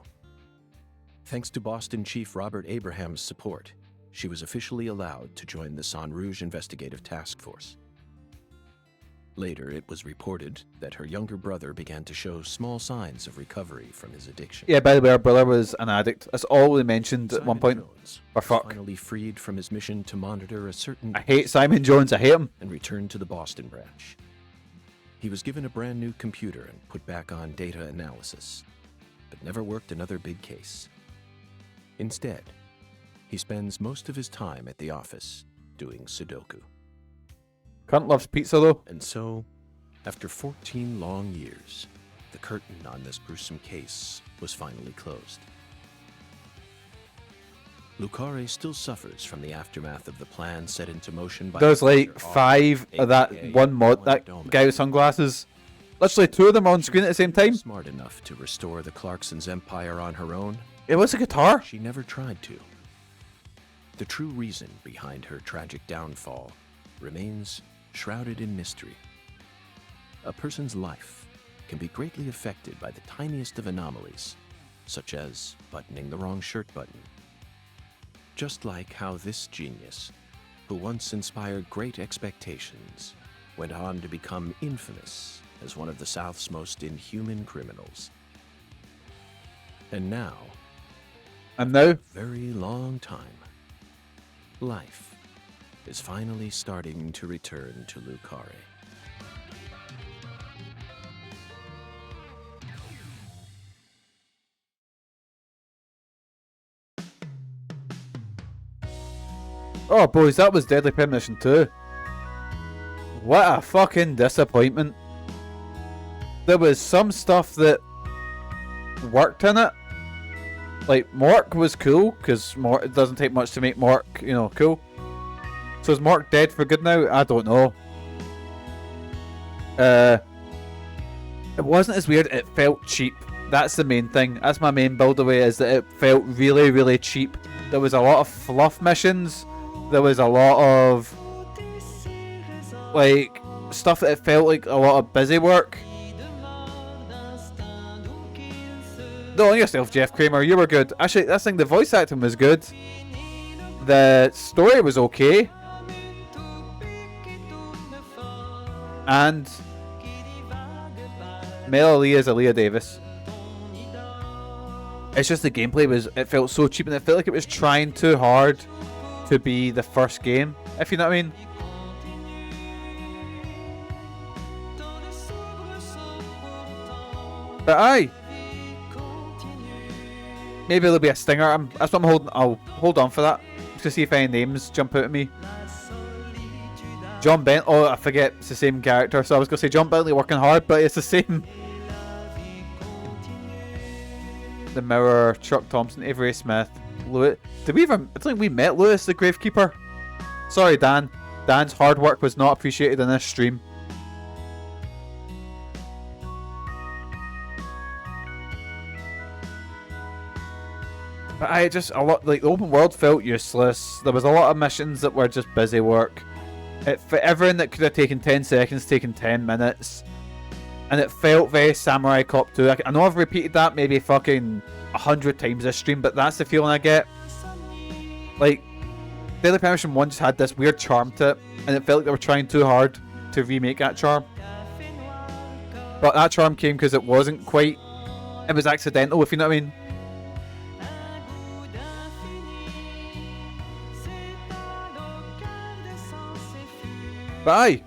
Thanks to Boston Chief Robert Abraham's support, she was officially allowed to join the Sang Rouge Investigative Task Force. Later, it was reported that her younger brother began to show small signs of recovery from his addiction. Yeah, by the way, her brother was an addict. That's all they mentioned at one point. Jones Or fuck. finally freed from his mission to monitor a certain... I hate Simon Jones, I hate him. ...and returned to the Boston branch. He was given a brand new computer and put back on data analysis, but never worked another big case. Instead, he spends most of his time at the office doing Sudoku. Cunt loves pizza though. And so, after 14 long years, the curtain on this gruesome case was finally closed. Carre still suffers from the aftermath of the plan set into motion by... There's like 5 of that one mod, that guy with sunglasses. Literally 2 of them are on screen at the same time. Smart enough to restore the Clarksons empire on her own. It was a guitar. She never tried to. The true reason behind her tragic downfall remains shrouded in mystery. A person's life can be greatly affected by the tiniest of anomalies, such as buttoning the wrong shirt button. Just like how this genius, who once inspired great expectations, went on to become infamous as one of the South's most inhuman criminals. And now, very long time, life is finally starting to return to Carre. Oh boys, that was Deadly Premonition 2. What a fucking disappointment. There was some stuff that worked in it. Like, Mork was cool, because it doesn't take much to make Mork, you know, cool. So is Mork dead for good now? I don't know. It wasn't as weird, it felt cheap. That's the main thing. That's my main build away, is that it felt really, really cheap. There was a lot of fluff missions, there was a lot of like stuff that it felt like a lot of busy work. Don't on yourself, Jeff Kramer. You were good. Actually, that's the thing. The voice acting was good. The story was okay. And Mel Aaliyah is Aaliyah Davis. It's just the gameplay it felt so cheap, and it felt like it was trying too hard to be the first game, if you know what I mean. But aye, maybe there'll be a stinger. That's what I'm holding. I'll hold on for that to see if any names jump out at me. John Bentley. Oh, I forget. It's the same character. So I was gonna say John Bentley working hard, but it's the same. The Mirror, Chuck Thompson, Avery Smith, Lewis. Did we even? I don't think we met Lewis, the Gravekeeper. Sorry, Dan. Dan's hard work was not appreciated in this stream. But I just a lot like the open world felt useless. There was a lot of missions that were just busy work. For everything that could have taken 10 seconds, taken 10 minutes. And it felt very Samurai Cop 2. I know I've repeated that maybe fucking 100 times this stream, but that's the feeling I get. Like, Deadly Premonition 1 just had this weird charm to it, and it felt like they were trying too hard to remake that charm. But that charm came because it wasn't quite... It was accidental, if you know what I mean. But aye.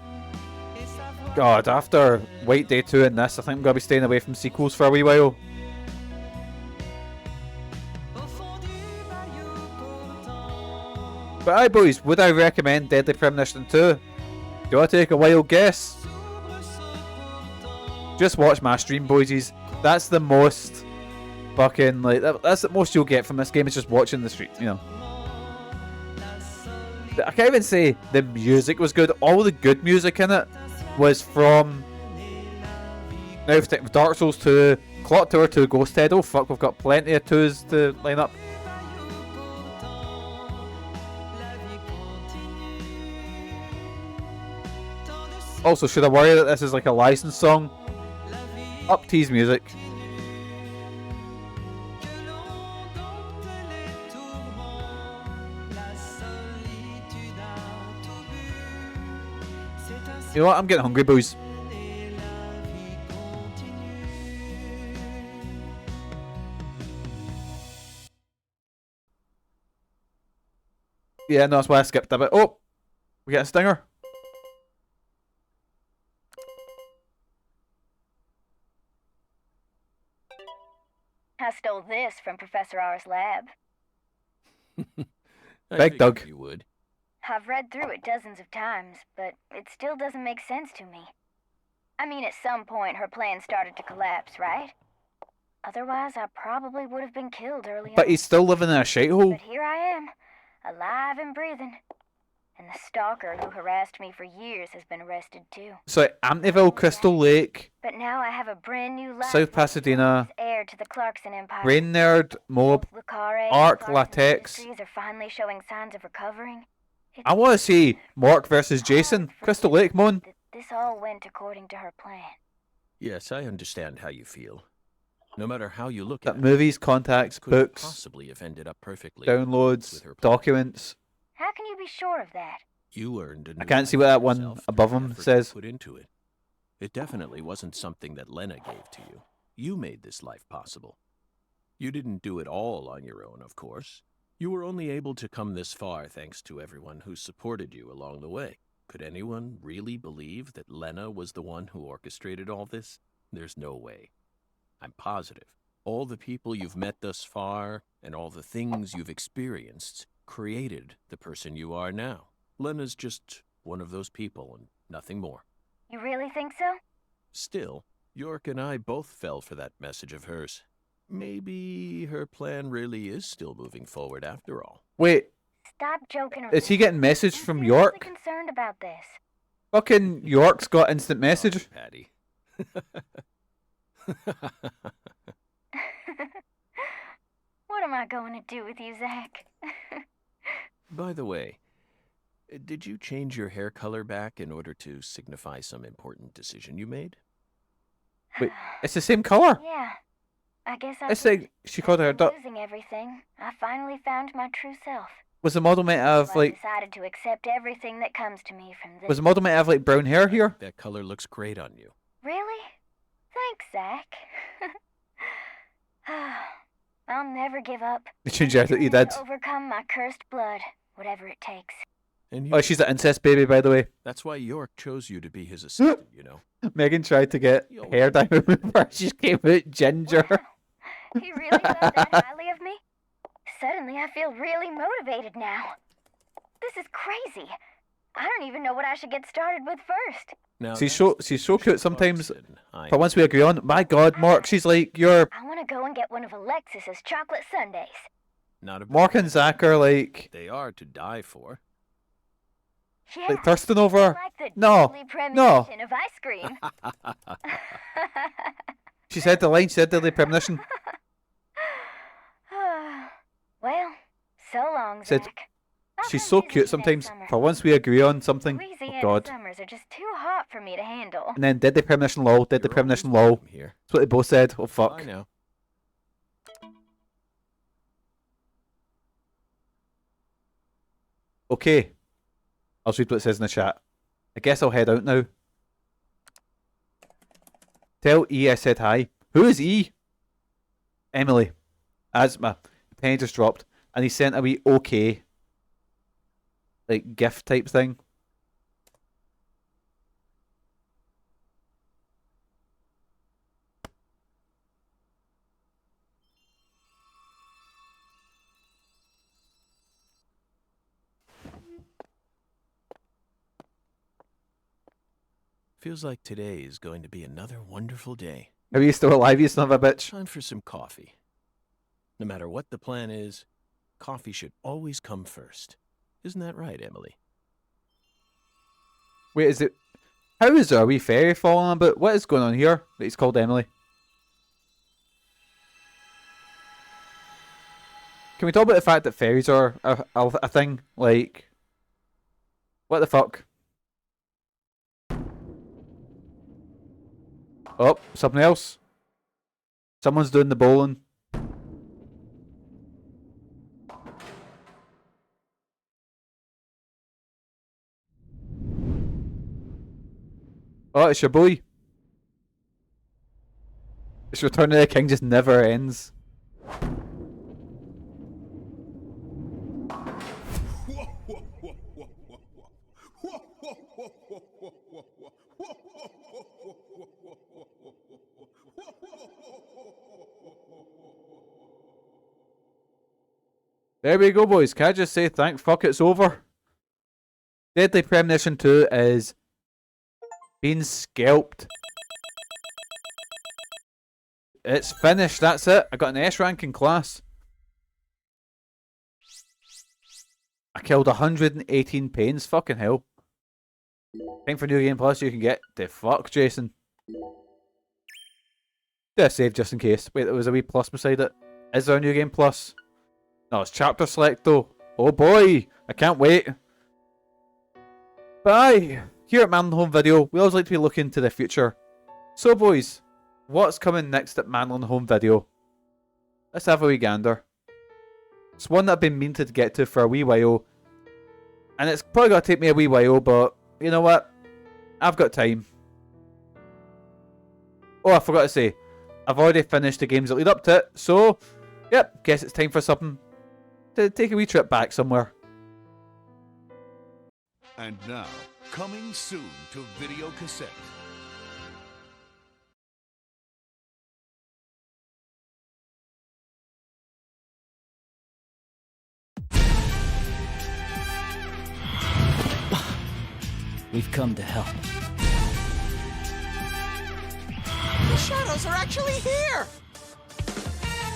God, after White Day 2 and this, I think I'm going to be staying away from sequels for a wee while. But aye boys, would I recommend Deadly Premonition 2? Do you want to take a wild guess? Just watch my stream, boysies. That's the most fucking, like, that's the most you'll get from this game, is just watching the street, you know. I can't even say the music was good. All the good music in it was from now Dark Souls 2, Clock Tower 2, Ghost Head. Oh fuck, we've got plenty of 2s to line up. Also, should I worry that this is like a licensed song? Up-tease music. You know what? I'm getting hungry, boys. Yeah, no, that's why I skipped a bit. Oh! We get a stinger. I stole this from Professor R's lab. Big Doug. You would. I've read through it dozens of times, but it still doesn't make sense to me. I mean, at some point her plan started to collapse, right? Otherwise, I probably would have been killed early on. But he's still living in a shithole. But here I am, alive and breathing. And the stalker who harassed me for years has been arrested too. So, Amityville, Crystal Lake, But now I have a brand new life. South Pasadena, Heir to the Clarkson Empire. Brain Nerd, Mob, The Carre and Arc, Clarkson Latex. Industries are finally showing signs of recovering. I want to see Mork versus Jason. Crystal Lake, Mon. This all went according to her plan. Yes, I understand how you feel. No matter how you look That at movies, contacts, it, could books, possibly have ended up perfectly downloads, with her plan. documents. How can you be sure of that? You earned a I new can't see life what that for one yourself above through him effort you says. Put into it. It definitely wasn't something that Lena gave to you. You made this life possible. You didn't do it all on your own, of course. You were only able to come this far thanks to everyone who supported you along the way. Could anyone really believe that Lena was the one who orchestrated all this? There's no way. I'm positive. All the people you've met thus far, and all the things you've experienced, created the person you are now. Lena's just one of those people, and nothing more. You really think so? Still, York and I both fell for that message of hers. Maybe her plan really is still moving forward after all. Wait, Stop joking around. is he getting message I'm from seriously York? concerned about this. Fucking York's got instant message. Oh, Patty. What am I going to do with you, Zach? By the way, Did you change your hair color back in order to signify some important decision you made? Wait, it's the same color. Yeah, I guess I It's did. like she called her duck. Losing everything, I finally found my true self. Was the model meant to have So I like? decided to accept everything that comes to me from this. Was the model meant to have like brown hair here? That color looks great on you. Really? Thanks, Zach. I'll never give up. They changed it. You did. To overcome my cursed blood, whatever it takes. And Oh, she's an incest baby, by the way. that's why York chose you to be his assistant, you know. Megan tried to get hair dye remover. She just came out ginger. Wow. He really thought that highly of me? Suddenly I feel really motivated now. This is crazy. I don't even know what I should get started with first. Now, She's that's so cute sometimes. Clarkson. But once we agree on, my God, Mork, she's like your I want to go and get one of Alexis's chocolate sundaes. Not a Mork and Zach are like They are to die for. Yeah, thirsting over her. like the No, Deadly no. Premonition of ice cream. She said the line. She said Deadly Premonition. Well, so long, Said- Zach. I'll She's come so visit cute you sometimes. next summer. For once we agree on something. Louisiana Oh God. summers are just too hot for me to handle. And then Deadly Premonition lol. Deadly You're Premonition always lol. welcome here. That's what they both said. Oh fuck. I know. Okay. I'll read what it says in the chat. I guess I'll head out now. Tell E I said hi. Who is E? Emily. Asthma. Penny just dropped. And he sent a wee okay. Like gift type thing. Feels like today is going to be another wonderful day. Are you still alive, you son of a bitch? Time for some coffee. No matter what the plan is, coffee should always come first. Isn't that right, Emily? Wait, is it... How is there a wee fairy falling about? What is going on here that he's called Emily? Can we talk about the fact that fairies are a thing? Like... What the fuck? Oh, something else. Someone's doing the bowling. Oh, it's your boy. This Return of the King just never ends. There we go, boys. Can I just say thank fuck it's over? Deadly Premonition 2 is being scalped. It's finished, that's it. I got an S rank in class. I killed 118 pains, fucking hell. Time for New Game Plus, you can get the fuck, Jason. Do a save just in case. Wait, there was a wee plus beside it. Is there a New Game Plus? No, it's chapter select though. Oh boy, I can't wait. Bye. Here at MANLON Home Video, we always like to be looking to the future. So boys, what's coming next at MANLON Home Video? Let's have a wee gander. It's one that I've been meaning to get to for a wee while. And it's probably going to take me a wee while, but you know what? I've got time. Oh, I forgot to say, I've already finished the games that lead up to it, so yep, guess it's time for something to take a wee trip back somewhere. And now, coming soon to video cassette. We've come to help. The shadows are actually here!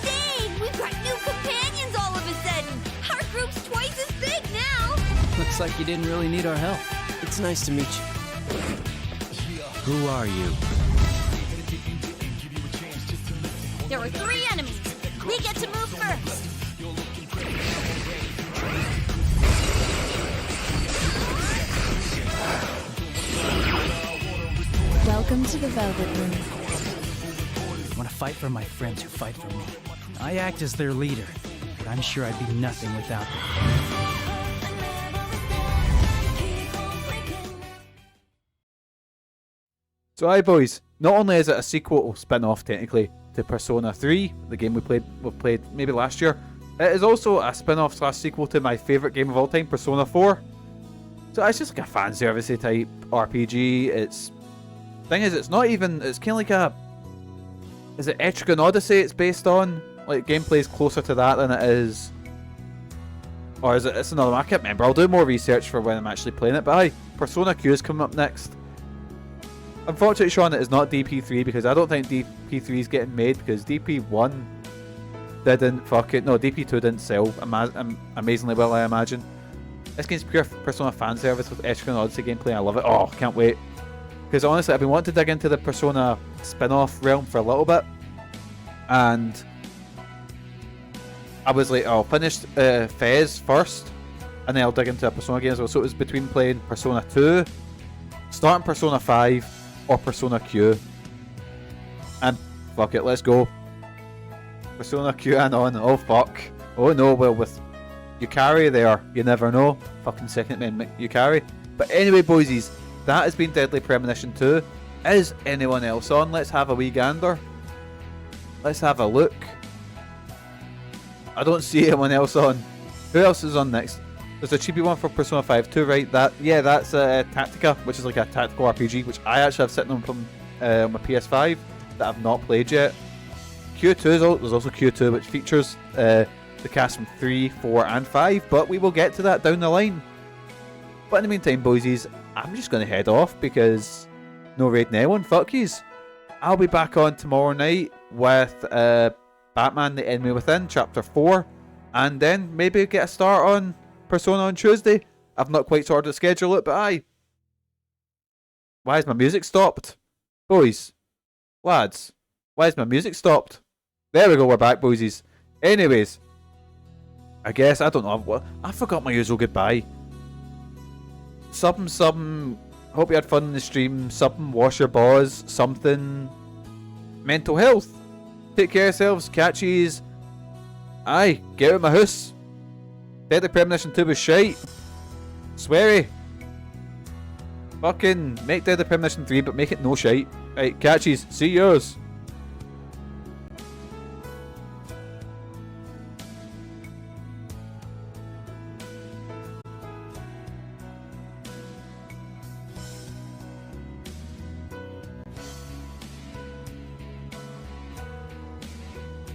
Dang, we've got new companions all of a sudden. Our group's twice as big now. Looks like you didn't really need our help. It's nice to meet you. Who are you? There were 3 enemies. We get to move first. Welcome to the Velvet Room. I want to fight for my friends who fight for me. I act as their leader, but I'm sure I'd be nothing without them. So aye boys, not only is it a sequel or spin-off technically to Persona 3, the game we've played maybe last year, it is also a spin-off / sequel to my favourite game of all time, Persona 4. So it's just like a fan service type RPG. Thing is, it's not even, it's kind of like a, is it Etrigan Odyssey it's based on? Like gameplay is closer to that than it is, or is it, it's another one, I can't remember. I'll do more research for when I'm actually playing it, but aye, Persona Q is coming up next. Unfortunately, Sean, it is not DP3 because I don't think DP3 is getting made because DP1 didn't DP2 didn't sell amazingly well, I imagine. This game's pure Persona fan service with Etrigan Odyssey gameplay. I love it. Oh, can't wait. Because honestly, I've been wanting to dig into the Persona spin-off realm for a little bit, and I was like, I'll finish Fez first, and then I'll dig into a Persona game as well. So it was between playing Persona 2, starting Persona 5, or Persona Q. And fuck it, let's go. Persona Q and on. Oh fuck. Oh no, well with Yukari there, you never know. Fucking second man Yukari. But anyway, boysies, that has been Deadly Premonition 2. Is anyone else on? Let's have a wee gander. Let's have a look. I don't see anyone else on. Who else is on next? There's a cheapy one for Persona 5 too, right? That's Tactica, which is like a tactical RPG, which I actually have sitting on from my PS5 that I've not played yet. Q2 there's also Q2, which features the cast from 3, 4, and 5, but we will get to that down the line. But in the meantime, boysies, I'm just going to head off because no raiding anyone. Fuck yous. I'll be back on tomorrow night with Batman: The Enemy Within, Chapter 4, and then maybe get a start on Persona on Tuesday. I've not quite sorted the schedule it, but aye. Why has my music stopped? Boys. Lads. Why has my music stopped? There we go, we're back, boysies. Anyways. I guess, I don't know. I forgot my usual goodbye. Something. Hope you had fun in the stream. Something. Wash your balls. Something. Mental health. Take care of yourselves. Catchies. Aye. Get out of my house. Deadly Premonition 2 was shite. Sweary. Fucking make Deadly Premonition 3, but make it no shite. Right, catchies. See yours.